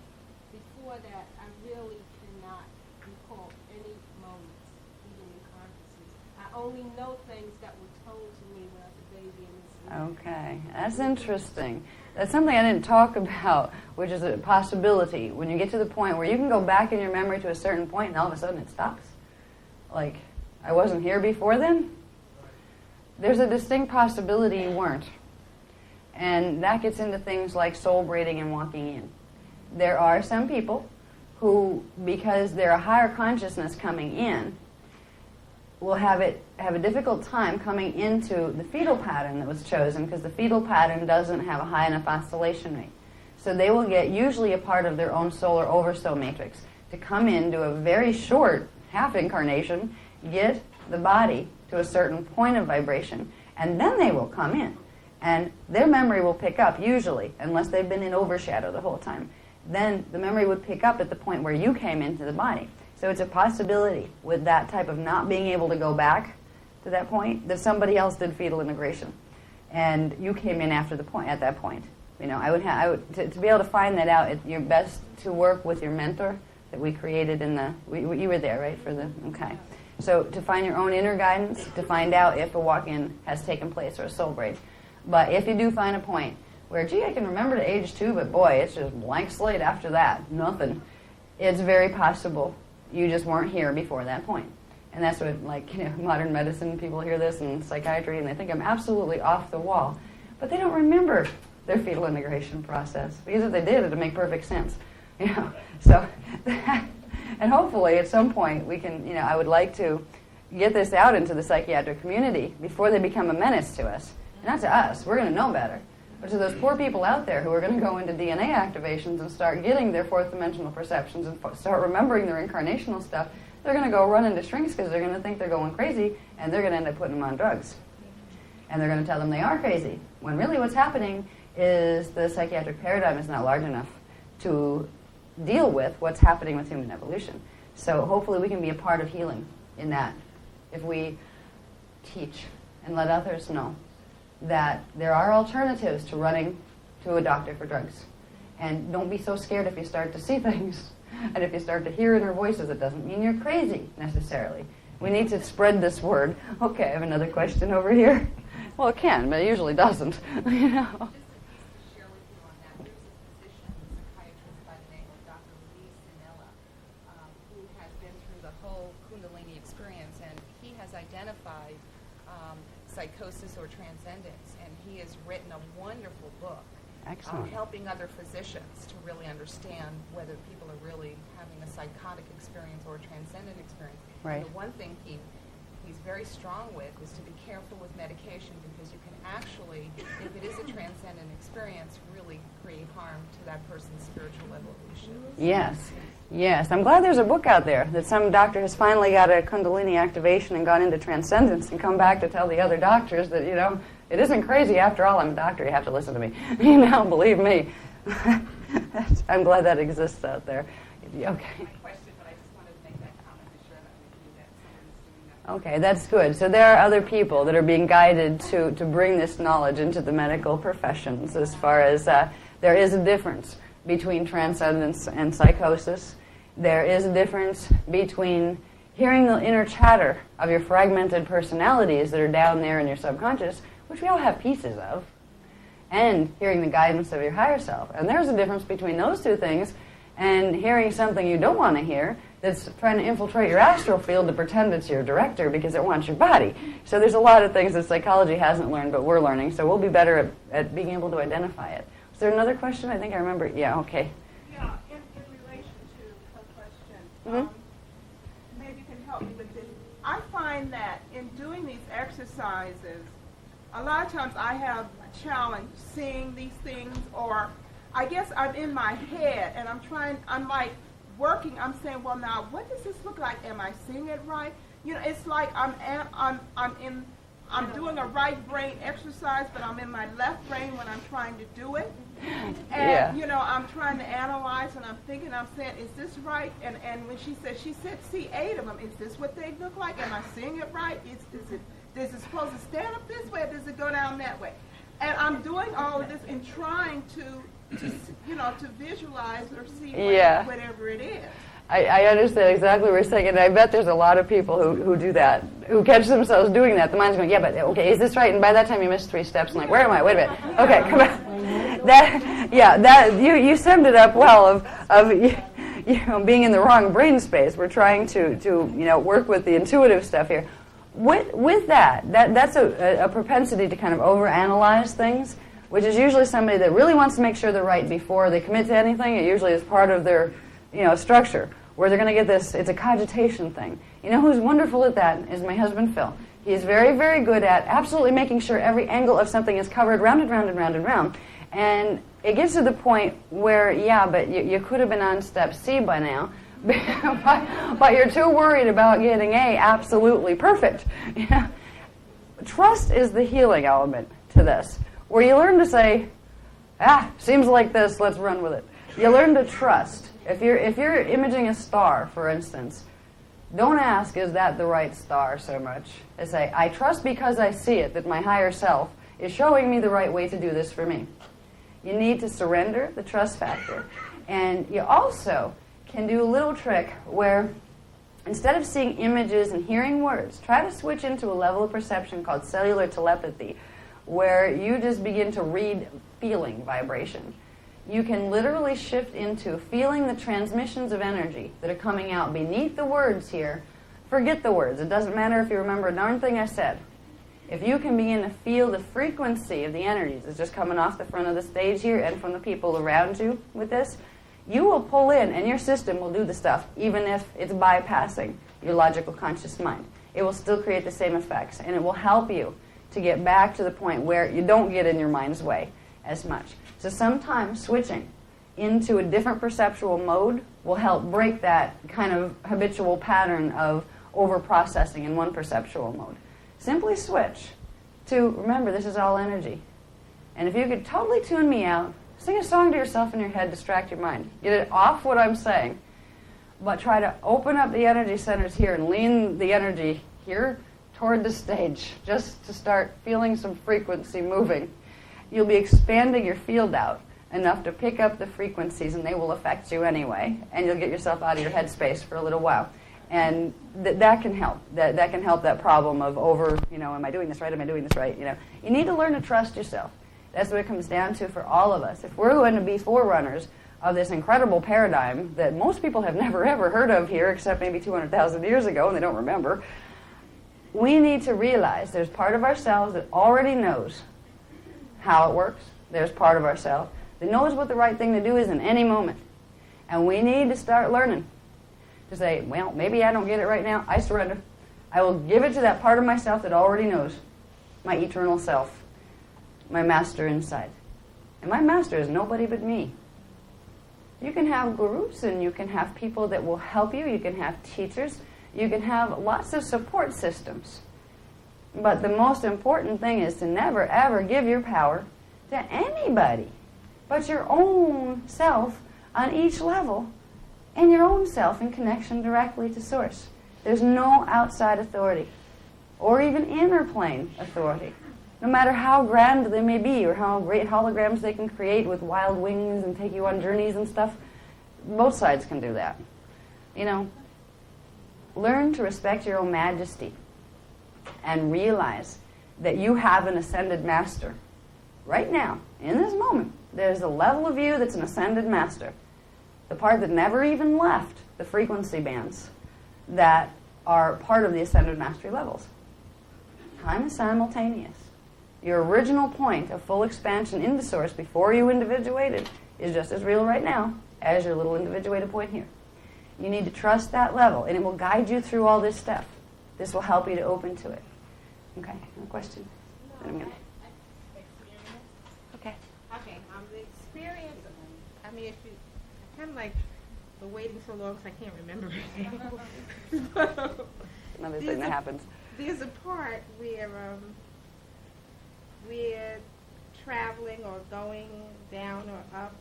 before that, I really cannot recall any moments, even in consciousness. I only know things that were told to me when I was a baby and this. Okay, that's interesting. That's something I didn't talk about, which is a possibility. When you get to the point where you can go back in your memory to a certain point and all of a sudden it stops. Like, I wasn't here before then? There's a distinct possibility you weren't. And that gets into things like soul braiding and walking in. There are some people who, because they're a higher consciousness coming in, will have a difficult time coming into the fetal pattern that was chosen because the fetal pattern doesn't have a high enough oscillation rate. So they will get usually a part of their own solar oversoul matrix to come in, do a very short half incarnation, get the body to a certain point of vibration, and then they will come in. And their memory will pick up, usually, unless they've been in overshadow the whole time. Then the memory would pick up at the point where you came into the body. So it's a possibility with that type of not being able to go back to that point that somebody else did fetal integration, and you came in after the point. At that point, you know, to be able to find that out. You're best to work with your mentor that we created in the. You were there, right? For the okay. So to find your own inner guidance, to find out if a walk-in has taken place or a soul braid. But if you do find a point where, gee, I can remember to age 2, but boy, it's just blank slate after that, nothing. It's very possible you just weren't here before that point. And that's what, like, you know, modern medicine, people hear this, and psychiatry, and they think I'm absolutely off the wall. But they don't remember their fetal integration process. Because if they did, it would make perfect sense. You know, so, and hopefully at some point we can, you know, I would like to get this out into the psychiatric community before they become a menace to us. Not to us, we're going to know better. But to those poor people out there who are going to go into DNA activations and start getting their fourth dimensional perceptions and start remembering their incarnational stuff, they're going to go run into shrinks because they're going to think they're going crazy, and they're going to end up putting them on drugs. And they're going to tell them they are crazy, when really what's happening is the psychiatric paradigm is not large enough to deal with what's happening with human evolution. So hopefully we can be a part of healing in that if we teach and let others know that there are alternatives to running to a doctor for drugs. And don't be so scared if you start to see things. And if you start to hear inner voices, it doesn't mean you're crazy, necessarily. We need to spread this word. Okay, I have another question over here. Well, it can, but it usually doesn't. You know. Just a piece to share with you on that. There's a physician, a psychiatrist by the name of Dr. Lee Sinella, who has been through the whole Kundalini experience, and he has identified psychosis or transcendence, and he has written a wonderful book. Excellent. Helping other physicians to really understand whether people are really having a psychotic experience or a transcendent experience. Right. And the one thing he's very strong with is to be careful with medication, because you can actually, if it is a transcendent experience, really create harm to that person's spiritual evolution. Yes. Yes. I'm glad there's a book out there that some doctor has finally got a Kundalini activation and gone into transcendence and come back to tell the other doctors that, you know, it isn't crazy. After all, I'm a doctor. You have to listen to me. You know, believe me. I'm glad that exists out there. Okay. Question, but I just wanted to make that comment to share that with you, that someone's doing that. Okay, that's good. So there are other people that are being guided to bring this knowledge into the medical professions, as far as there is a difference between transcendence and psychosis. There is a difference between hearing the inner chatter of your fragmented personalities that are down there in your subconscious, which we all have pieces of, and hearing the guidance of your higher self. And there's a difference between those two things and hearing something you don't want to hear that's trying to infiltrate your astral field to pretend it's your director because it wants your body. So there's a lot of things that psychology hasn't learned, but we're learning, so we'll be better at being able to identify it. Is there another question? I think I remember. Yeah, okay. Yeah, in relation to her question, Mm-hmm. maybe you can help me with this. I find that in doing these exercises, a lot of times I have a challenge seeing these things, or I guess I'm in my head and I'm like working, I'm saying, well, now what does this look like? Am I seeing it right? You know, it's like I'm doing a right brain exercise, but I'm in my left brain when I'm trying to do it. And, you know, I'm trying to analyze, and I'm thinking, I'm saying, is this right? And when she said, see 8 of them. Is this what they look like? Am I seeing it right? Is it supposed to stand up this way, or does it go down that way? And I'm doing all of this and trying to visualize or see whatever it is. I understand exactly what you're saying, and I bet there's a lot of people who do that, who catch themselves doing that. The mind's going, yeah, but okay, is this right? And by that time you missed 3 steps, and like, where am I? Wait a minute. Okay, come on. You summed it up well of being in the wrong brain space. We're trying to work with the intuitive stuff here. With that's a propensity to kind of overanalyze things, which is usually somebody that really wants to make sure they're right before they commit to anything. It usually is part of their structure, where they're going to get this. It's a cogitation thing. You know who's wonderful at that is my husband, Phil. He's very, very good at absolutely making sure every angle of something is covered round and round and round and round. And it gets to the point where, but you could have been on step C by now, but you're too worried about getting A absolutely perfect. Trust is the healing element to this, where you learn to say, seems like this, let's run with it. You learn to trust. If you're imaging a star, for instance, don't ask, is that the right star so much? I say, I trust because I see it, that my higher self is showing me the right way to do this for me. You need to surrender the trust factor. And you also can do a little trick where instead of seeing images and hearing words, try to switch into a level of perception called cellular telepathy, where you just begin to read feeling vibration. You can literally shift into feeling the transmissions of energy that are coming out beneath the words here. Forget the words. It doesn't matter if you remember a darn thing I said. If you can begin to feel the frequency of the energies that's just coming off the front of the stage here and from the people around you with this, you will pull in and your system will do the stuff, even if it's bypassing your logical conscious mind. It will still create the same effects, and it will help you to get back to the point where you don't get in your mind's way as much. So sometimes switching into a different perceptual mode will help break that kind of habitual pattern of over-processing in one perceptual mode. Simply switch to, remember, this is all energy. And if you could totally tune me out, sing a song to yourself in your head, distract your mind. Get it off what I'm saying, but try to open up the energy centers here and lean the energy here toward the stage, just to start feeling some frequency moving. You'll be expanding your field out enough to pick up the frequencies, and they will affect you anyway, and you'll get yourself out of your headspace for a little while. And that can help. That can help that problem of am I doing this right? Am I doing this right? You need to learn to trust yourself. That's what it comes down to for all of us. If we're going to be forerunners of this incredible paradigm that most people have never ever heard of here, except maybe 200,000 years ago, and they don't remember, we need to realize there's part of ourselves that already knows how it works. There's part of ourselves that knows what the right thing to do is in any moment. And we need to start learning to say, well, maybe I don't get it right now. I surrender. I will give it to that part of myself that already knows, my eternal self, my master inside. And my master is nobody but me. You can have gurus, and you can have people that will help you. You can have teachers. You can have lots of support systems. But the most important thing is to never, ever give your power to anybody but your own self on each level, and your own self in connection directly to Source. There's no outside authority, or even inner plane authority, no matter how grand they may be, or how great holograms they can create with wild wings and take you on journeys and stuff. Both sides can do that. Learn to respect your own majesty and realize that you have an ascended master. Right now, in this moment, there's a level of you that's an ascended master. The part that never even left the frequency bands that are part of the ascended mastery levels. Time is simultaneous. Your original point of full expansion into Source before you individuated is just as real right now as your little individuated point here. You need to trust that level, and it will guide you through all this stuff. This will help you to open to it. Okay, no question? Okay. Okay. The experience. I mean, kind of like the waiting so long, because I can't remember it. Another thing that happens. There's a part where we're traveling or going down or up.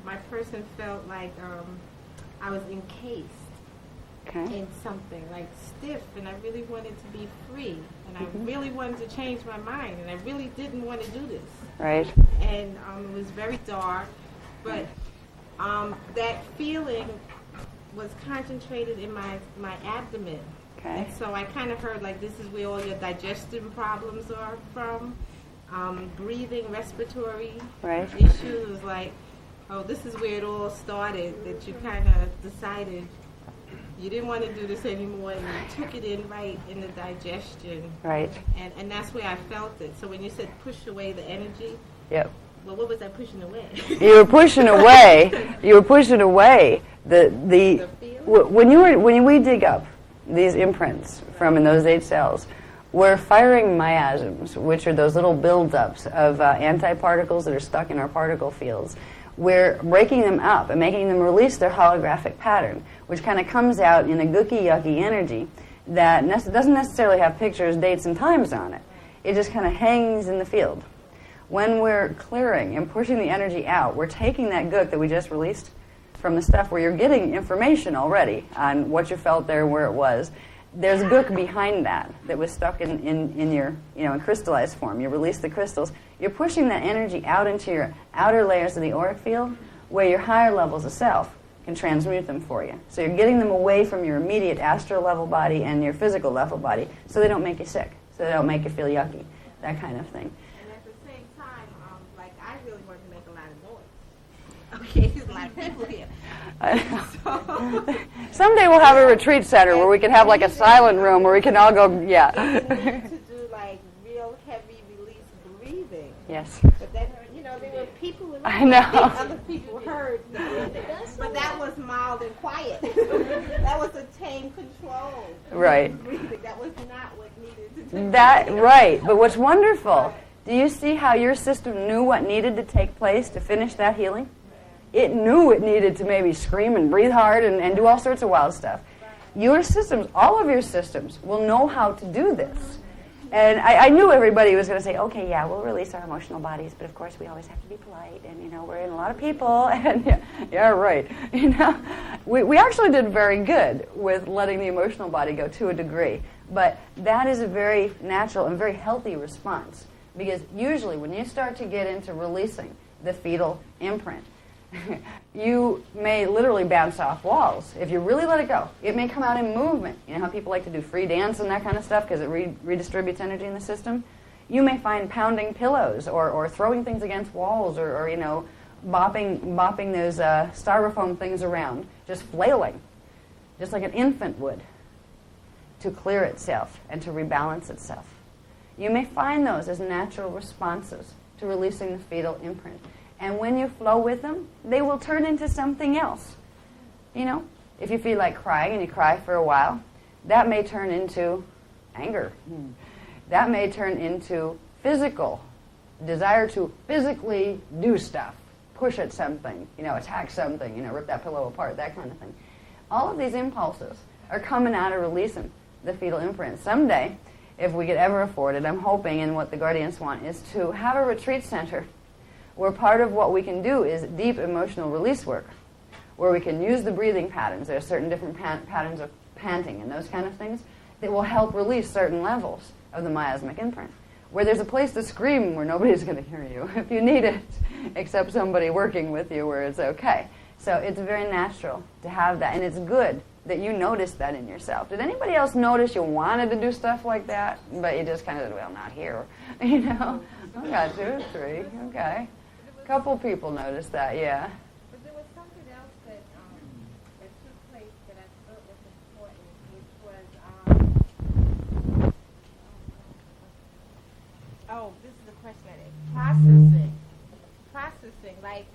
My person felt like I was encased in something like stiff, and I really wanted to be free, and I really wanted to change my mind, and I really didn't want to do this. Right. And it was very dark, but that feeling was concentrated in my abdomen. Okay. And so I kind of heard like this is where all your digestion problems are from. Breathing, respiratory issues, like, oh, this is where it all started, that you kind of decided you didn't want to do this anymore, and you took it in right in the digestion. Right. And that's where I felt it. So when you said push away the energy, yep. Well, what was I pushing away? You were pushing away. You were pushing away the when we dig up these imprints from in those 8 cells, we're firing miasms, which are those little buildups of antiparticles that are stuck in our particle fields. We're breaking them up and making them release their holographic pattern, which kind of comes out in a gooky, yucky energy that doesn't necessarily have pictures, dates, and times on it. It just kind of hangs in the field. When we're clearing and pushing the energy out, we're taking that gook that we just released from the stuff where you're getting information already on what you felt there and where it was. There's gook behind that was stuck in your, in crystallized form. You release the crystals. You're pushing that energy out into your outer layers of the auric field where your higher levels of self can transmute them for you. So you're getting them away from your immediate astral level body and your physical level body so they don't make you sick, so they don't make you feel yucky, that kind of thing. And at the same time, like I really wanted to make a lot of noise. Okay, there's a lot of people here. Someday we'll have a retreat center where we can have like a silent room where we can all go, yeah. To do like real heavy release breathing. Yes. But then, there were people who I know. Other people heard the breathing. But that was mild and quiet. That was a tame control. Right. Breathing. That was not what needed to take place. Right. But what's wonderful, do you see how your system knew what needed to take place to finish that healing? It knew it needed to maybe scream and breathe hard and do all sorts of wild stuff. Your systems, all of your systems, will know how to do this. And I knew everybody was going to say, okay, yeah, we'll release our emotional bodies, but of course we always have to be polite, and, we're in a lot of people, and yeah, right. We actually did very good with letting the emotional body go to a degree, but that is a very natural and very healthy response, because usually when you start to get into releasing the fetal imprint. You may literally bounce off walls. If you really let it go, it may come out in movement. You know how people like to do free dance and that kind of stuff because it redistributes energy in the system? You may find pounding pillows or throwing things against walls or you know, bopping those styrofoam things around, just flailing, just like an infant would, to clear itself and to rebalance itself. You may find those as natural responses to releasing the fetal imprint. And when you flow with them, they will turn into something else. You know, if you feel like crying and you cry for a while, that may turn into anger. That may turn into physical desire to physically do stuff, push at something, you know, attack something, you know, rip that pillow apart, that kind of thing. All of these impulses are coming out of releasing the fetal imprint. Someday, if we could ever afford it, I'm hoping, and what the guardians want, is to have a retreat center where part of what we can do is deep emotional release work, where we can use the breathing patterns. There are certain different patterns of panting and those kind of things that will help release certain levels of the miasmic imprint, where there's a place to scream where nobody's going to hear you if you need it, except somebody working with you where it's okay. So it's very natural to have that, and it's good that you noticed that in yourself. Did anybody else notice you wanted to do stuff like that, but you just kind of said, well, not here, you know? I got 2 or 3, okay. A couple people noticed that, yeah. But there was something else that took place that I thought was important, which was, this is a question, processing, like,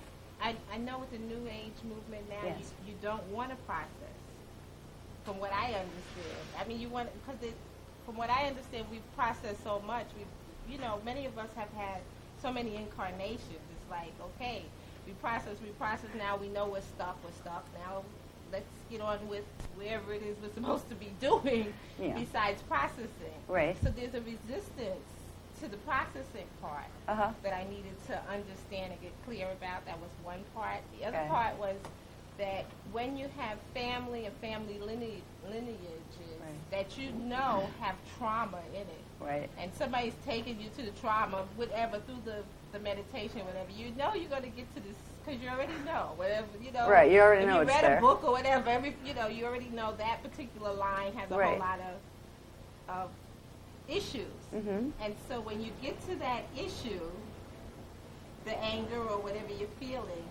I know with the New Age movement now, Yes. you don't want to process, from what I understand. I mean, you want, because from what I understand, we've processed so much. You know, many of us have had so many incarnations. It's like, okay, we process, now we know we're stuck. Now let's get on with wherever it is we're supposed to be doing besides processing. Right. So there's a resistance to the processing part that I needed to understand and get clear about. That was one part. The other part was that when you have family and family lineages that you know have trauma in it, right, and somebody's taking you to the trauma, whatever, through the meditation, whatever, you know you're going to get to this, because you already know, whatever, you know. Right, you already know it's there. If you read a book or whatever, you know, you already know that particular line has a whole lot of issues. Mm-hmm. And so when you get to that issue, the anger or whatever you're feeling,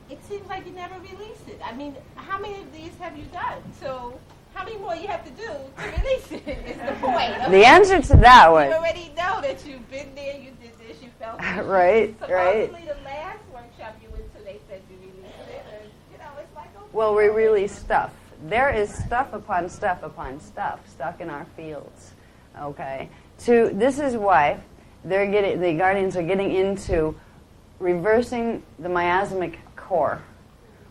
it seems like you never release it. I mean, how many of these have you done? So how many more you have to do to release it is the point. Okay? The answer to that was... You already know that you've been there, you did this, you felt this. Right. Supposedly the last workshop you went to, they said you released it. And, you know, it's like, okay. Well, we release stuff. There is stuff upon stuff upon stuff stuck in our fields. Okay? This is why the guardians are getting into reversing the miasmic core,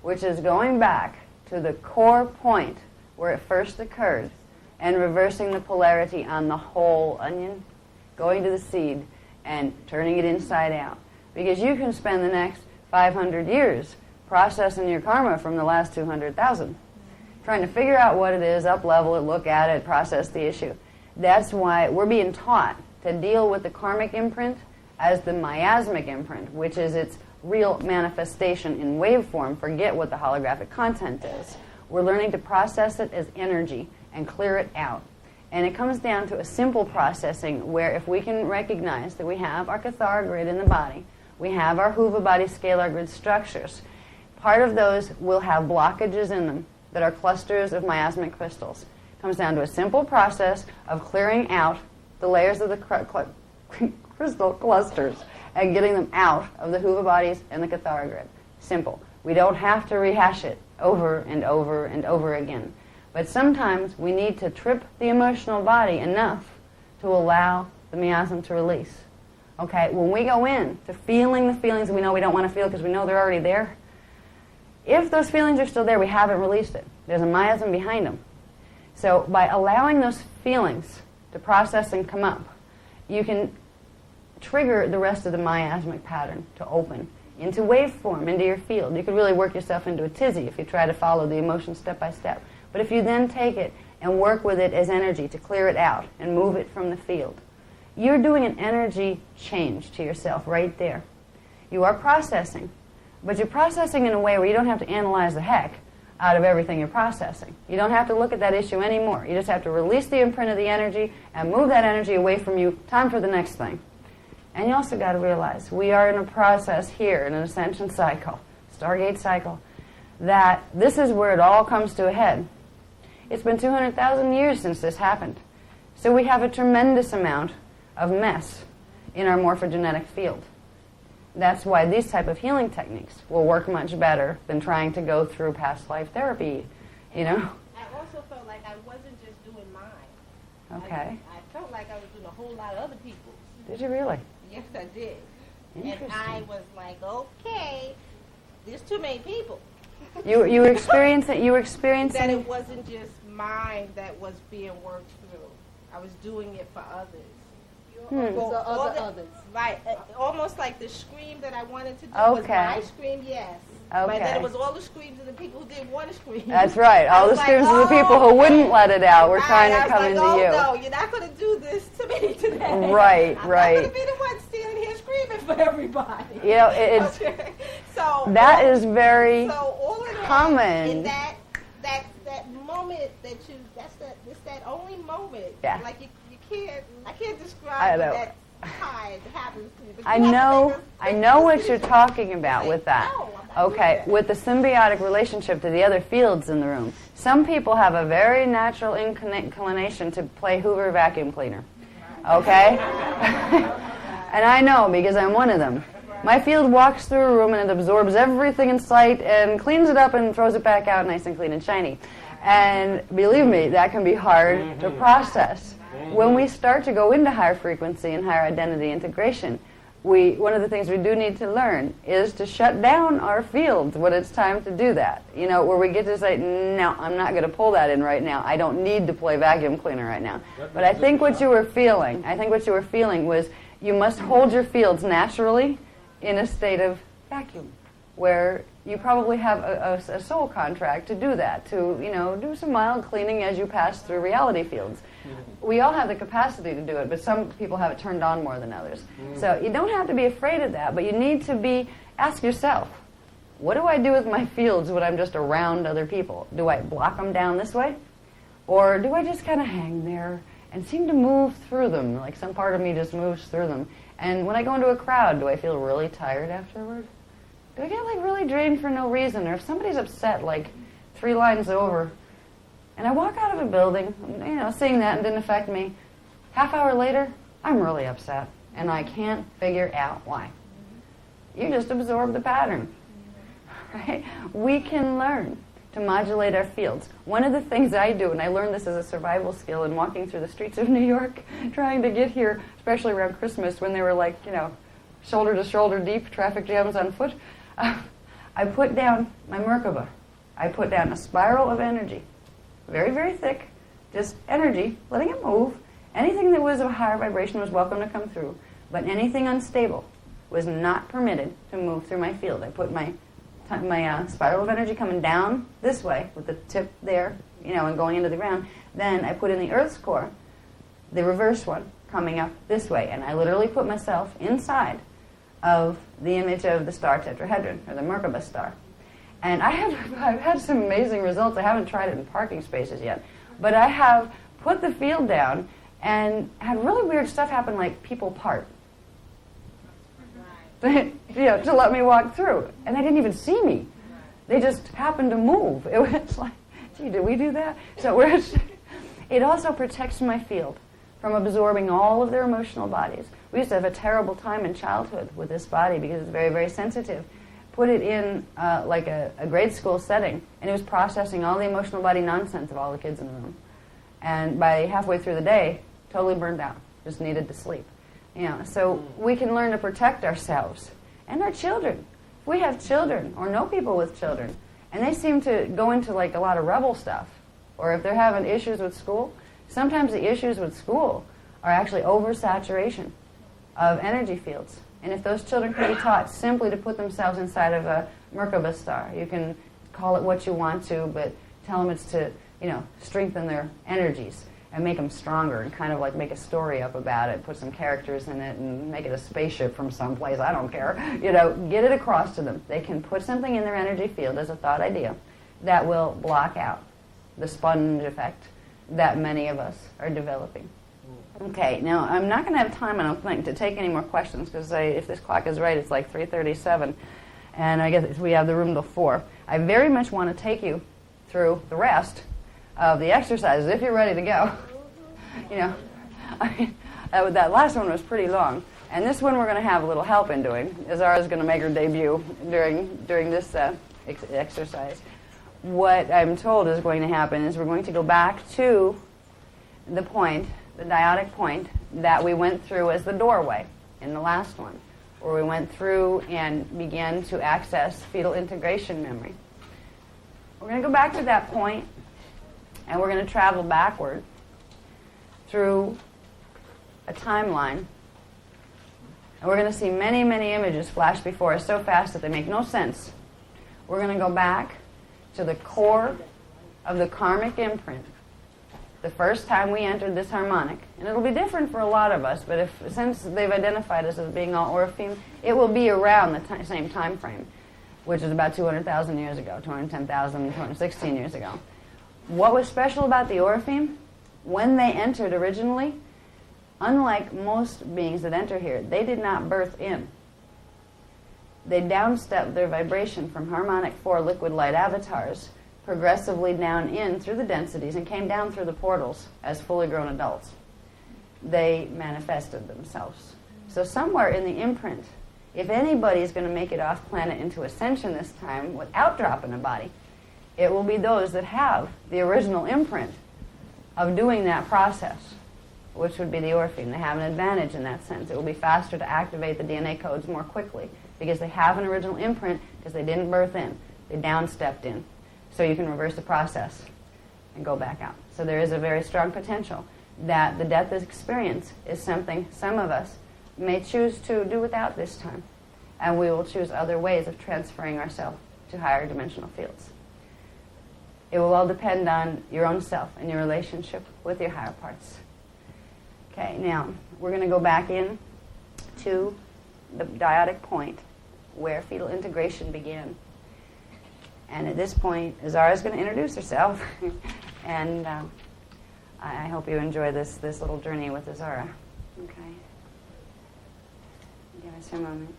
which is going back to the core point where it first occurred and reversing the polarity on the whole onion, going to the seed and turning it inside out. Because you can spend the next 500 years processing your karma from the last 200,000, trying to figure out what it is, up-level it, look at it, process the issue. That's why we're being taught to deal with the karmic imprint as the miasmic imprint, which is its real manifestation in wave form. Forget what the holographic content is. We're learning to process it as energy and clear it out. And it comes down to a simple processing where if we can recognize that we have our Cathara grid in the body, we have our Huva body scalar grid structures, part of those will have blockages in them that are clusters of miasmic crystals. It comes down to a simple process of clearing out the layers of the crystal clusters and getting them out of the Huva bodies and the Cathara grid. Simple. We don't have to rehash it over and over and over again. But sometimes we need to trip the emotional body enough to allow the miasm to release. Okay, when we go in to feeling the feelings we know we don't want to feel because we know they're already there, if those feelings are still there, we haven't released it. There's a miasm behind them. So by allowing those feelings to process and come up, you can trigger the rest of the miasmic pattern to open into waveform, into your field. You could really work yourself into a tizzy if you try to follow the emotion step by step. But if you then take it and work with it as energy to clear it out and move it from the field, you're doing an energy change to yourself right there. You are processing. But you're processing in a way where you don't have to analyze the heck out of everything you're processing. You don't have to look at that issue anymore. You just have to release the imprint of the energy and move that energy away from you. Time for the next thing. And you also got to realize we are in a process here, in an ascension cycle, Stargate cycle, that this is where it all comes to a head. It's been 200,000 years since this happened. So we have a tremendous amount of mess in our morphogenetic field. That's why these type of healing techniques will work much better than trying to go through past life therapy, you know. I also felt like I wasn't just doing mine. Okay. I felt like I was doing a whole lot of other people's. Did you really? Yes, I did. And I was like, okay, there's too many people. You were experiencing that it wasn't just mine that was being worked through. I was doing it for others. For others. Right, almost like the scream that I wanted to do was my scream, yes. Okay. But then it was all the screams of the people who didn't want to scream. That's right. All the screams of the people who wouldn't let it out were trying to come into you. No, you're not going to do this to me today. Right, I'm right. not going to be the one standing here screaming for everybody. You know, it's okay. So that is very all of common. In that moment that it's that only moment. Yeah. Like I can't describe that time happens to me. But I know what you're talking about with that. Okay, with the symbiotic relationship to the other fields in the room. Some people have a very natural inclination to play Hoover vacuum cleaner. Okay? And I know because I'm one of them. My field walks through a room and it absorbs everything in sight and cleans it up and throws it back out nice and clean and shiny. And believe me, that can be hard to process. When we start to go into higher frequency and higher identity integration, one of the things we do need to learn is to shut down our fields when it's time to do that. You know, where we get to say, no, I'm not going to pull that in right now. I don't need to play vacuum cleaner right now. But I think what you were feeling was you must hold your fields naturally in a state of vacuum, where you probably have a soul contract to do that, to, you know, do some mild cleaning as you pass through reality fields. We all have the capacity to do it, but some people have it turned on more than others. So you don't have to be afraid of that, but you need to ask yourself, what do I do with my fields when I'm just around other people? Do I block them down this way? Or do I just kind of hang there and seem to move through them, like some part of me just moves through them? And when I go into a crowd, do I feel really tired afterward? Do I get like really drained for no reason? Or if somebody's upset like 3 lines over, and I walk out of a building, you know, seeing that and didn't affect me, half hour later, I'm really upset, and I can't figure out why. You just absorb the pattern, right? We can learn to modulate our fields. One of the things I do, and I learned this as a survival skill in walking through the streets of New York, trying to get here, especially around Christmas when they were like, you know, shoulder to shoulder deep traffic jams on foot, I put down my Merkaba. I put down a spiral of energy. Very, very thick, just energy, letting it move. Anything that was of a higher vibration was welcome to come through, but anything unstable was not permitted to move through my field. I put my spiral of energy coming down this way with the tip there, you know, and going into the ground. Then I put in the Earth's core, the reverse one, coming up this way, and I literally put myself inside of the image of the star tetrahedron, or the Merkaba star. And I've had some amazing results. I haven't tried it in parking spaces yet. But I have put the field down and had really weird stuff happen, like people part. You know, to let me walk through. And they didn't even see me. They just happened to move. It was like, gee, did we do that? So it also protects my field from absorbing all of their emotional bodies. We used to have a terrible time in childhood with this body because it's very, very sensitive. Put it in like a grade school setting, and it was processing all the emotional body nonsense of all the kids in the room. And by halfway through the day, totally burned out, just needed to sleep. You know, so we can learn to protect ourselves and our children. If we have children or know people with children, and they seem to go into like a lot of rebel stuff, or if they're having issues with school, sometimes the issues with school are actually oversaturation of energy fields. And if those children can be taught simply to put themselves inside of a Merkaba star, you can call it what you want to, but tell them it's to, you know, strengthen their energies. and make them stronger and kind of like make a story up about it, put some characters in it and make it a spaceship from someplace, I don't care. Get it across to them. They can put something in their energy field as a thought idea that will block out the sponge effect that many of us are developing. Okay, now I'm not going to have time, I don't think, to take any more questions because if this clock is right, it's like 3:37, and I guess we have the room till 4. I very much want to take you through the rest of the exercises if you're ready to go. That last one was pretty long, and this one we're going to have a little help in doing. Azara's going to make her debut during this exercise. What I'm told is going to happen is we're going to go back to the point, the dyadic point that we went through as the doorway in the last one, where we went through and began to access fetal integration memory. We're going to go back to that point, and we're going to travel backward through a timeline. And we're going to see many, many images flash before us so fast that they make no sense. We're going to go back to the core of the karmic imprint. The first time we entered this harmonic, and it'll be different for a lot of us, but since they've identified us as being all Orifim, it will be around the same time frame, which is about 200,000 years ago, 210,000, 216 years ago. What was special about the Orifim? When they entered originally, unlike most beings that enter here, they did not birth in. They downstepped their vibration from harmonic 4 liquid light avatars progressively down in through the densities and came down through the portals as fully grown adults. They manifested themselves. So somewhere in the imprint, if anybody is going to make it off planet into ascension this time without dropping a body, it will be those that have the original imprint of doing that process, which would be the Orifim. They have an advantage in that sense. It will be faster to activate the DNA codes more quickly because they have an original imprint because they didn't birth in. They downstepped in. So you can reverse the process and go back out. So there is a very strong potential that the death experience is something some of us may choose to do without this time. And we will choose other ways of transferring ourselves to higher dimensional fields. It will all depend on your own self and your relationship with your higher parts. Okay, now we're going to go back in to the dyadic point where fetal integration began. And at this point, Azara is going to introduce herself. And I hope you enjoy this little journey with Azara. Okay. Give us a moment.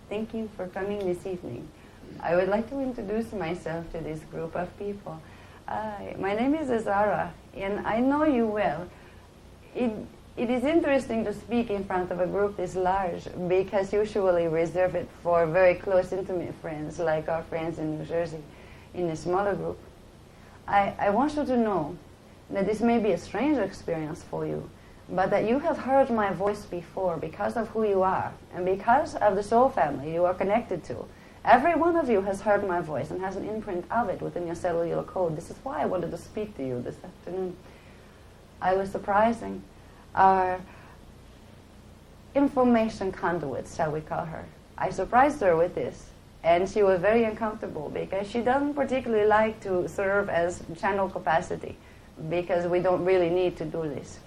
Thank you for coming this evening. I would like to introduce myself to this group of people. My name is Azara, and I know you well. It is interesting to speak in front of a group this large because usually we reserve it for very close, intimate friends, like our friends in New Jersey, in a smaller group. I want you to know that this may be a strange experience for you, but that you have heard my voice before because of who you are and because of the soul family you are connected to. Every one of you has heard my voice and has an imprint of it within your cellular code. This is why I wanted to speak to you this afternoon. I was surprising our information conduit, shall we call her. I surprised her with this, and she was very uncomfortable because she doesn't particularly like to serve as channel capacity because we don't really need to do this.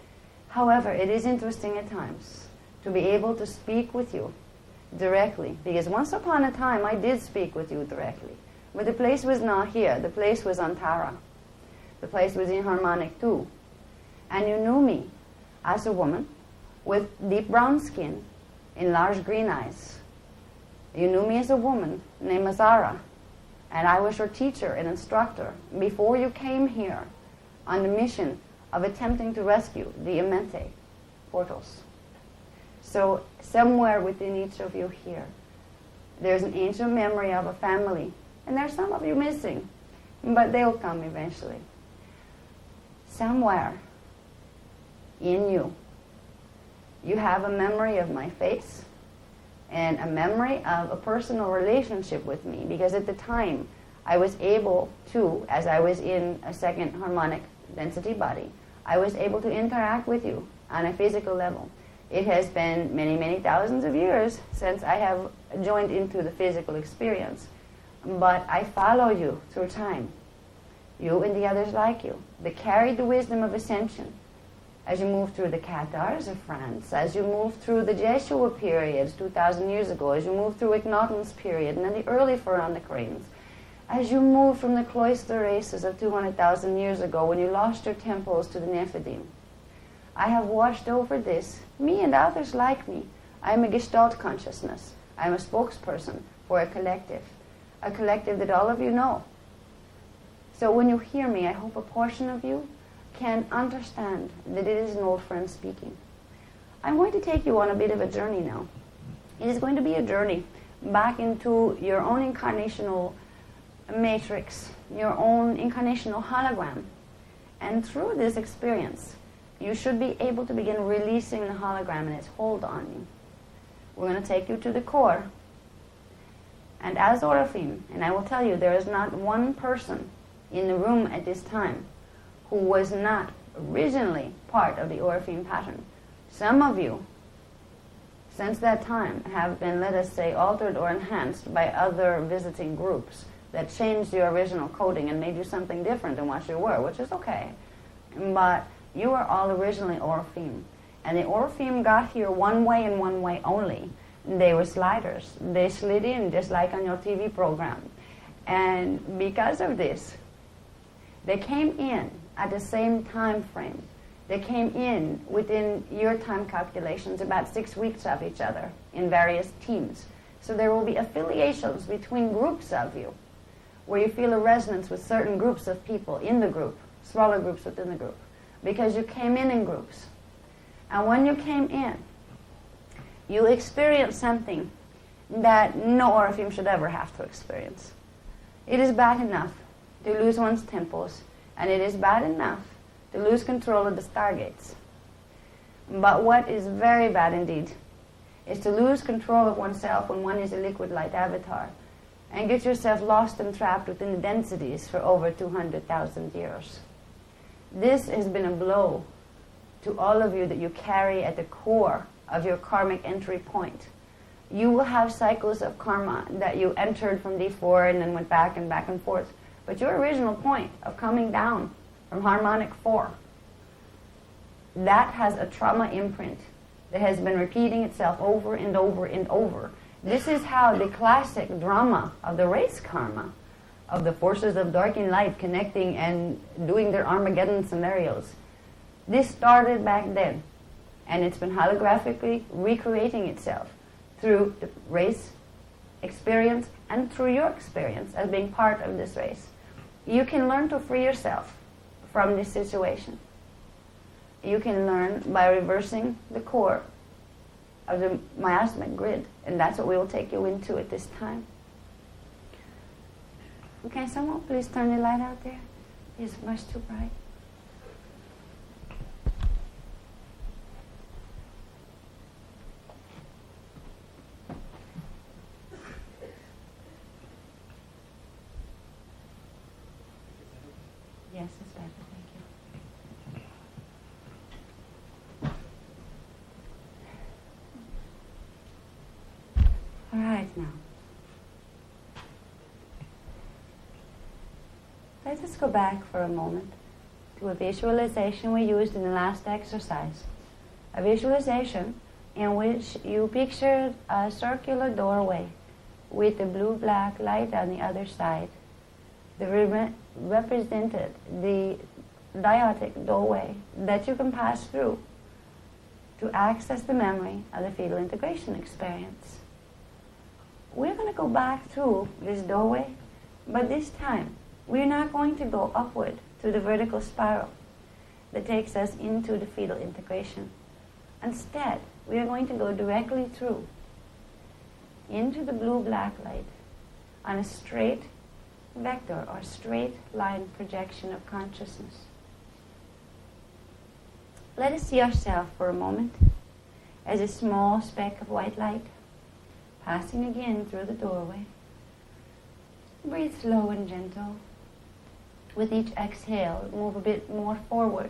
However, it is interesting at times to be able to speak with you directly, because once upon a time I did speak with you directly, but the place was not here. The place was on Tara. The place was in Harmonic 2, and you knew me as a woman with deep brown skin and large green eyes. You knew me as a woman named Azara, and I was your teacher and instructor before you came here on the mission of attempting to rescue the Emente portals. So somewhere within each of you here, there's an ancient memory of a family. And there's some of you missing, but they'll come eventually. Somewhere in you, you have a memory of my face and a memory of a personal relationship with me. Because at the time, I was able to, as I was in a second harmonic density body, I was able to interact with you on a physical level. It has been many, many thousands of years since I have joined into the physical experience. But I follow you through time. You and the others like you. They carry the wisdom of ascension. As you move through the Cathars of France, as you move through the Jeshua periods 2,000 years ago, as you move through Akhenaten's period and then the early Pharaonic reigns, as you move from the cloister races of 200,000 years ago when you lost your temples to the Nephilim, I have watched over this, me and others like me. I am a Gestalt consciousness. I am a spokesperson for a collective that all of you know. So when you hear me, I hope a portion of you can understand that it is an old friend speaking. I'm going to take you on a bit of a journey now. It is going to be a journey back into your own incarnational matrix, your own incarnational hologram. And through this experience, you should be able to begin releasing the hologram and its hold on you. We're going to take you to the core. And as Orifim, and I will tell you, there is not one person in the room at this time who was not originally part of the Orifim pattern. Some of you, since that time, have been, let us say, altered or enhanced by other visiting groups that changed your original coding and made you something different than what you were, which is okay. But you are all originally Orifim. And the Orifim got here one way and one way only. They were sliders. They slid in just like on your TV program. And because of this, they came in at the same time frame. They came in within your time calculations about 6 weeks of each other in various teams. So there will be affiliations between groups of you where you feel a resonance with certain groups of people in the group, smaller groups within the group, because you came in groups. And when you came in, you experienced something that no Orifim should ever have to experience. It is bad enough to lose one's temples, and it is bad enough to lose control of the stargates. But what is very bad indeed is to lose control of oneself when one is a liquid light avatar and get yourself lost and trapped within the densities for over 200,000 years. This has been a blow to all of you that you carry at the core of your karmic entry point. You will have cycles of karma that you entered from D4 and then went back and forth. But your original point of coming down from harmonic 4, that has a trauma imprint that has been repeating itself over and over and over. This is how the classic drama of the race karma, of the forces of dark and light connecting and doing their Armageddon scenarios, this started back then. And it's been holographically recreating itself through the race experience and through your experience as being part of this race. You can learn to free yourself from this situation. You can learn by reversing the core of the miasmic grid, and that's what we will take you into at this time. Okay, someone please turn the light out there. It's much too bright. Yes, it's better. Thank you. All right, now. Let us go back for a moment to a visualization we used in the last exercise. A visualization in which you pictured a circular doorway with the blue-black light on the other side. The represented the dyadic doorway that you can pass through to access the memory of the fetal integration experience. We're going to go back through this doorway, but this time we're not going to go upward to the vertical spiral that takes us into the fetal integration. Instead, we are going to go directly through into the blue-black light on a straight vector or straight line projection of consciousness. Let us see ourselves for a moment as a small speck of white light passing again through the doorway. Breathe slow and gentle. With each exhale, move a bit more forward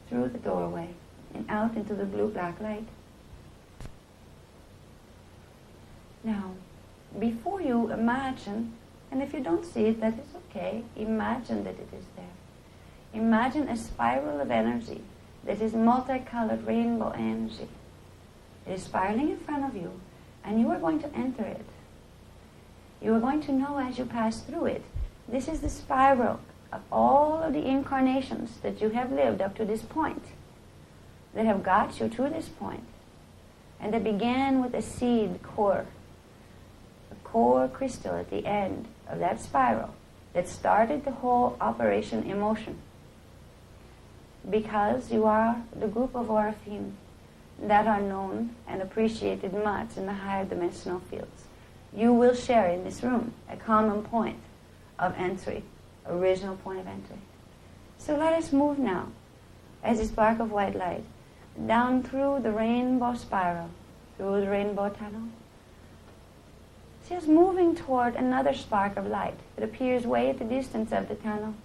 through the doorway and out into the blue-black light. Now, before you imagine, and if you don't see it, that is okay, imagine that it is there. Imagine a spiral of energy that is multicolored rainbow energy. It is spiraling in front of you, and you are going to enter it. You are going to know as you pass through it, this is the spiral of all of the incarnations that you have lived up to this point, that have got you to this point, and that began with a seed core, a core crystal at the end of that spiral that started the whole operation in motion. Because you are the group of Orifim that are known and appreciated much in the higher dimensional fields, you will share in this room a common point of entry, original point of entry. So let us move now, as a spark of white light, down through the rainbow spiral, through the rainbow tunnel. See us moving toward another spark of light that appears way at the distance of the tunnel.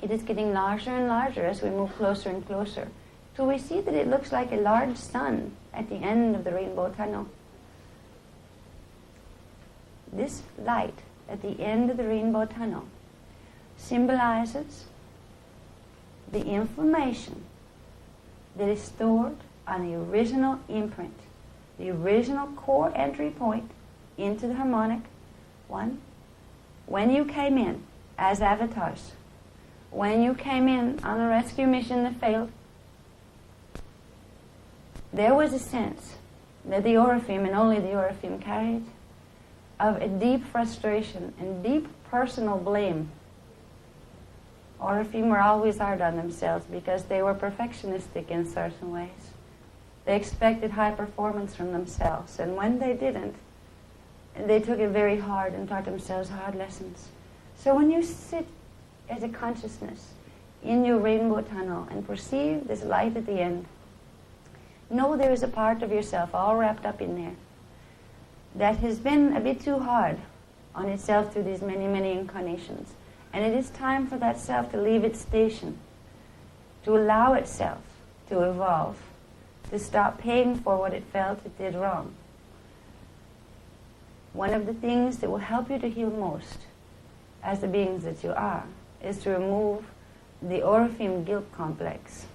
It is getting larger and larger as we move closer and closer, till we see that it looks like a large sun at the end of the rainbow tunnel. This light at the end of the rainbow tunnel symbolizes the information that is stored on the original imprint, the original core entry point into the harmonic one. When you came in as avatars, when you came in on a rescue mission that failed, there was a sense that the Orifim, and only the Orifim, carried of a deep frustration and deep personal blame. Orifim were always hard on themselves because they were perfectionistic in certain ways. They expected high performance from themselves, and when they didn't, they took it very hard and taught themselves hard lessons. So when you sit as a consciousness in your rainbow tunnel and perceive this light at the end, know there is a part of yourself all wrapped up in there that has been a bit too hard on itself through these many, many incarnations. And it is time for that self to leave its station, to allow itself to evolve, to stop paying for what it felt it did wrong. One of the things that will help you to heal most as the beings that you are is to remove the Orifim guilt complex.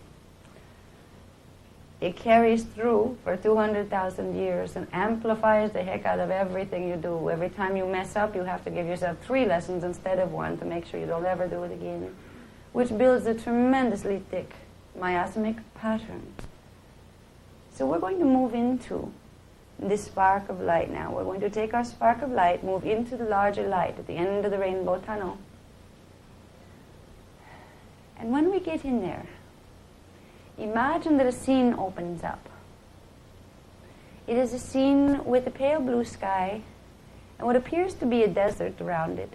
It carries through for 200,000 years and amplifies the heck out of everything you do. Every time you mess up, you have to give yourself 3 lessons instead of 1 to make sure you don't ever do it again, which builds a tremendously thick miasmic pattern. So we're going to move into this spark of light now. We're going to take our spark of light, move into the larger light at the end of the rainbow tunnel. And when we get in there, imagine that a scene opens up. It is a scene with a pale blue sky and what appears to be a desert around it,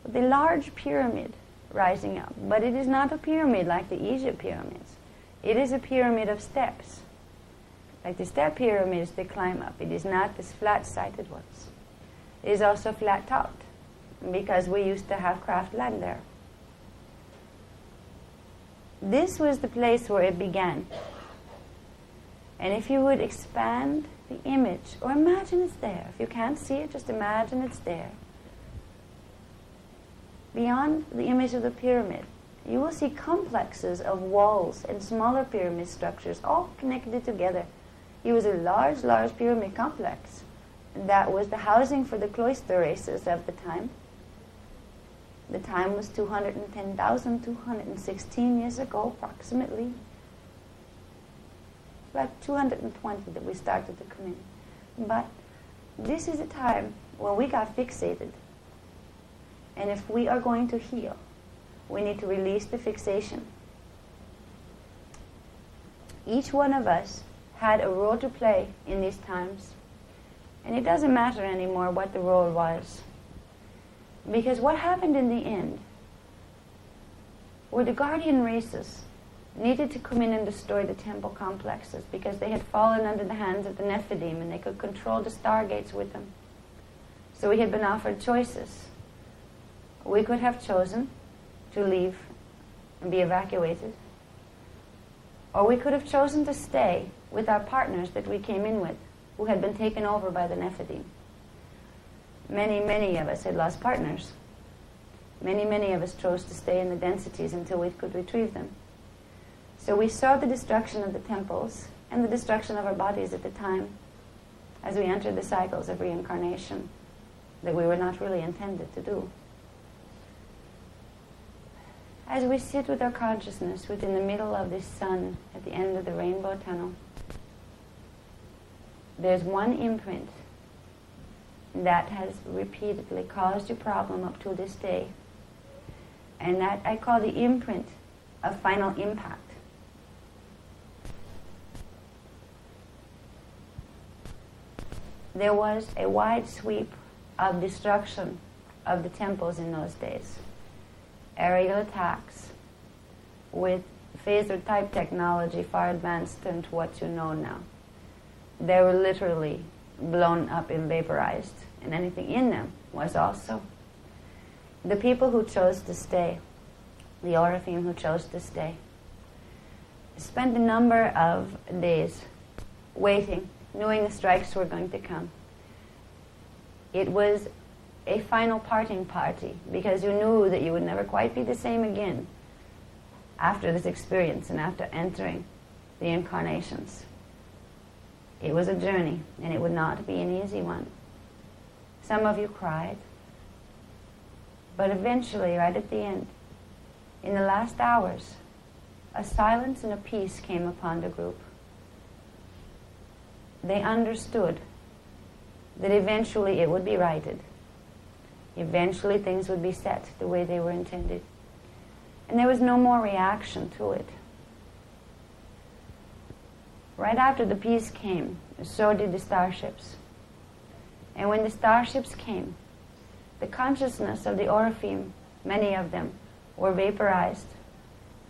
with a large pyramid rising up. But it is not a pyramid like the Egypt pyramids. It is a pyramid of steps. Like the step pyramids they climb up. It is not this flat-sided ones. It is also flat-topped because we used to have craft land there. This was the place where it began. And if you would expand the image, or imagine it's there. If you can't see it, just imagine it's there. Beyond the image of the pyramid, you will see complexes of walls and smaller pyramid structures all connected together. It was a large, large pyramid complex. And that was the housing for the cloister races of the time. The time was 210,216 years ago, approximately. About 220 that we started to come in. But this is a time when we got fixated. And if we are going to heal, we need to release the fixation. Each one of us had a role to play in these times. And it doesn't matter anymore what the role was. Because what happened in the end were the guardian races needed to come in and destroy the temple complexes because they had fallen under the hands of the Nephilim and they could control the stargates with them. So we had been offered choices. We could have chosen to leave and be evacuated. Or we could have chosen to stay with our partners that we came in with, who had been taken over by the Nephilim. Many, many of us had lost partners. Many, many of us chose to stay in the densities until we could retrieve them. So we saw the destruction of the temples and the destruction of our bodies at the time as we entered the cycles of reincarnation that we were not really intended to do. As we sit with our consciousness within the middle of this sun at the end of the rainbow tunnel, there's one imprint that has repeatedly caused you problem up to this day, and that I call the imprint of final impact. There was a wide sweep of destruction of the temples in those days. Aerial attacks with phaser type technology far advanced than to what you know now. They were literally blown up and vaporized, and anything in them was also. The people who chose to stay, the Orifim who chose to stay, spent a number of days waiting, knowing the strikes were going to come. It was a final parting party, because you knew that you would never quite be the same again after this experience and after entering the incarnations. It was a journey, and it would not be an easy one. Some of you cried, but eventually, right at the end, in the last hours, a silence and a peace came upon the group. They understood that eventually it would be righted. Eventually things would be set the way they were intended. And there was no more reaction to it. Right after the peace came, so did the starships. And when the starships came, the consciousness of the Orifim, many of them, were vaporized.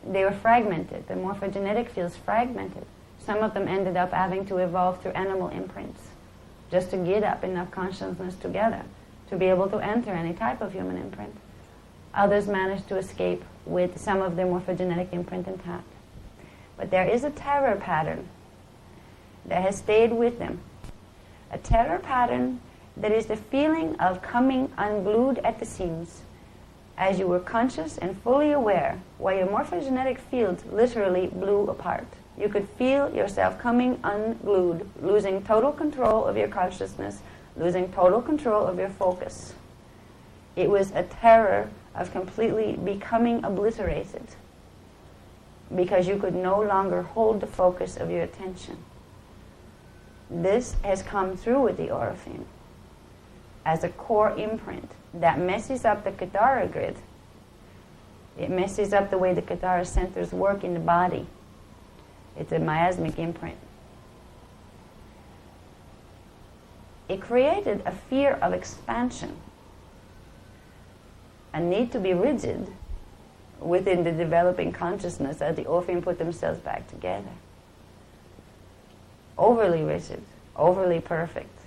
They were fragmented. The morphogenetic fields fragmented. Some of them ended up having to evolve through animal imprints just to get up enough consciousness together to be able to enter any type of human imprint. Others managed to escape with some of their morphogenetic imprint intact. But there is a terror pattern that has stayed with them. A terror pattern that is the feeling of coming unglued at the seams as you were conscious and fully aware while your morphogenetic field literally blew apart. You could feel yourself coming unglued, losing total control of your consciousness, losing total control of your focus. It was a terror of completely becoming obliterated because you could no longer hold the focus of your attention. This has come through with the Orifim as a core imprint that messes up the Katara grid. It messes up the way the Katara centers work in the body. It's a miasmic imprint. It created a fear of expansion, a need to be rigid within the developing consciousness as the Orifim put themselves back together. Overly rigid, overly perfect,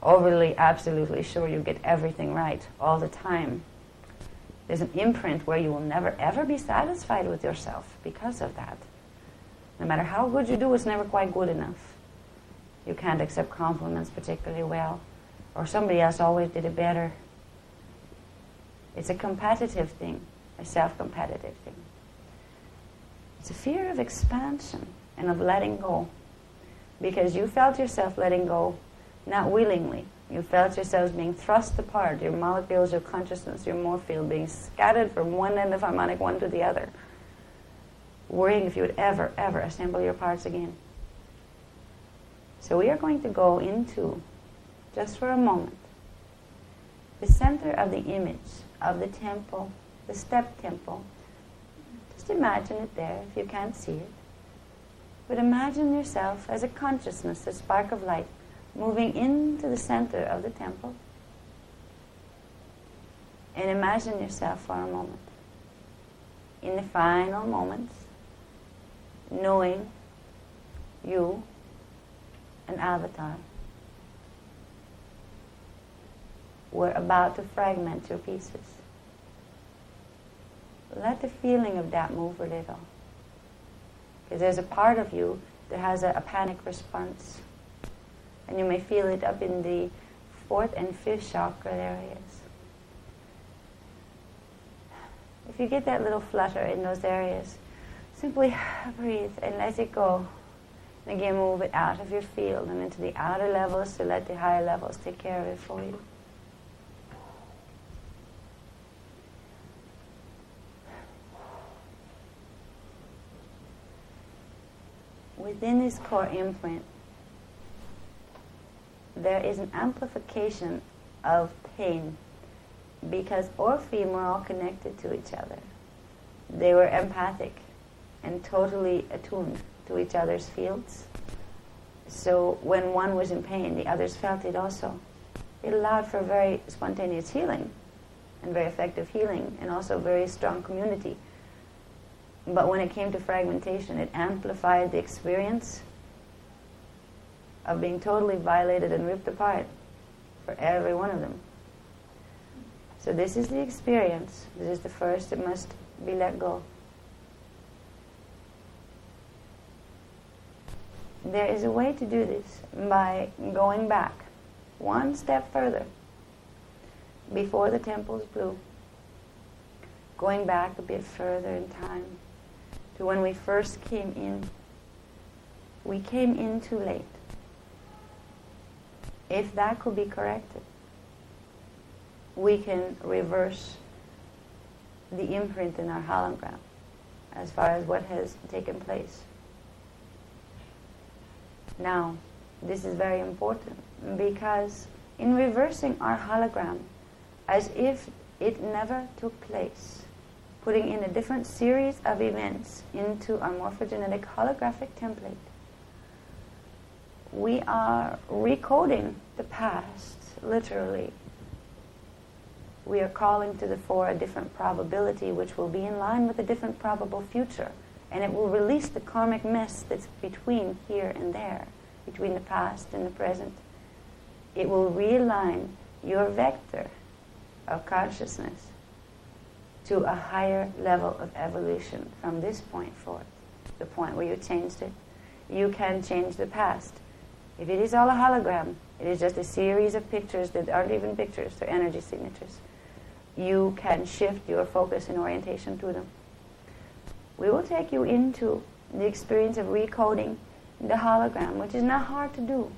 overly absolutely sure you get everything right all the time. There's an imprint where you will never ever be satisfied with yourself because of that. No matter how good you do, it's never quite good enough. You can't accept compliments particularly well, or somebody else always did it better. It's a competitive thing, a self-competitive thing. It's a fear of expansion and of letting go, because you felt yourself letting go, not willingly. You felt yourselves being thrust apart, your molecules, your consciousness, your morph field being scattered from one end of harmonic one to the other, worrying if you would ever, ever assemble your parts again. So we are going to go into, just for a moment, the center of the image of the temple, the step temple. Just imagine it there if you can't see it. But imagine yourself as a consciousness, a spark of light, moving into the center of the temple. And imagine yourself for a moment, in the final moments, knowing you, an avatar, were about to fragment your pieces. let the feeling of that move a little. Because there's a part of you that has a panic response. And you may feel it up in the 4th and 5th chakra areas. If you get that little flutter in those areas, simply breathe and let it go. And again, move it out of your field and into the outer levels to let the higher levels take care of it for you. Within this core imprint, there is an amplification of pain because Orpheum were all connected to each other. They were empathic and totally attuned to each other's fields. So when one was in pain, the others felt it also. It allowed for very spontaneous healing and very effective healing and also very strong community. But when it came to fragmentation, it amplified the experience of being totally violated and ripped apart for every one of them. So this is the experience. This is the first that must be let go. There is a way to do this by going back one step further before the temples blew. Going back a bit further in time to when we first came in. We came in too late. If that could be corrected, we can reverse the imprint in our hologram as far as what has taken place. Now, this is very important because in reversing our hologram as if it never took place, putting in a different series of events into our morphogenetic holographic template, we are recoding the past, literally. We are calling to the fore a different probability which will be in line with a different probable future, and it will release the karmic mess that's between here and there, between the past and the present. It will realign your vector of consciousness to a higher level of evolution from this point forth, the point where you changed it. You can change the past. If it is all a hologram, it is just a series of pictures that aren't even pictures, they're energy signatures. You can shift your focus and orientation to them. We will take you into the experience of recoding the hologram, which is not hard to do.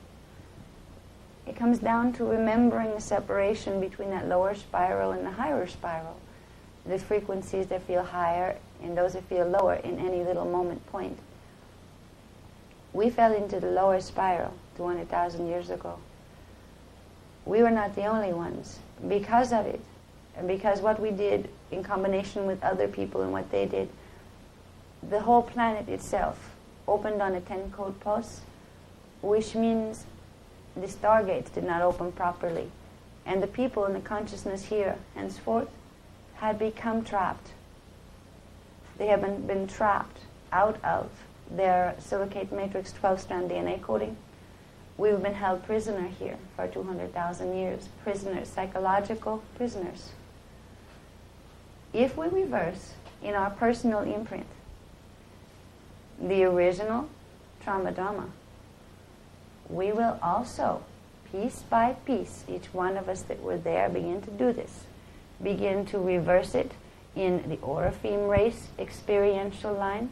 It comes down to remembering the separation between that lower spiral and the higher spiral. The frequencies that feel higher and those that feel lower in any little moment point. We fell into the lower spiral 200,000 years ago. We were not the only ones. Because of it, and because what we did in combination with other people and what they did, the whole planet itself opened on a 10-code pulse, which means the stargates did not open properly. And the people in the consciousness here, henceforth, had become trapped. They have been trapped out of their silicate matrix 12-strand DNA coding. We've been held prisoner here for 200,000 years. Prisoners, psychological prisoners. If we reverse in our personal imprint the original trauma dharma, we will also, piece by piece, each one of us that were there begin to do this. Begin to reverse it in the Orpheum race experiential line,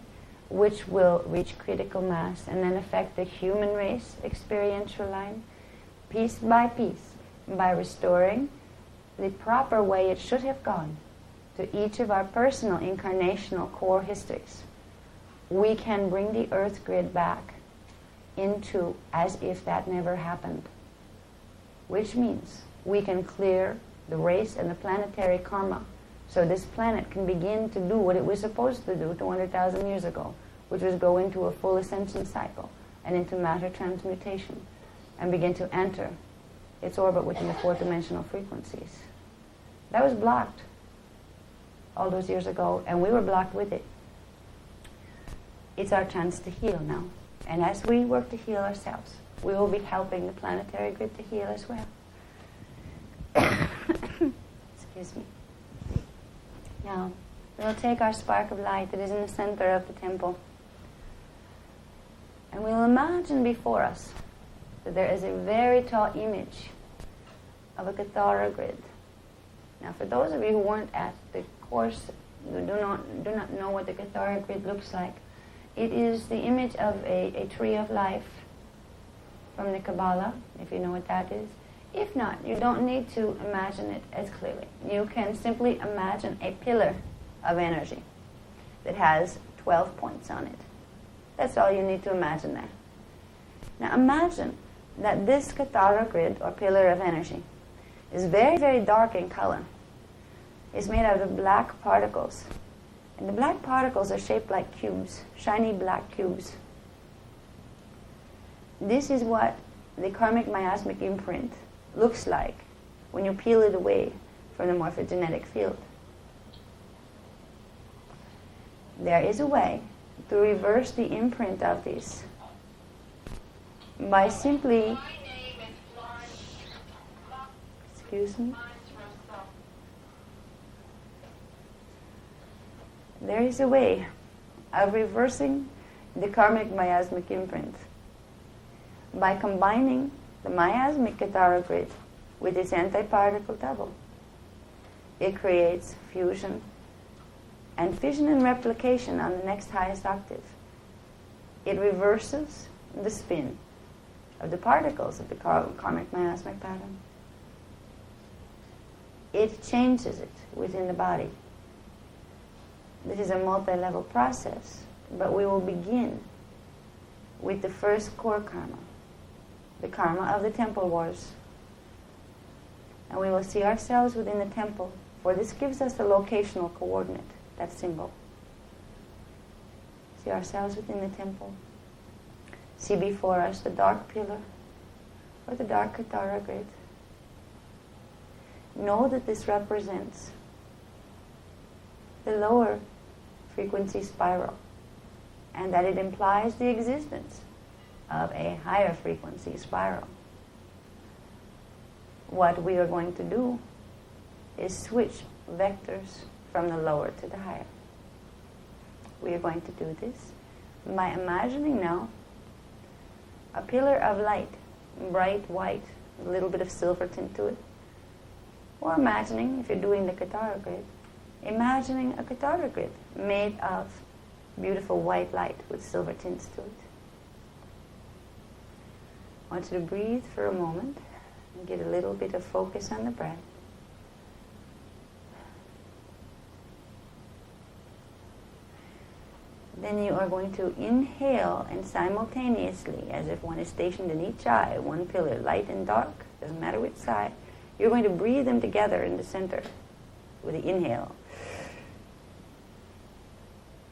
which will reach critical mass and then affect the human race experiential line, piece by piece, by restoring the proper way it should have gone to each of our personal incarnational core histories. We can bring the earth grid back into as if that never happened, which means we can clear the race and the planetary karma so this planet can begin to do what it was supposed to do 200,000 years ago, which was go into a full ascension cycle and into matter transmutation and begin to enter its orbit within the fourth dimensional frequencies. That was blocked all those years ago, and we were blocked with it. It's our chance to heal now. And as we work to heal ourselves, we will be helping the planetary grid to heal as well. Excuse me. Now, We'll take our spark of light that is in the center of the temple, and we'll imagine before us that there is a very tall image of a Katara grid. Now, for those of you who weren't at the course, who do not know what the Katara grid looks like, it is the image of a tree of life from the Kabbalah, if you know what that is. If not, you don't need to imagine it as clearly. You can simply imagine a pillar of energy that has 12 points on it. That's all you need to imagine there. Now imagine that this Katara grid, or pillar of energy, is very, very dark in color. It's made out of black particles. And the black particles are shaped like cubes, shiny black cubes. This is what the karmic miasmic imprint looks like when you peel it away from the morphogenetic field. There is a way to reverse the imprint of this by simply, excuse me, there is a way of reversing the karmic miasmic imprint by combining the miasmic Katara grid with its antiparticle double. It creates fusion and fission and replication on the next highest octave. It reverses the spin of the particles of the karmic miasmic pattern. It changes it within the body. This is a multi-level process, but we will begin with the first core karma, the karma of the temple wars. And we will see ourselves within the temple, for this gives us a locational coordinate, that symbol. See ourselves within the temple. See before us the dark pillar, or the dark Katara grid. Know that this represents the lower frequency spiral, and that it implies the existence of a higher frequency spiral. What we are going to do is switch vectors from the lower to the higher. We are going to do this by imagining now a pillar of light, bright white, a little bit of silver tint to it. Or imagining, if you're doing the Katara grid, imagining a Katara grid made of beautiful white light with silver tints to it. I want you to breathe for a moment and get a little bit of focus on the breath. Then you are going to inhale, and simultaneously, as if one is stationed in each eye, one pillar, light and dark, doesn't matter which side, you're going to breathe them together in the center with the inhale.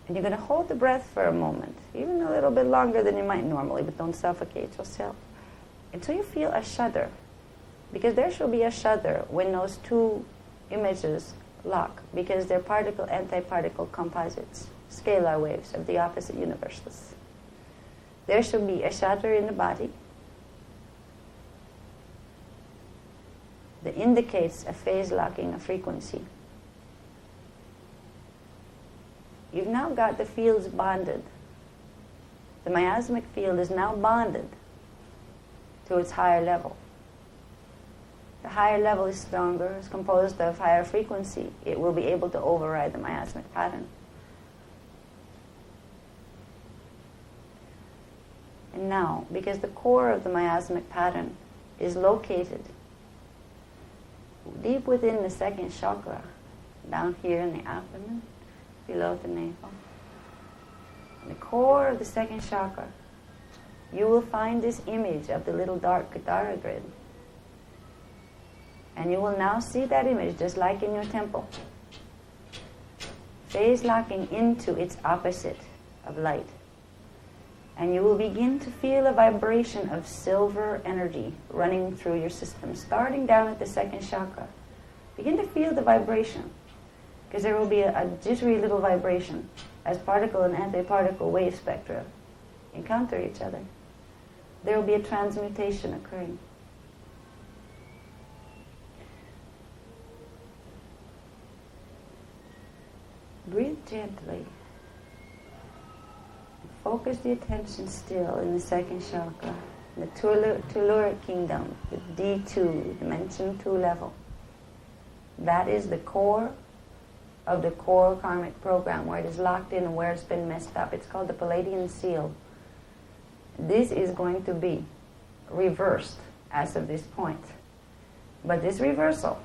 And you're going to hold the breath for a moment, even a little bit longer than you might normally, but don't suffocate yourself, until you feel a shudder. Because there shall be a shudder when those two images lock, because they're particle-antiparticle composites, scalar waves of the opposite universals. There shall be a shudder in the body that indicates a phase locking, a frequency. You've now got the fields bonded. The miasmic field is now bonded to its higher level. The higher level is stronger, is composed of higher frequency. It will be able to override the miasmic pattern. And now, because the core of the miasmic pattern is located deep within the second chakra, down here in the abdomen, below the navel, in the core of the second chakra, you will find this image of the little dark Katara grid. And you will now see that image just like in your temple, phase locking into its opposite of light. And you will begin to feel a vibration of silver energy running through your system, starting down at the second chakra. Begin to feel the vibration, because there will be a jittery little vibration as particle and antiparticle wave spectra encounter each other. There will be a transmutation occurring. Breathe gently. Focus the attention still in the second chakra, the telluric kingdom, the D2, dimension 2 level. That is the core of the core karmic program, where it is locked in and where it's been messed up. It's called the Palladian seal. This is going to be reversed as of this point. But this reversal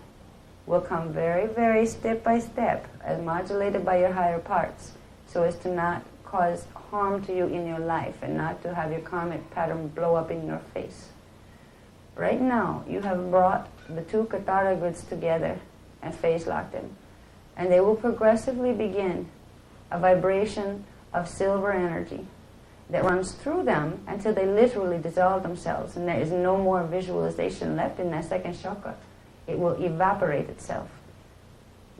will come very, very step by step, as modulated by your higher parts, so as to not cause harm to you in your life and not to have your karmic pattern blow up in your face. Right now, you have brought the two Katara grids together and phase locked them. And they will progressively begin a vibration of silver energy that runs through them until they literally dissolve themselves, and there is no more visualization left in that second chakra. It will evaporate itself.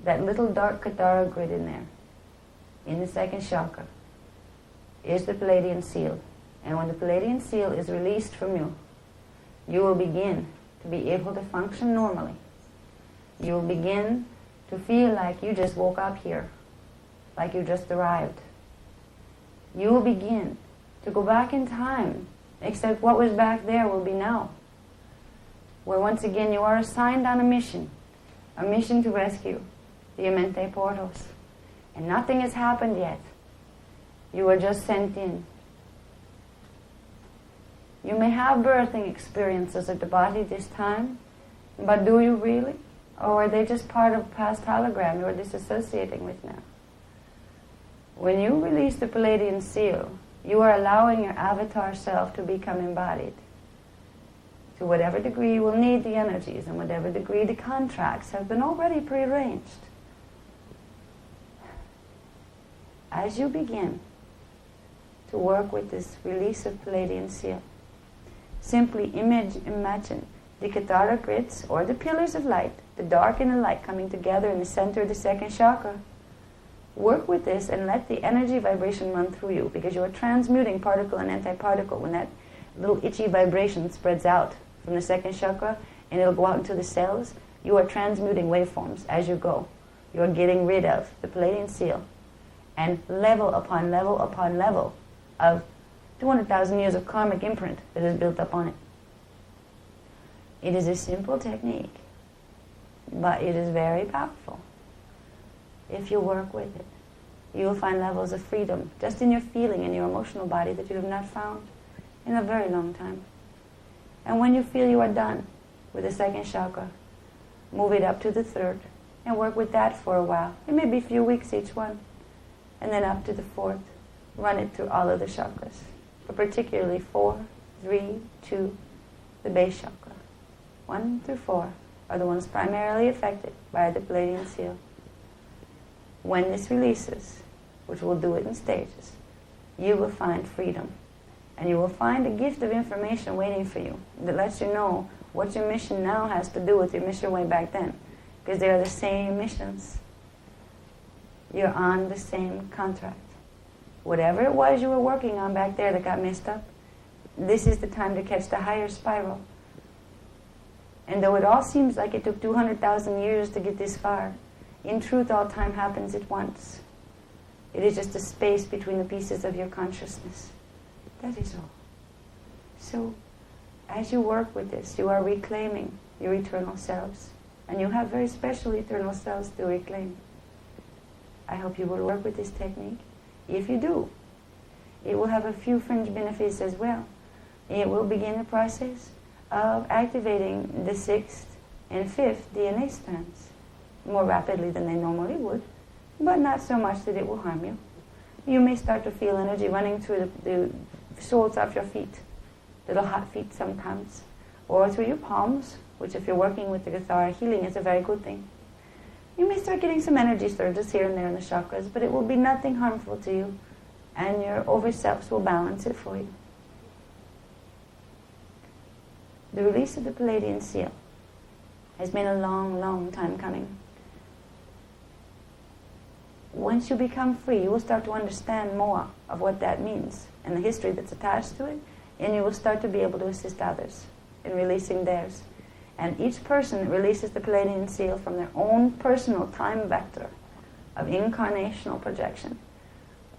That little dark Katara grid in there, in the second chakra, is the Palladian seal. And when the Palladian seal is released from you, you will begin to be able to function normally. You will begin to feel like you just woke up here, like you just arrived. You will begin to go back in time, except what was back there will be now. Where once again you are assigned on a mission to rescue the Amenti portals. And nothing has happened yet. You are just sent in. You may have birthing experiences at the body this time, but do you really? Or are they just part of past hologram you are disassociating with now? When you release the Palladian seal, you are allowing your avatar self to become embodied. To whatever degree you will need the energies and whatever degree the contracts have been already prearranged. As you begin to work with this release of Palladian seal, simply imagine the Katara grids or the pillars of light, the dark and the light coming together in the center of the second chakra. Work with this and let the energy vibration run through you, because you are transmuting particle and antiparticle. When that little itchy vibration spreads out from the second chakra and it'll go out into the cells, you are transmuting waveforms as you go. You are getting rid of the Palladian seal and level upon level upon level of 200,000 years of karmic imprint that is built up on it. It is a simple technique, but it is very powerful. If you work with it, you will find levels of freedom just in your feeling and your emotional body that you have not found in a very long time. And when you feel you are done with the second chakra, move it up to the third and work with that for a while. It may be a few weeks each one. And then up to the fourth, run it through all of the chakras, but particularly 4, 3, 2, the base chakra. 1 through 4 are the ones primarily affected by the Palladian seal. When this releases, which will do it in stages, you will find freedom. And you will find a gift of information waiting for you that lets you know what your mission now has to do with your mission way back then. Because they are the same missions. You're on the same contract. Whatever it was you were working on back there that got messed up, this is the time to catch the higher spiral. And though it all seems like it took 200,000 years to get this far, in truth, all time happens at once. It is just a space between the pieces of your consciousness. That is all. So, as you work with this, you are reclaiming your eternal selves. And you have very special eternal selves to reclaim. I hope you will work with this technique. If you do, it will have a few fringe benefits as well. It will begin the process of activating the 6th and 5th DNA strands more rapidly than they normally would, but not so much that it will harm you. You may start to feel energy running through the soles of your feet, little hot feet sometimes, or through your palms, which if you're working with the Gathara healing is a very good thing. You may start getting some energy surges here and there in the chakras, but it will be nothing harmful to you, and your over-selves will balance it for you. The release of the Palladian seal has been a long, long time coming. Once you become free, you will start to understand more of what that means and the history that's attached to it, and you will start to be able to assist others in releasing theirs. And each person that releases the Palladian seal from their own personal time vector of incarnational projection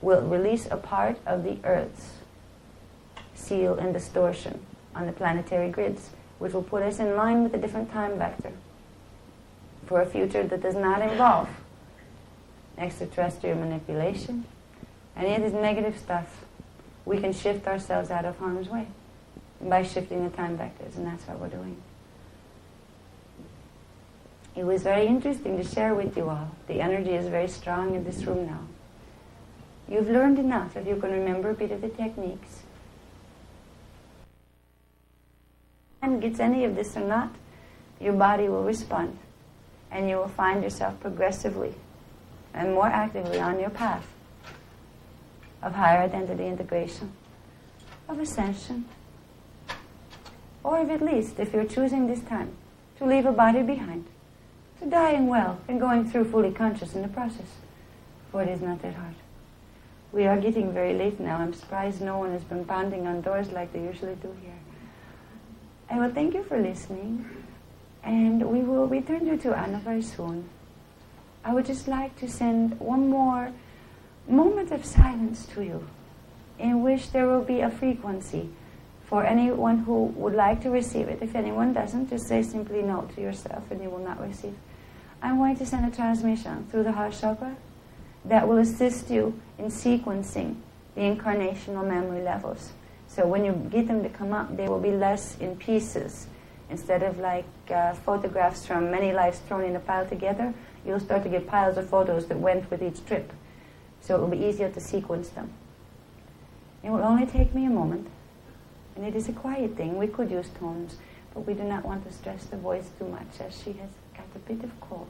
will release a part of the Earth's seal and distortion on the planetary grids, which will put us in line with a different time vector for a future that does not involve extraterrestrial manipulation. Any of this negative stuff, we can shift ourselves out of harm's way by shifting the time vectors, and that's what we're doing. It was very interesting to share with you all. The energy is very strong in this room now. You've learned enough, if you can remember a bit of the techniques. And gets any of this or not, your body will respond, and you will find yourself progressively and more actively on your path of higher identity integration, of ascension, or of at least, if you're choosing this time, to leave a body behind, to dying well and going through fully conscious in the process, for it is not that hard. We are getting very late now. I'm surprised no one has been pounding on doors like they usually do here. I will thank you for listening, and we will return you to Anna very soon. I would just like to send one more moment of silence to you, in which there will be a frequency for anyone who would like to receive it. If anyone doesn't, just say simply no to yourself and you will not receive. I'm going to send a transmission through the heart chakra that will assist you in sequencing the incarnational memory levels. So when you get them to come up, they will be less in pieces. Instead of like photographs from many lives thrown in a pile together, you'll start to get piles of photos that went with each trip. So it will be easier to sequence them. It will only take me a moment. And it is a quiet thing. We could use tones, but we do not want to stress the voice too much, as she has got a bit of cold.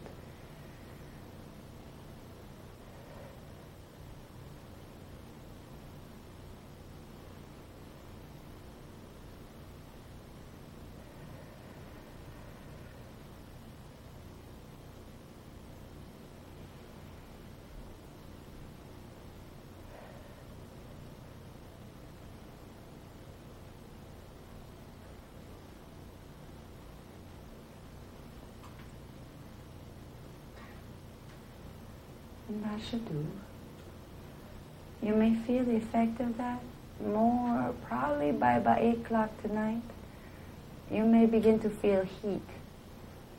And that should do. You may feel the effect of that more probably by about 8 o'clock tonight. You may begin to feel heat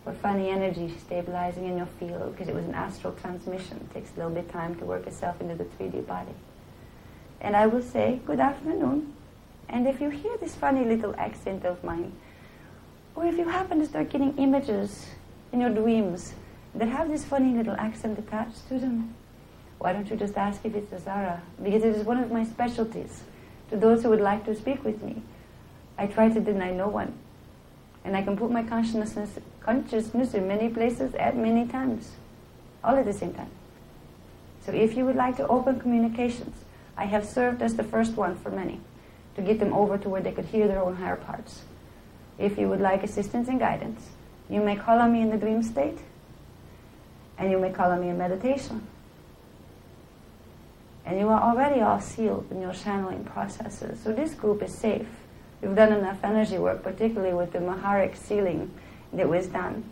or funny energy stabilizing in your field because it was an astral transmission. It takes a little bit of time to work itself into the 3D body. And I will say, good afternoon. And if you hear this funny little accent of mine, or if you happen to start getting images in your dreams that have this funny little accent attached to them, why don't you just ask if it's Azara? Because it is one of my specialties. To those who would like to speak with me, I try to deny no one. And I can put my consciousness in many places at many times, all at the same time. So if you would like to open communications, I have served as the first one for many, to get them over to where they could hear their own higher parts. If you would like assistance and guidance, you may call on me in the dream state, and you may call on me in meditation. And you are already all sealed in your channeling processes. So this group is safe. We've done enough energy work, particularly with the Maharic sealing that was done,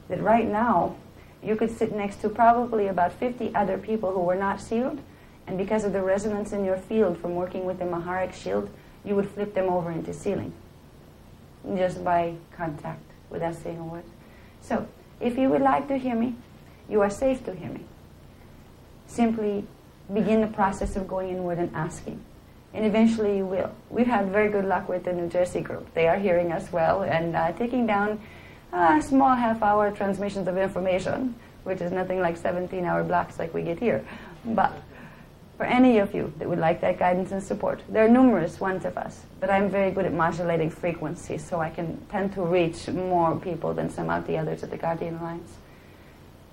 that right now you could sit next to probably about 50 other people who were not sealed, and because of the resonance in your field from working with the Maharic shield, you would flip them over into sealing, just by contact, without saying a word. So, if you would like to hear me, you are safe to hear me. Simply begin the process of going inward and asking. And eventually you will. We've had very good luck with the New Jersey group. They are hearing us well and taking down small half-hour transmissions of information, which is nothing like 17-hour blocks like we get here. But for any of you that would like that guidance and support, there are numerous ones of us, but I'm very good at modulating frequencies, so I can tend to reach more people than some of the others at the Guardian Alliance.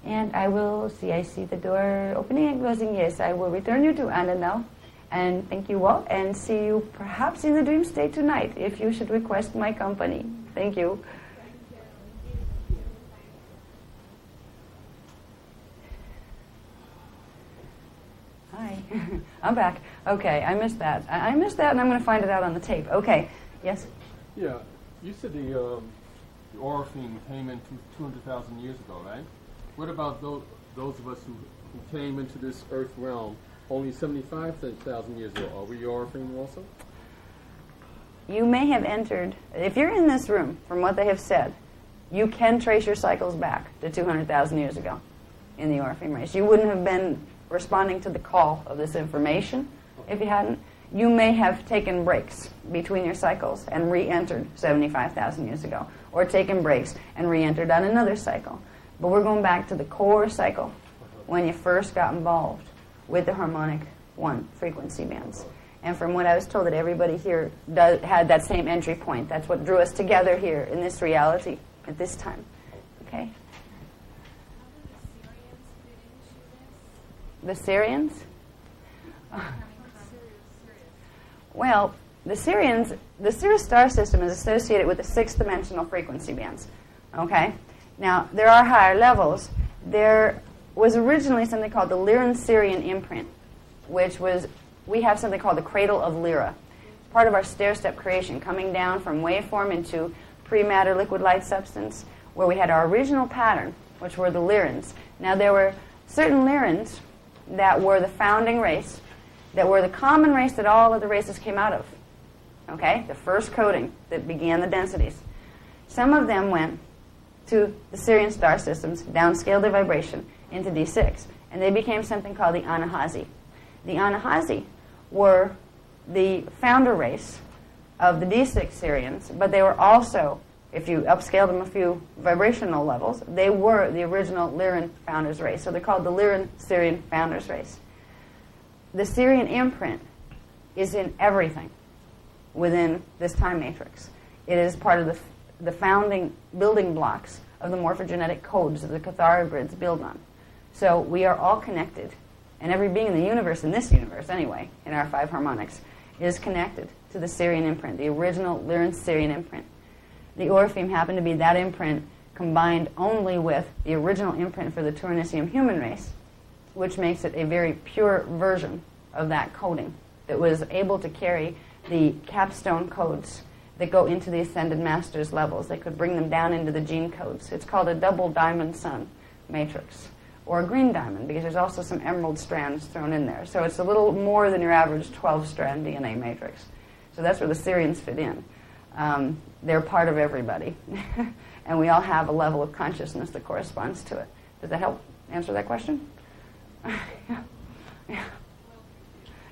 And I will see, I see the door opening and closing. Yes, I will return you to Anna now. And thank you all, and see you perhaps in the dream state tonight, if you should request my company. Thank you. Hi. I'm back. Okay, I missed that. I missed that, and I'm going to find it out on the tape. Okay. Yes? Yeah, you said the aura theme came in 200,000 years ago, right? What about those of us who came into this earth realm only 75,000 years ago. Are we Orpheum also? You may have entered, if you're in this room, from what they have said, you can trace your cycles back to 200,000 years ago in the Orpheum race. You wouldn't have been responding to the call of this information if you hadn't. You may have taken breaks between your cycles and re-entered 75,000 years ago, or taken breaks and re-entered on another cycle. But we're going back to the core cycle when you first got involved with the harmonic 1 frequency bands. And from what I was told, that everybody here had that same entry point. That's what drew us together here in this reality at this time. Okay? The Syrians? Well, the Syrians, the Sirius star system is associated with the 6th-dimensional frequency bands. Okay? Now, there are higher levels. There was originally something called the Lyran-Syrian imprint, which was, we have something called the cradle of Lyra. Part of our stair-step creation, coming down from waveform into pre-matter liquid light substance, where we had our original pattern, which were the Lyrans. Now, there were certain Lyrans that were the founding race, that were the common race that all of the races came out of. Okay? The first coding that began the densities. Some of them went to the Syrian star systems, downscaled their vibration into D6, and they became something called the Anahazi. The Anahazi were the founder race of the D6 Syrians, but they were also, if you upscaled them a few vibrational levels, they were the original Lyran founders race. So they're called the Lyran-Syrian founders race. The Syrian imprint is in everything within this time matrix. It is part of the founding building blocks of the morphogenetic codes that the Cathara grids build on. So we are all connected, and every being in the universe, in this universe anyway, in our 5 harmonics, is connected to the Syrian imprint, the original Lyran-Syrian imprint. The Orpheum happened to be that imprint combined only with the original imprint for the Taurinicium human race, which makes it a very pure version of that coding that was able to carry the capstone codes that go into the Ascended Masters levels. They could bring them down into the gene codes. It's called a double diamond sun matrix, or a green diamond, because there's also some emerald strands thrown in there. So it's a little more than your average 12-strand DNA matrix. So that's where the Syrians fit in. They're part of everybody. And we all have a level of consciousness that corresponds to it. Does that help answer that question?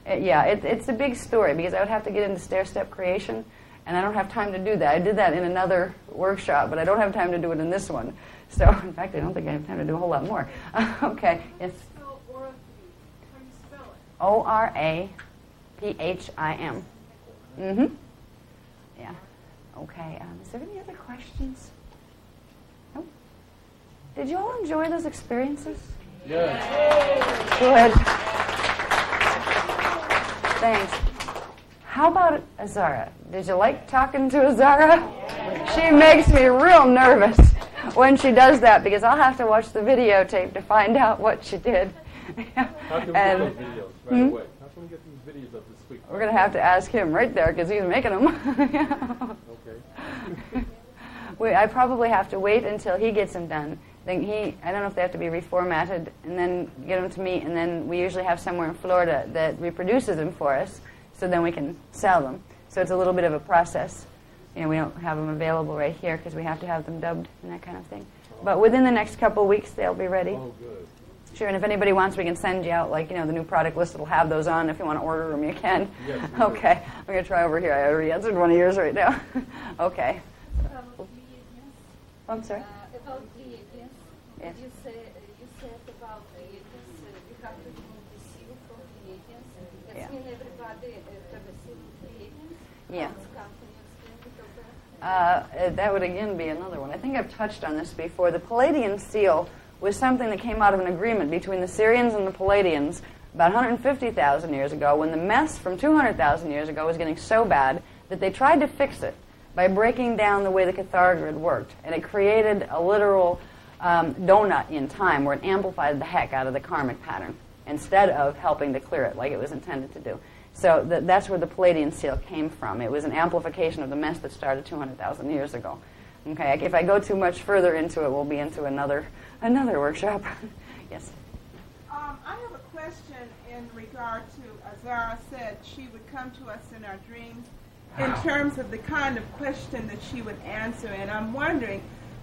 Yeah, it's a big story, because I would have to get into stair-step creation, and I don't have time to do that. I did that in another workshop, but I don't have time to do it in this one. So, in fact, I don't think I have time to do a whole lot more. Okay, yes? Oraphim. Mm-hmm. Yeah. Okay, is there any other questions? Nope. Did you all enjoy those experiences? Yes. Good. Thanks. How about Azara? Did you like talking to Azara? She makes me real nervous when she does that, because I'll have to watch the videotape to find out what she did. How can we get those videos right away? How can we get these videos up this week? We're going to have to ask him right there, because he's making them. Okay. I probably have to wait until he gets them done. Then I don't know if they have to be reformatted, and then get them to me, and then we usually have somewhere in Florida that reproduces them for us, so then we can sell them. So it's a little bit of a process. You know, we don't have them available right here because we have to have them dubbed and that kind of thing. But within the next couple of weeks, they'll be ready. Oh, good. Sure, and if anybody wants, we can send you out, like, you know, the new product list will have those on. If you want to order them, you can. Yes, Okay. I'm going to try over here. I already answered one of yours right now. Okay. I'm sorry? About reagents, Yes. you said about reagents, you have to remove the seal from reagents. That Yeah. means everybody have a seal of reagents? Yeah. Can you explain a little bit? That would again be another one. I think I've touched on this before. The Palladian seal was something that came out of an agreement between the Syrians and the Palladians about 150,000 years ago, when the mess from 200,000 years ago was getting so bad that they tried to fix it by breaking down the way the Cathara grid worked. And it created a literal donut in time where it amplified the heck out of the karmic pattern instead of helping to clear it like it was intended to do. So that's where the Palladian seal came from. It was an amplification of the mess that started 200,000 years ago. Okay, if I go too much further into it, we'll be into another workshop. Yes? I have a question in regard to Azara said she would come to us in our dreams in terms of the kind of question that she would answer. And I'm wondering,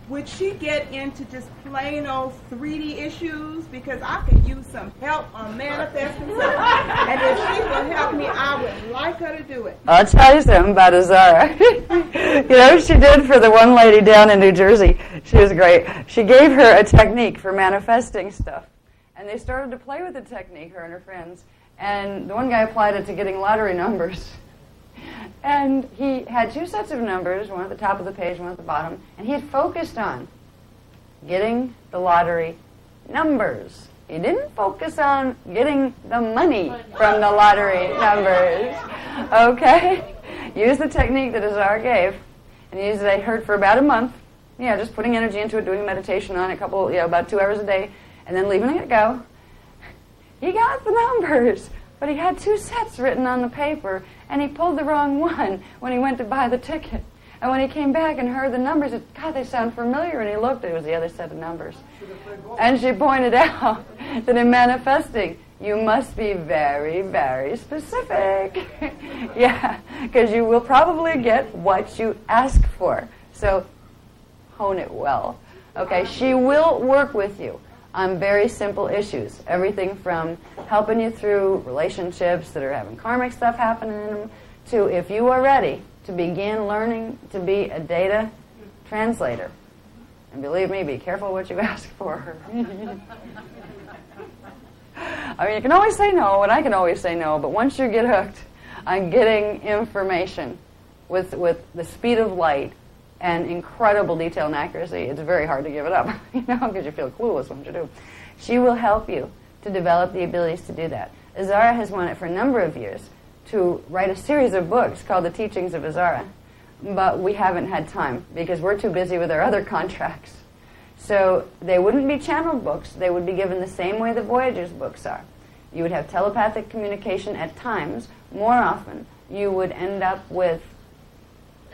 would she get into just plain old 3D issues? Because I could use some help on manifesting something. And if she will help me, I would like her to do it. I'll tell you something about Azara. You know what she did for the one lady down in New Jersey? She was great. She gave her a technique for manifesting stuff. And they started to play with the technique, her and her friends. And the one guy applied it to getting lottery numbers. And he had 2 sets of numbers, one at the top of the page, one at the bottom, and he had focused on getting the lottery numbers. He didn't focus on getting the money from the lottery numbers. Okay? Use the technique that Azar gave, and he used it, I heard, for about a month. Yeah, just putting energy into it, doing meditation on it, about 2 hours a day, and then leaving it go. He got the numbers, but he had 2 sets written on the paper, and he pulled the wrong one when he went to buy the ticket. And when he came back and heard the numbers, God, they sound familiar, and he looked, it was the other set of numbers. And she pointed out that in manifesting, you must be very, very specific. Yeah, because you will probably get what you ask for. So hone it well. Okay, she will work with you on very simple issues. Everything from helping you through relationships that are having karmic stuff happening in them, to if you are ready to begin learning to be a data translator. And believe me, be careful what you ask for. I mean, you can always say no, and I can always say no, but once you get hooked on getting information with the speed of light and incredible detail and accuracy, it's very hard to give it up, because you feel clueless once you do. She will help you to develop the abilities to do that. Azara has wanted for a number of years to write a series of books called The Teachings of Azara, but we haven't had time because we're too busy with our other contracts. So they wouldn't be channeled books. They would be given the same way the Voyagers books are. You would have telepathic communication at times. More often, you would end up with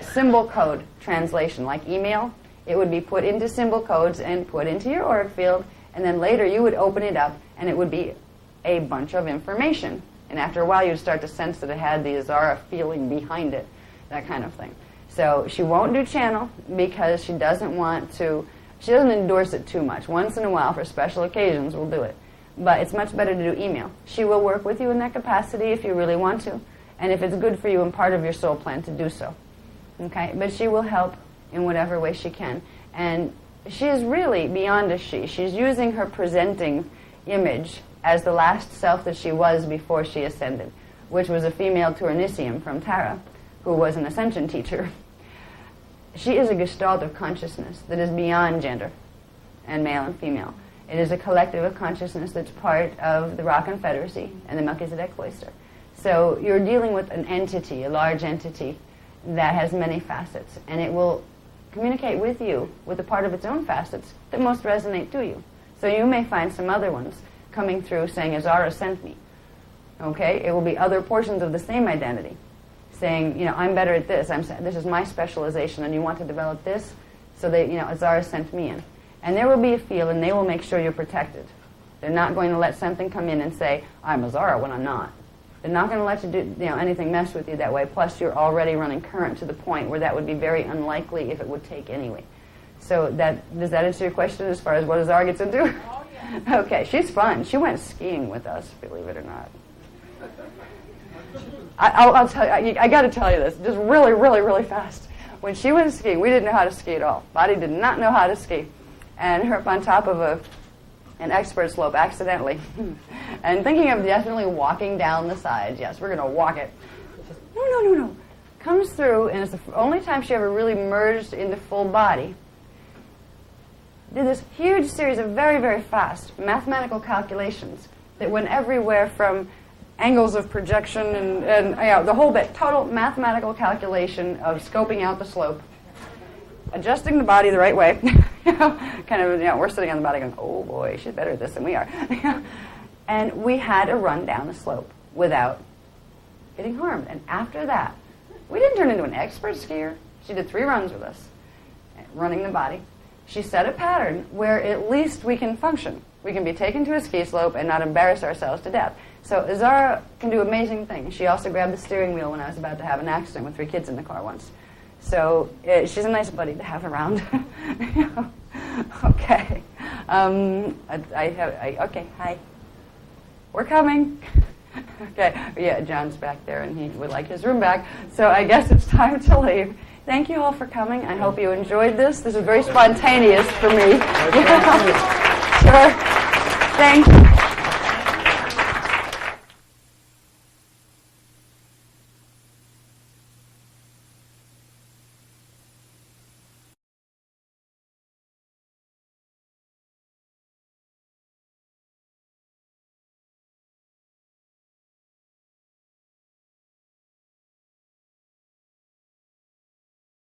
symbol code translation, like email. It would be put into symbol codes and put into your auric field, and then later you would open it up, and it would be a bunch of information. And after a while, you'd start to sense that it had the Azara feeling behind it, that kind of thing. So she won't do channel because she doesn't want to, she doesn't endorse it too much. Once in a while, for special occasions, we'll do it. But it's much better to do email. She will work with you in that capacity if you really want to, and if it's good for you and part of your soul plan to do so. Okay, but she will help in whatever way she can. And she is really beyond a she. She's using her presenting image as the last self that she was before she ascended, which was a female Turinicium from Tara, who was an ascension teacher. She is a gestalt of consciousness that is beyond gender and male and female. It is a collective of consciousness that's part of the Ra Confederacy and the Melchizedek Cloister. So you're dealing with an entity, a large entity, that has many facets, and it will communicate with you with a part of its own facets that most resonate to you. So you may find some other ones coming through saying, Azara sent me. Okay? It will be other portions of the same identity saying, I'm better at this. This is my specialization, and you want to develop this, so they, Azara sent me in. And there will be a field, and they will make sure you're protected. They're not going to let something come in and say, I'm Azara when I'm not. They're not going to let you do anything mess with you that way. Plus, you're already running current to the point where that would be very unlikely if it would take anyway. So does that answer your question as far as what Azara gets into? Oh, yes. Okay, she's fun. She went skiing with us, believe it or not. I'll tell you. I got to tell you this, just really, really, really fast. When she went skiing, we didn't know how to ski at all. Lottie did not know how to ski, and her up on top of an expert slope accidentally, and thinking of definitely walking down the sides. Yes, we're going to walk it. Just, no. Comes through, and it's the only time she ever really merged into full body. Did this huge series of very, very fast mathematical calculations that went everywhere from angles of projection and the whole bit. Total mathematical calculation of scoping out the slope, adjusting the body the right way. We're sitting on the body going, oh boy, she's better at this than we are. And we had to run down the slope without getting harmed. And after that, we didn't turn into an expert skier. She did 3 runs with us, running the body. She set a pattern where at least we can function. We can be taken to a ski slope and not embarrass ourselves to death. So Zara can do amazing things. She also grabbed the steering wheel when I was about to have an accident with 3 kids in the car once. So she's a nice buddy to have around. Okay. Okay, hi. We're coming. Okay, yeah, John's back there, and he would like his room back. So I guess it's time to leave. Thank you all for coming. I hope you enjoyed this. This is very spontaneous for me. Sure. Thank you.